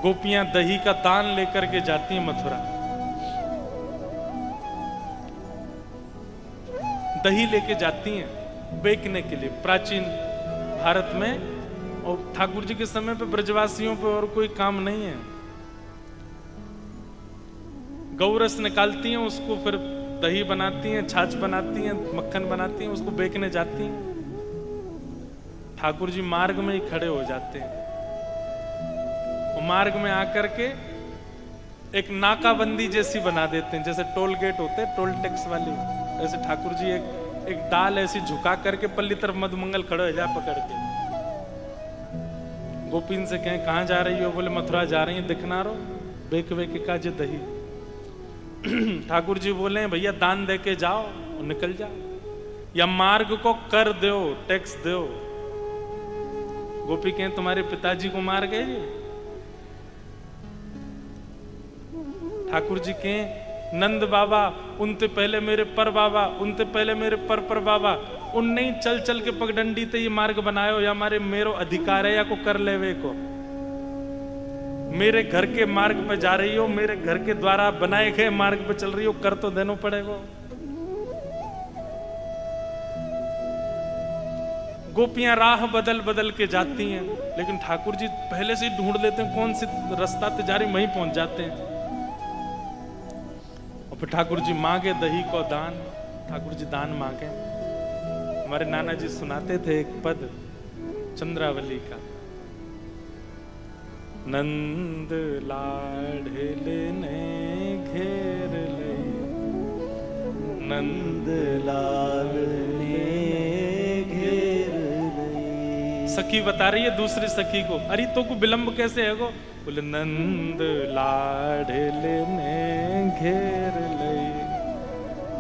गोपियां दही का दान लेकर के जाती हैं मथुरा, दही लेके जाती हैं बेचने के लिए प्राचीन भारत में। और ठाकुर जी के समय पे ब्रजवासियों पे और कोई काम नहीं है, गौरस निकालती हैं उसको, फिर दही बनाती हैं, छाछ बनाती हैं, मक्खन बनाती हैं, उसको बेचने जाती हैं। ठाकुर जी मार्ग में ही खड़े हो जाते हैं, वो मार्ग में आकर के एक नाकाबंदी जैसी बना देते हैं, जैसे टोल गेट होते हैं टोल टैक्स वाले, ऐसे ठाकुर जी एक डाल ऐसी झुका करके पल्ली तरफ मधुमंगल खड़े हो जाए पकड़ के। गोपीन से कहें कहां जा रही हो, बोले मथुरा जा रही है, दिखना रो बेक बेक काजे दही। ठाकुर जी बोले भैया दान दे के जाओ और निकल जाओ, या मार्ग को कर दो, टैक्स दो। गोपी कहें तुम्हारे पिताजी को मार गए। ठाकुर जी कहें नंद बाबा उनते पहले मेरे पर बाबा, उनते पहले मेरे पर बाबा, उनने ही चल चल के पगडंडी ते ये मार्ग बनायो, या हमारे मेरो अधिकार है या को कर लेवे को। मेरे घर के मार्ग पे जा रही हो, मेरे घर के द्वारा बनाए गए मार्ग पे चल रही हो, कर तो देना पड़ेगा। गोपियां राह बदल बदल के जाती हैं, लेकिन ठाकुर जी पहले से ही ढूंढ लेते हैं कौन सी रास्ता ते जा रही, वहीं पहुंच जाते हैं। फिर ठाकुर जी मांगे दही को दान, ठाकुर जी दान मांगे। हमारे नाना जी सुनाते थे एक पद चंद्रावली का, नंद लाडले ने घेर ले, नंद लाल ने घेर ले। सखी बता रही है दूसरी सखी को, अरे तो को विलंब कैसे है गो, बोले नंद लाडले ने घेर ले,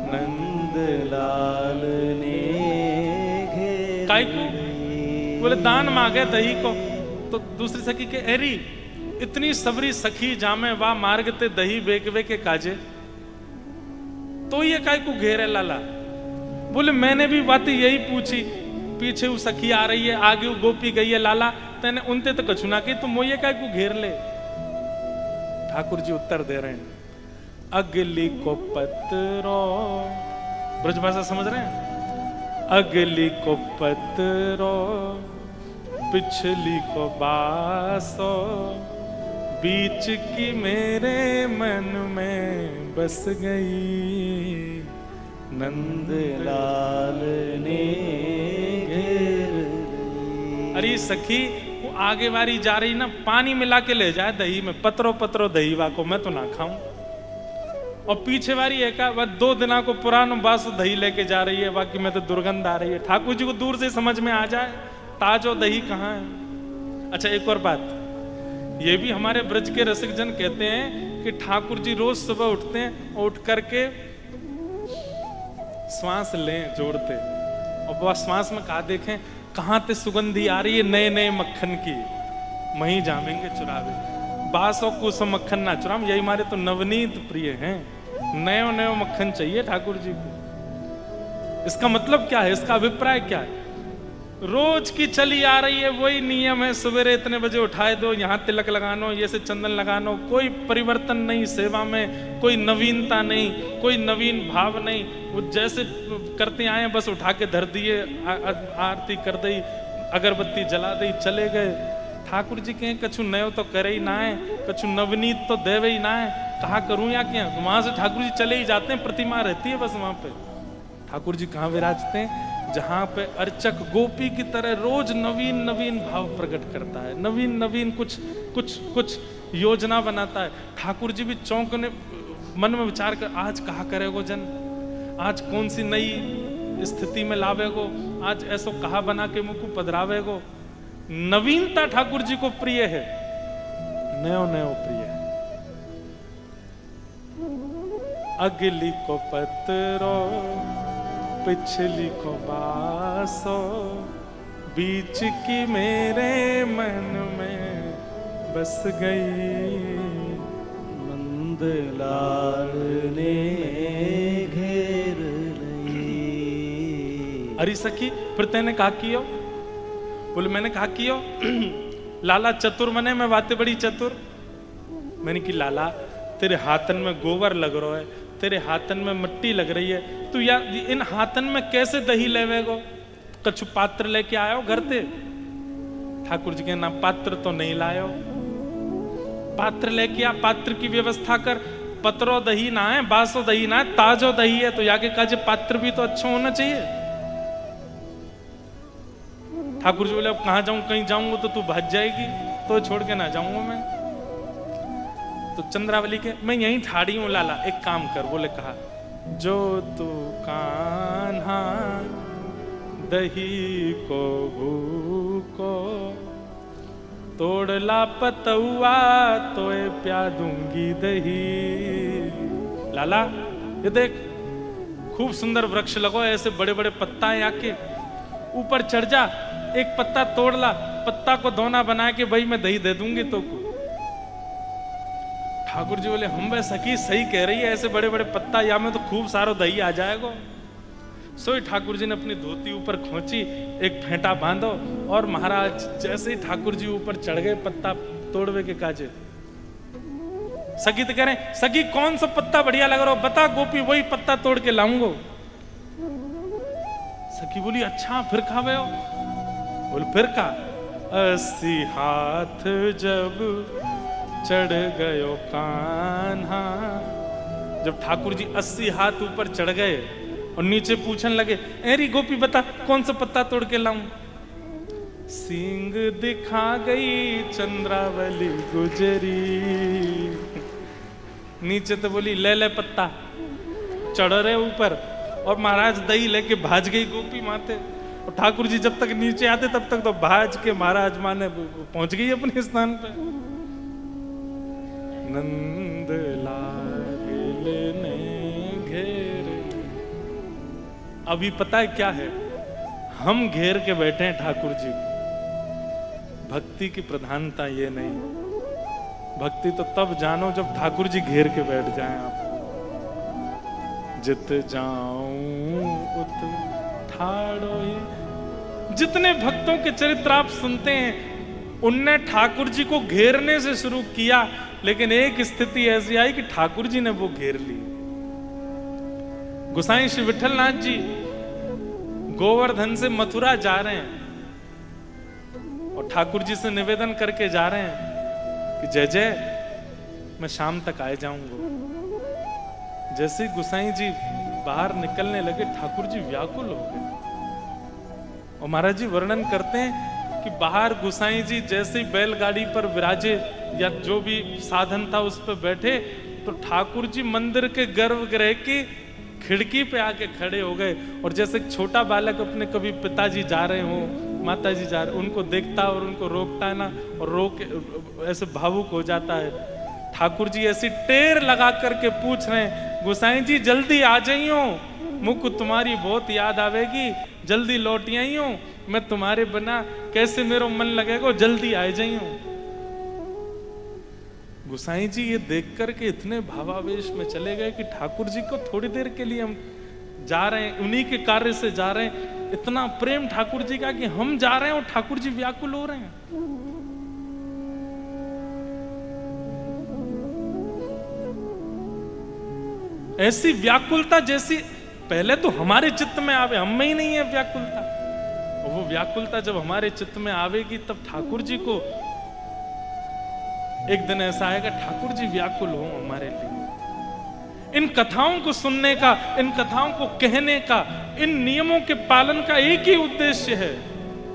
नंद लाल ने घेर काय को, बोले दान मांगे दही को। तो दूसरी सखी के एरी इतनी सबरी सखी जामे वा मार्ग ते दही बेकवे के काजे, तो ये काय को घेरे लाला। बोले मैंने भी बात यही पूछी, पीछे वो सखी आ रही है, आगे वो गोपी गई है लाला, तेने उनते तो कछु ना की, तुम मोये काय को घेर ले। ठाकुर जी उत्तर दे रहे हैं, अगली को पत्रो, ब्रजभाषा समझ रहे हैं, अगली को पत्रो पिछली को बासो, बीच की मेरे मन में बस गई, नंद लाल ने घेर ली। अरे सखी वो आगे वारी जा रही ना, पानी मिला के ले जाए दही में, पत्रो पत्रो दही वा को मैं तो ना खाऊं। और पीछे वाली है का बस 2 दिना को पुरानो बास दही लेके जा रही है, बाकी में तो दुर्गंध आ रही है। ठाकुर जी को दूर से समझ में आ जाए ताजो दही कहाँ है। अच्छा एक और बात, ये भी हमारे ब्रज के रसिक जन कहते हैं कि ठाकुर जी रोज सुबह उठते हैं, उठ करके श्वास लें जोड़ते, और वह श्वास में कहा देखें कहाँ ते सुगंधी आ रही है नए नए मक्खन की, वहीं जामेंगे चुरावे, बासों कुछ मक्खन ना चुराम। यही हमारे तो नवनीत प्रिय हैं, नयो नयो मक्खन चाहिए ठाकुर जी को। इसका मतलब क्या है, इसका अभिप्राय क्या है? रोज की चली आ रही है वही नियम है, सवेरे इतने बजे उठाए दो, यहाँ तिलक लगानो, ये से चंदन लगानो, कोई परिवर्तन नहीं सेवा में, कोई नवीनता नहीं, कोई नवीन भाव नहीं। वो जैसे करते आए बस उठा के धर दिए, आरती कर दी, अगरबत्ती जला दी, चले गए। ठाकुर जी कहें कछु नयो तो करे ही ना है, कछु नवनीत तो देवे ही ना है, कहा करूं या क्या। वहां से ठाकुर जी चले ही जाते हैं, प्रतिमा रहती है बस वहां पे। ठाकुर जी कहाँ विराजते हैं? जहां पे अर्चक गोपी की तरह रोज नवीन नवीन भाव प्रकट करता है, नवीन नवीन कुछ योजना बनाता है। ठाकुर जी भी चौंकने मन में विचार कर आज कहा करेगो जन, आज कौन सी नई स्थिति में लावेगो, आज ऐसो कहा बना के मुझको पधरावेगो। नवीनता ठाकुर जी को प्रिय है, नयो नयो प्रिय है। अगली को पत्रो पिछली को बासो, बीच की मेरे मन में बस गई, नंदलाल ने घेर लई। अरे सखी फिर तेने कहा कियो? बोले मैंने कहा कियो लाला चतुर मने मैं बातें बड़ी चतुर। मैंने की लाला तेरे हाथन में गोबर लग रहा है, तेरे हाथन में मिट्टी लग रही है, तू या इन हाथन में कैसे दही लेवेगो? कछु पात्र लेके आयो घर ते? ठाकुर जी के ना पात्र तो नहीं लायो, पात्र लेके आ, पात्र की व्यवस्था कर। पत्रो दही ना है, बासो दही ना है, ताजो दही है, तो याके काजे पात्र भी तो अच्छा होना चाहिए। ठाकुर जी बोले अब कहाँ जाऊं, कहीं जाऊंगा तो तू भाग जाएगी, तो छोड़ के ना जाऊंगा मैं। तो चंद्रावली के मैं यहीं ठाड़ी हूं लाला, एक काम कर। बोले कहा जो तू कान्हा दही को भूको, तोड़ला पतुआ तो प्या दूंगी दही। लाला ये देख खूब सुंदर वृक्ष लगो, ऐसे बड़े बड़े पत्ता है आके, ऊपर चढ़ जा, एक पत्ता तोड़ ला, पत्ता को दोना बना के भाई मैं दही दे दूंगी तो को। ठाकुर जी बोले हम वे सखी सही कह रही है, ऐसे बड़े बड़े पत्ता या में तो खूब सारो दही आ जाएगा। सोई ठाकुर जी ने अपनी धोती ऊपर खोची, एक फेंटा बांधो, और महाराज जैसे ही ठाकुर जी ऊपर चढ़ गए पत्ता तोड़वे के काजे। सखी तो कह रहे सखी कौन सा पत्ता बढ़िया लग रहा हो बता, गोपी वही पत्ता तोड़ के लाऊंगो। सखी बोली अच्छा फिर खावे हो? बोल फिर का 80 हाथ जब चढ़ गयो कान्हा। जब ठाकुर जी 80 हाथ ऊपर चढ़ गए और नीचे पूछने लगे एरी गोपी बता कौन सा पत्ता तोड़ के लाऊं? सींग दिखा गई चंद्रावली गुजरी। नीचे तो बोली ले ले पत्ता, चढ़ रहे ऊपर, और महाराज दही लेके भाज गई गोपी माते। और ठाकुर जी जब तक नीचे आते तब तक तो भाज के महाराज माने पहुंच गई अपने स्थान पे। नंद लाल ने घेर, अभी पता है क्या है, हम घेर के बैठे हैं ठाकुर जी। भक्ति की प्रधानता ये नहीं, भक्ति तो तब जानो जब ठाकुर जी घेर के बैठ जाएं आप। जित जाऊं उत ठाड़ो। जितने भक्तों के चरित्र आप सुनते हैं उनने ठाकुर जी को घेरने से शुरू किया, लेकिन एक स्थिति ऐसी आई कि ठाकुर जी ने वो घेर ली। गोसाई श्री विठलनाथ जी गोवर्धन से मथुरा जा रहे हैं और ठाकुर जी से निवेदन करके जा रहे हैं कि जय जय मैं शाम तक आए जाऊंगा। जैसे ही गोसाई जी बाहर निकलने लगे ठाकुर जी व्याकुल हो गए। और महाराज जी वर्णन करते हैं कि बाहर गोसाई जी जैसे ही बैलगाड़ी पर विराजे या जो भी साधन था उस पर बैठे तो ठाकुर जी मंदिर के गर्भगृह की खिड़की पे आके खड़े हो गए, और जैसे एक छोटा बालक अपने कभी पिताजी जा रहे हो, माताजी जा रहे, उनको देखता है और उनको रोकता है ना, और रोक ऐसे भावुक हो जाता है। ठाकुर जी ऐसी टेर लगा करके पूछ रहे हैं, गोसाई जी जल्दी आ जाइयो, मुझको तुम्हारी बहुत याद आवेगी, जल्दी लौट आइयो, मैं तुम्हारे बिना कैसे मेरा मन लगेगा, जल्दी आ जाइयो। गोसाई जी ये देख करके इतने भावावेश में चले गए कि ठाकुर जी को थोड़ी देर के लिए हम जा रहे हैं, उन्हीं के कार्य से जा रहे हैं, इतना प्रेम ठाकुर जी का कि हम जा रहे हैं और ठाकुर जी व्याकुल हो रहे हैं। ऐसी व्याकुलता जैसी पहले तो हमारे चित्त में आवे, हम में ही नहीं है व्याकुलता, और वो व्याकुलता जब हमारे चित्त में आवेगी तब ठाकुर जी को एक दिन ऐसा आएगा, ठाकुर जी व्याकुल हो हमारे लिए। इन कथाओं को सुनने का, इन कथाओं को कहने का, इन नियमों के पालन का एक ही उद्देश्य है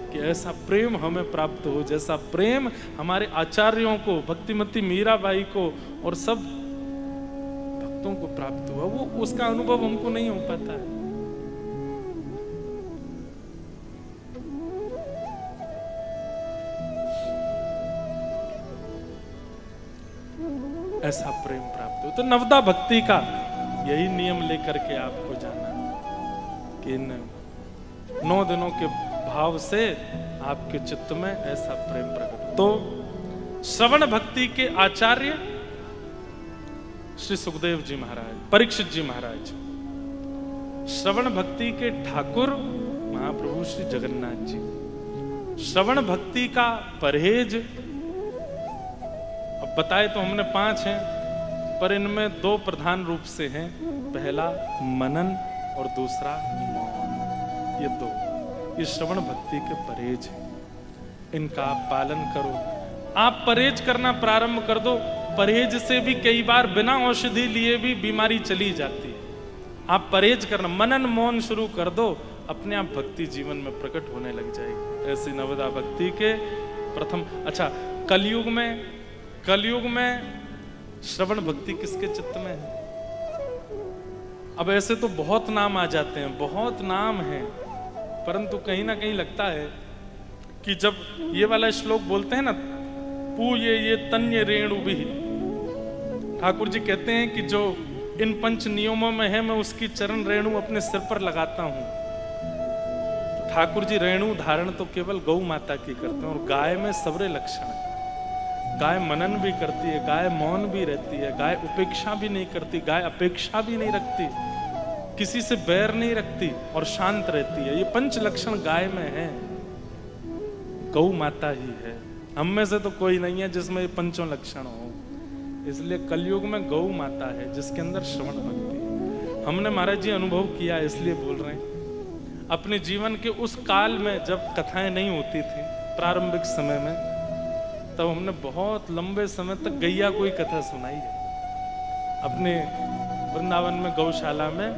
कि ऐसा प्रेम हमें प्राप्त हो, जैसा प्रेम हमारे आचार्यों को, भक्तिमती मीराबाई को और सब भक्तों को प्राप्त हुआ। वो उसका अनुभव हमको नहीं हो पाता है। ऐसा प्रेम प्राप्त हो तो नवदा भक्ति का यही नियम लेकर के आपको जाना कि इन 9 दिनों के भाव से आपके चित्त में ऐसा प्रेम प्रकट। तो श्रवण भक्ति के आचार्य श्री सुखदेव जी महाराज, परीक्षित जी महाराज, श्रवण भक्ति के ठाकुर महाप्रभु श्री जगन्नाथ जी। श्रवण भक्ति का परहेज अब बताए तो हमने 5 हैं, पर इनमें 2 प्रधान रूप से हैं। पहला मनन और दूसरा मौन। ये 2 ये श्रवण भक्ति के परहेज हैं। इनका आप पालन करो। आप परहेज करना प्रारंभ कर दो। परहेज से भी कई बार बिना औषधि लिए भी बीमारी चली जाती है। आप परहेज करना, मनन मौन शुरू कर दो, अपने आप भक्ति जीवन में प्रकट होने लग जाएगी। ऐसी नवदा भक्ति के प्रथम। अच्छा, कलयुग में श्रवण भक्ति किसके चित्त में है? अब ऐसे तो बहुत नाम आ जाते हैं, बहुत नाम हैं, परंतु कहीं ना कहीं लगता है कि जब ये वाला श्लोक बोलते हैं ना, पूये ये तन्य रेणु भी, ठाकुर जी कहते हैं कि जो इन 5 नियमों में है, मैं उसकी चरण रेणु अपने सिर पर लगाता हूं। ठाकुर जी रेणु धारण तो केवल गौ माता की करते हैं, और गाय में सबरे लक्षण है। गाय मनन भी करती है, गाय मौन भी रहती है, गाय उपेक्षा भी नहीं करती, गाय अपेक्षा भी नहीं रखती, किसी से बैर नहीं रखती और शांत रहती है। ये 5 लक्षण गाय में है, गौ माता ही है। हम में से तो कोई नहीं है जिसमें ये 5 लक्षण हो। इसलिए कलयुग में गौ माता है जिसके अंदर श्रवण भक्ति है। हमने महाराज जी अनुभव किया, इसलिए बोल रहे हैं। अपने जीवन के उस काल में जब कथाएं नहीं होती थी, प्रारंभिक समय में, तब हमने बहुत लंबे समय तक गैया कोई कथा सुनाई है। अपने वृंदावन में गौशाला में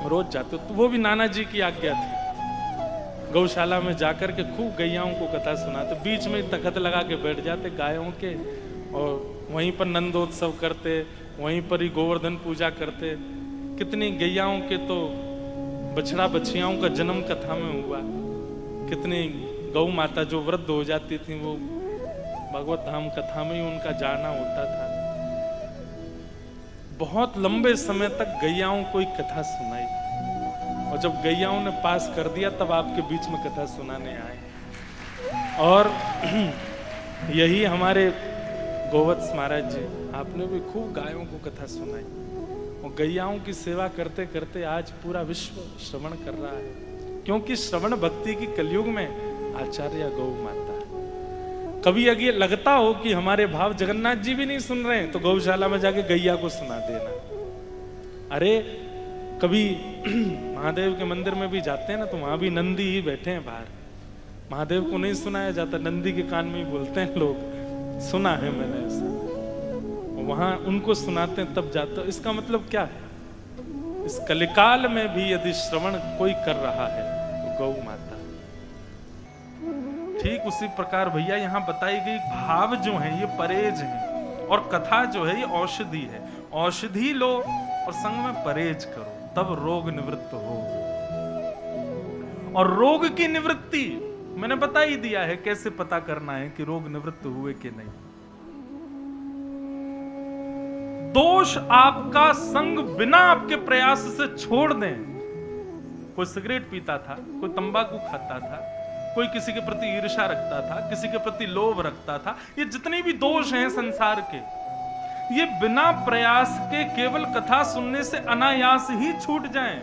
रोज जाते, तो वो भी नाना जी की आज्ञा थी। गौशाला में जाकर के खूब गैयाओं को कथा सुनाते, बीच में तखत लगा के बैठ जाते गायों के, और वहीं पर नंदोत्सव करते, वहीं पर ही गोवर्धन पूजा करते। कितनी गैयाओं के तो बछड़ा बछियाओं का जन्म कथा में हुआ। कितनी गौ माता जो वृद्ध हो जाती थी, वो भगवत धाम कथा में ही उनका जाना होता था। बहुत लंबे समय तक गैयाओं को कथा सुनाई, और जब गैयाओं ने पास कर दिया तब आपके बीच में कथा सुनाने आए। और यही हमारे गोवत्स महाराज जी, आपने भी खूब गायों को कथा सुनाई, और गैयाओं की सेवा करते करते आज पूरा विश्व श्रवण कर रहा है, क्योंकि श्रवण भक्ति की कलयुग में आचार्य गौ माता। कभी अगर लगता हो कि हमारे भाव जगन्नाथ जी भी नहीं सुन रहे हैं, तो गौशाला में जाके गैया को सुना देना। अरे कभी महादेव के मंदिर में भी जाते हैं ना, तो वहां भी नंदी ही बैठे हैं बाहर। महादेव को नहीं सुनाया जाता, नंदी के कान में ही बोलते हैं लोग, सुना है मैंने ऐसा। वहां उनको सुनाते हैं तब जाते हो। इसका मतलब क्या है? इस कलिकाल में भी यदि श्रवण कोई कर रहा है तो गौ माता। ठीक उसी प्रकार भैया यहाँ बताई गई भाव जो है ये परहेज है, और कथा जो है ये औषधि है। औषधि लो और संग में परहेज करो, तब रोग निवृत्त हो। और रोग की निवृत्ति मैंने बता ही दिया है कैसे पता करना है कि रोग निवृत्त हुए कि नहीं। दोष आपका संग बिना आपके प्रयास से छोड़ दें। कोई सिगरेट पीता था, कोई तंबाकू खाता था, कोई किसी के प्रति ईर्ष्या रखता था, किसी के प्रति लोभ रखता था, ये जितने भी दोष हैं संसार के, ये बिना प्रयास के केवल कथा सुनने से अनायास ही छूट जाएं।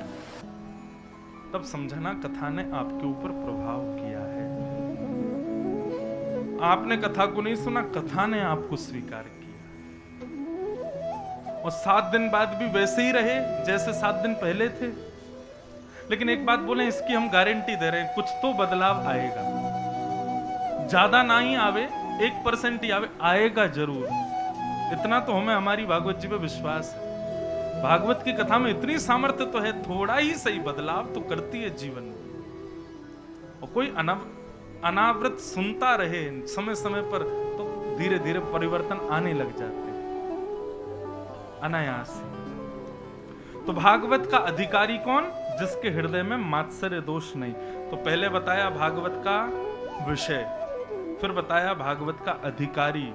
तब समझना कथा ने आपके ऊपर प्रभाव किया है। आपने कथा को नहीं सुना, कथा ने आपको स्वीकार किया। और 7 दिन बाद भी वैसे ही रहे जैसे 7 दिन पहले थे। लेकिन एक बात बोले, इसकी हम गारंटी दे रहे हैं, कुछ तो बदलाव आएगा। ज्यादा ना ही आवे, 1% ही आवे, आएगा जरूर। इतना तो हमें हमारी भागवत जी पे विश्वास है। भागवत की कथा में इतनी सामर्थ्य तो है, थोड़ा ही सही बदलाव तो करती है जीवन में। और कोई अनावृत सुनता रहे समय समय पर, तो धीरे धीरे परिवर्तन आने लग जाते हैं अनायास। तो भागवत का अधिकारी कौन? जिसके हृदय में मात्सर्य दोष नहीं। तो पहले बताया भागवत का विषय, फिर बताया भागवत का अधिकारी,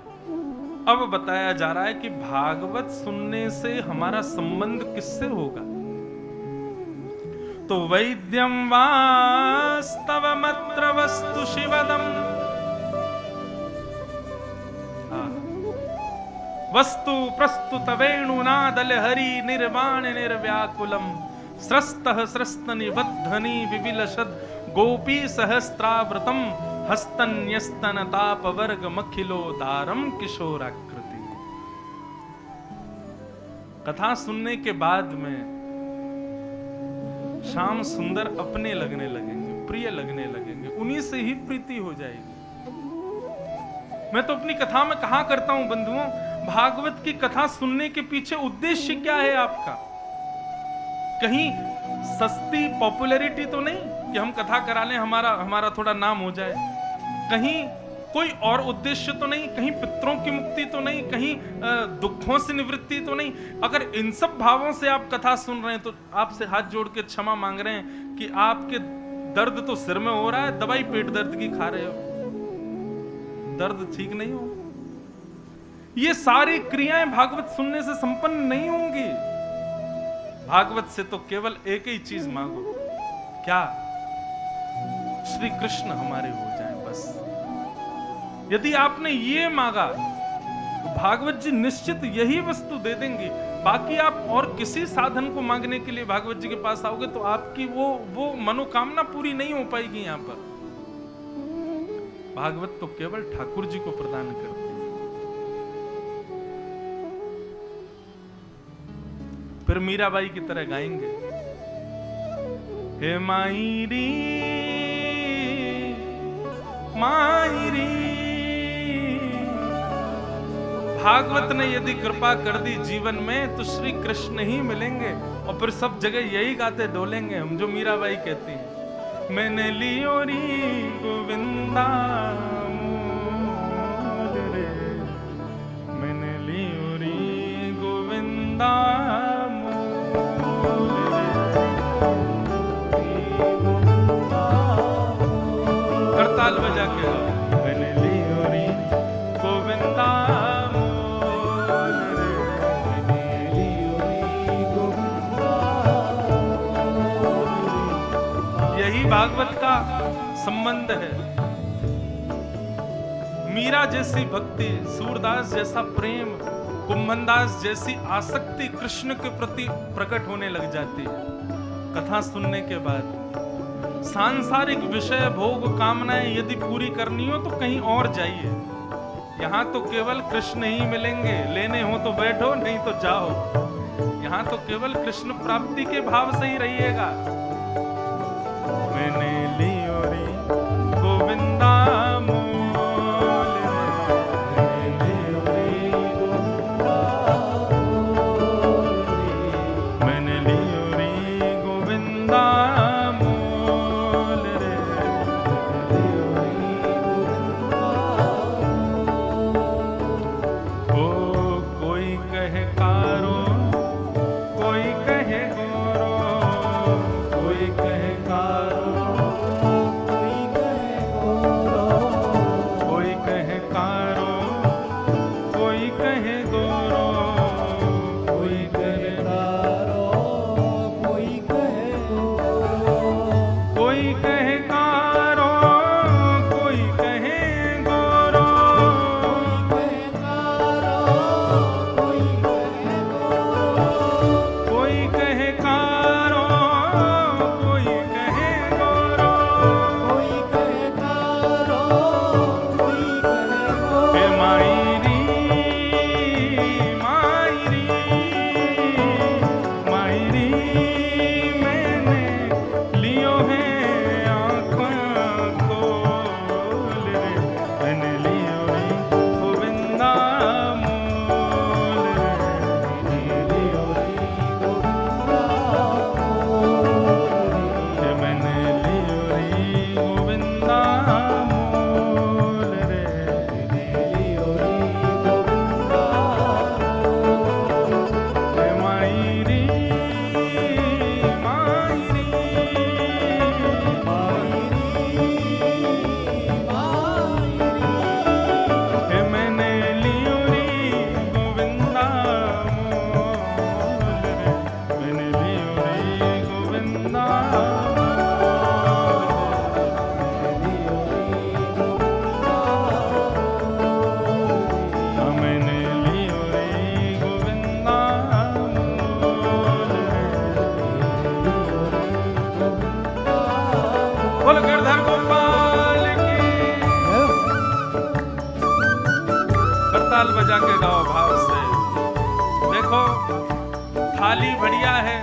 अब बताया जा रहा है कि भागवत सुनने से हमारा संबंध किससे होगा। तो वैद्यम वास्तवमत्र वस्तु शिवदम, वस्तु प्रस्तुत वेणुनादल हरि निर्वाण निर्व्याकुलम, स्रस्तः स्रस्त निबद्धनी विविलशद गोपी सहस्त्रावृतम, हस्तन्यस्तन ताप वर्ग मखिलोदारम किशोराकृति। कथा सुनने के बाद में श्याम सुंदर अपने लगने लगेंगे, प्रिय लगने लगेंगे, उन्हीं से ही प्रीति हो जाएगी। मैं तो अपनी कथा में कहा करता हूं बंधुओं, भागवत की कथा सुनने के पीछे उद्देश्य क्या है आपका? कहीं सस्ती पॉपुलैरिटी तो नहीं कि हम कथा करा लें, हमारा थोड़ा नाम हो जाए। कहीं कोई और उद्देश्य तो नहीं, कहीं पितरों की मुक्ति तो नहीं, कहीं दुखों से निवृत्ति तो नहीं। अगर इन सब भावों से आप कथा सुन रहे हैं तो आपसे हाथ जोड़ के क्षमा मांग रहे हैं कि आपके दर्द तो सिर में हो रहा है, दवाई पेट दर्द की खा रहे हो, दर्द ठीक नहीं हो। ये सारी क्रियाएं भागवत सुनने से संपन्न नहीं होंगी। भागवत से तो केवल एक ही चीज मांगो, क्या? श्री कृष्ण हमारे हो जाएं बस। यदि आपने ये मांगा तो भागवत जी निश्चित यही वस्तु दे देंगे। बाकी आप और किसी साधन को मांगने के लिए भागवत जी के पास आओगे तो आपकी वो मनोकामना पूरी नहीं हो पाएगी। यहां पर भागवत तो केवल ठाकुर जी को प्रदान करती है। फिर मीराबाई की तरह गाएंगे, हे मायरी मायरी। भागवत ने यदि कृपा कर दी जीवन में तो श्री कृष्ण ही मिलेंगे। और फिर सब जगह यही गाते डोलेंगे हम, जो मीराबाई कहती हैं, मैंने लियो री गोविंदा मोल रे, मैंने लियो री गोविंदा मोल रे। करताल बजा के मैंने लियो री गोविंदा मोल रे, मैंने लियो री गोविंदा मोल रे। यही भागवत का संबंध है। मीरा जैसी भक्ति, सूरदास जैसा प्रेम, कुंभनदास जैसी आसक्ति कृष्ण के प्रति प्रकट होने लग जाती है कथा सुनने के बाद। सांसारिक विषय भोग कामनाएं यदि पूरी करनी हो तो कहीं और जाइए, यहाँ तो केवल कृष्ण ही मिलेंगे। लेने हो तो बैठो, नहीं तो जाओ। यहाँ तो केवल कृष्ण प्राप्ति के भाव से ही रहिएगा। मैंने लियो रे गोविंदा मोल रे, मैंने लियो रे गोविंदा मोल रे, मैंने लियो रे गोविंदा मोल रे, मैंने लियो रे गोविंदा। ओ कोई कहे कारो बजा के गाओ भाव से। देखो थाली बढ़िया है,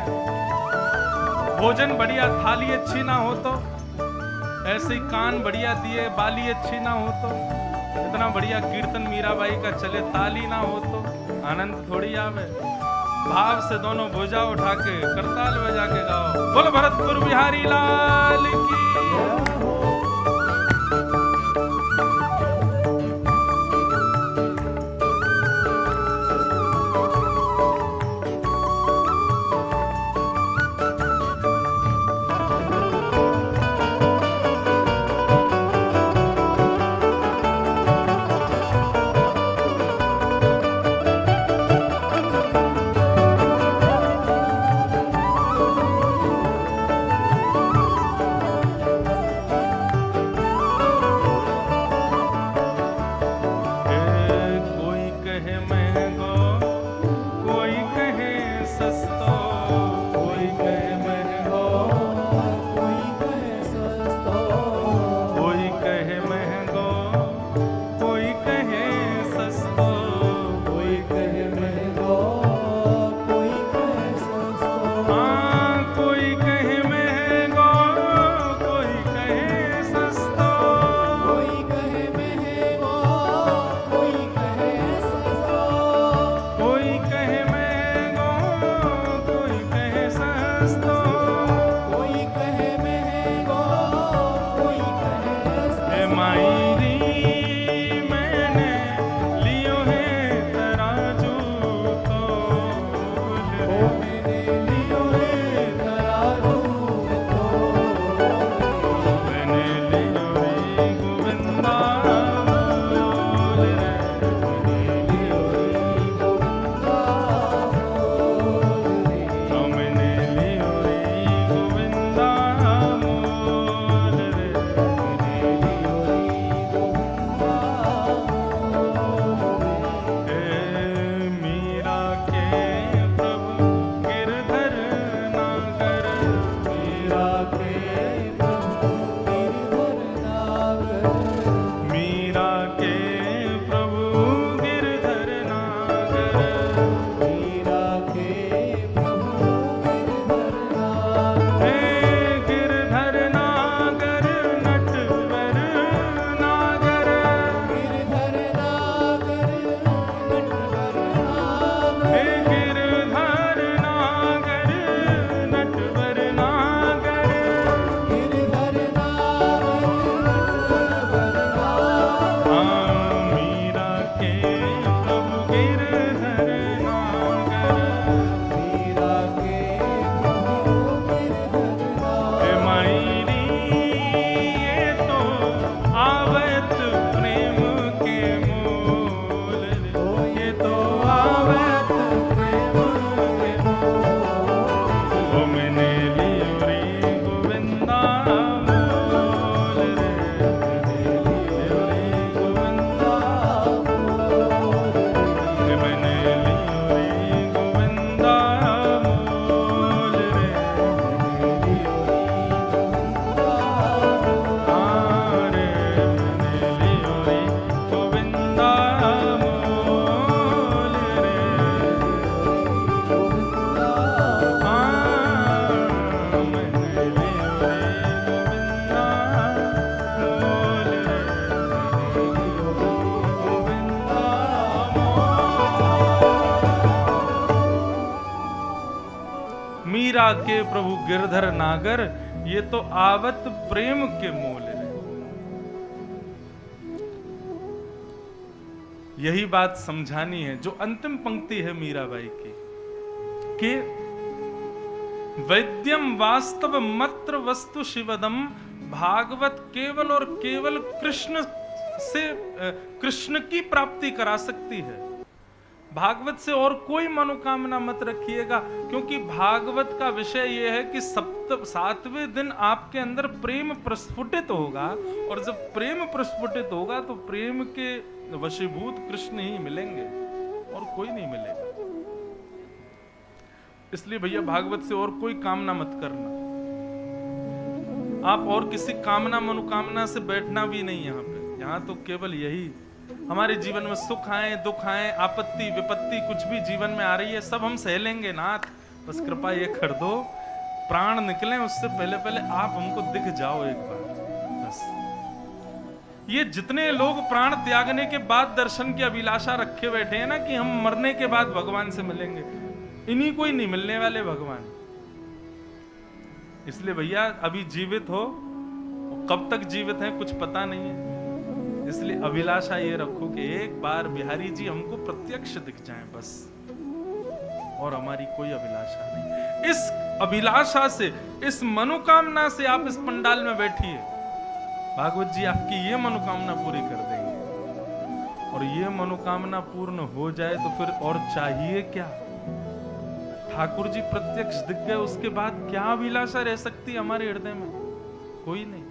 भोजन बढ़िया, थाली अच्छी ना हो तो, ऐसे ही कान बढ़िया दिए, बाली अच्छी ना हो तो, इतना बढ़िया कीर्तन मीराबाई का चले, ताली ना हो तो आनंद थोड़ी आवे। भाव से दोनों भुजा उठा के करताल बजा के गाओ। बोल भरतपुर बिहारी लाल की। मीरा के प्रभु गिरधर नागर, ये तो आवत प्रेम के मूल है। यही बात समझानी है जो अंतिम पंक्ति है मीराबाई की, कि वैद्यम वास्तव मत्र वस्तु शिवदम, भागवत केवल और केवल कृष्ण से कृष्ण की प्राप्ति करा सकती है। भागवत से और कोई मनोकामना मत रखिएगा, क्योंकि भागवत का विषय यह है कि 7वें दिन आपके अंदर प्रेम प्रस्फुटित होगा, और जब प्रेम प्रस्फुटित होगा तो प्रेम के वशीभूत कृष्ण ही मिलेंगे और कोई नहीं मिलेगा। इसलिए भैया भागवत से और कोई कामना मत करना। आप और किसी कामना मनोकामना से बैठना भी नहीं यहाँ पे। यहाँ तो केवल यही हमारे जीवन में सुख आए, दुख आए, आपत्ति विपत्ति कुछ भी जीवन में आ रही है, सब हम सह लेंगे नाथ, बस कृपा ये कर दो प्राण निकले उससे पहले पहले आप हमको दिख जाओ एक बार बस। ये जितने लोग प्राण त्यागने के बाद दर्शन की अभिलाषा रखे बैठे हैं ना कि हम मरने के बाद भगवान से मिलेंगे, इन्हीं को ही नहीं मिलने वाले भगवान। इसलिए भैया अभी जीवित हो, कब तक जीवित हैं कुछ पता नहीं है, इसलिए अभिलाषा ये रखो कि एक बार बिहारी जी हमको प्रत्यक्ष दिख जाएं बस, और हमारी कोई अभिलाषा नहीं। इस अभिलाषा से, इस मनोकामना से आप इस पंडाल में बैठिए, भागवत जी आपकी ये मनोकामना पूरी कर देंगे। और ये मनोकामना पूर्ण हो जाए तो फिर और चाहिए क्या? ठाकुर जी प्रत्यक्ष दिख गए, उसके बाद क्या अभिलाषा रह सकती है हमारे हृदय में? कोई नहीं।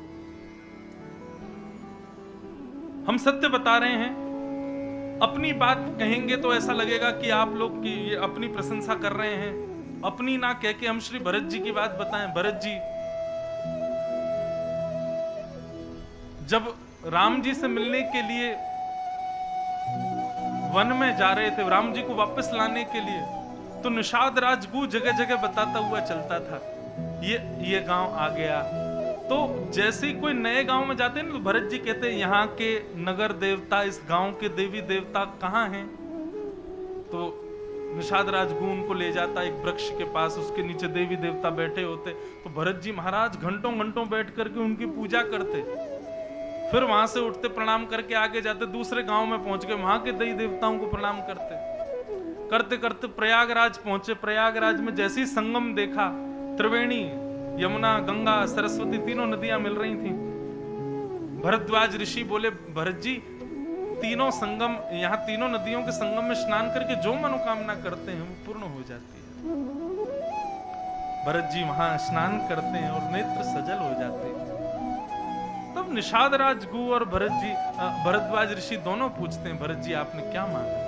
हम सत्य बता रहे हैं, अपनी बात कहेंगे तो ऐसा लगेगा कि आप लोग की ये अपनी प्रशंसा कर रहे हैं, अपनी ना कह के हम श्री भरत जी की बात बताएं। भरत जी जब राम जी से मिलने के लिए वन में जा रहे थे, राम जी को वापस लाने के लिए, तो निषाद राजगु जगह जगह बताता हुआ चलता था, ये गांव आ गया। तो जैसे ही कोई नए गांव में जाते हैं ना, तो भरत जी कहते हैं यहाँ के नगर देवता, इस गांव के देवी देवता कहाँ हैं? तो निषाद राजगु उनको ले जाता एक वृक्ष के पास, उसके नीचे देवी देवता बैठे होते। तो भरत जी महाराज घंटों घंटों बैठ करके उनकी पूजा करते, फिर वहां से उठते प्रणाम करके आगे जाते, दूसरे गांव में पहुंच गए, वहां के देवी देवताओं को प्रणाम करते करते करते प्रयागराज पहुंचे। प्रयागराज में जैसे ही संगम देखा, त्रिवेणी, यमुना, गंगा, सरस्वती तीनों नदियां मिल रही थी। भरद्वाज ऋषि बोले भरत जी, तीनों संगम, यहाँ तीनों नदियों के संगम में स्नान करके जो मनोकामना करते हैं वो पूर्ण हो जाती है। भरत जी वहां स्नान करते हैं और नेत्र सजल हो जाते हैं। तब निषाद राजगु और भरद्वाज ऋषि दोनों पूछते हैं, भरत जी आपने क्या मांगा?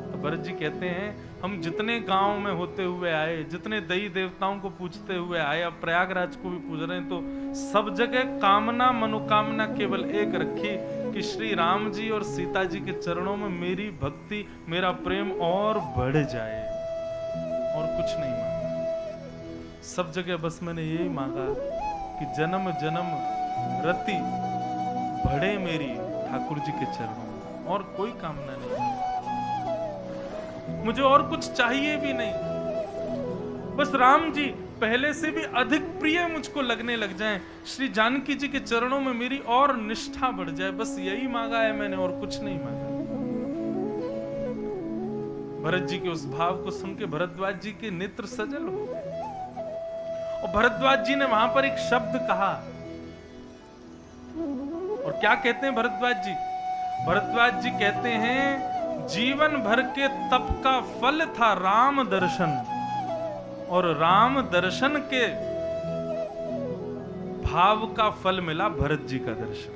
तो भरत जी कहते हैं, हम जितने गांव में होते हुए आए, जितने देवी देवताओं को पूछते हुए आए, अब प्रयागराज को भी पूछ रहे हैं, तो सब जगह कामना मनोकामना केवल एक रखी कि श्री राम जी और सीता जी के चरणों में मेरी भक्ति, मेरा प्रेम और बढ़ जाए, और कुछ नहीं मांगा। सब जगह बस मैंने यही मांगा कि जन्म जन्म रति बढ़े मेरी ठाकुर जी के चरणों में, और कोई कामना नहीं, मुझे और कुछ चाहिए भी नहीं। बस राम जी पहले से भी अधिक प्रिय मुझको लगने लग जाएं, श्री जानकी जी के चरणों में मेरी और निष्ठा बढ़ जाए, बस यही मांगा है मैंने, और कुछ नहीं मांगा। भरत जी के उस भाव को सुन के भरद्वाज जी के नेत्र सजल हो गए, और भरद्वाज जी ने वहां पर एक शब्द कहा। और क्या कहते हैं भरद्वाज जी? भरद्वाज जी कहते हैं, जीवन भर के तप का फल था राम दर्शन, और राम दर्शन के भाव का फल मिला भरत जी का दर्शन।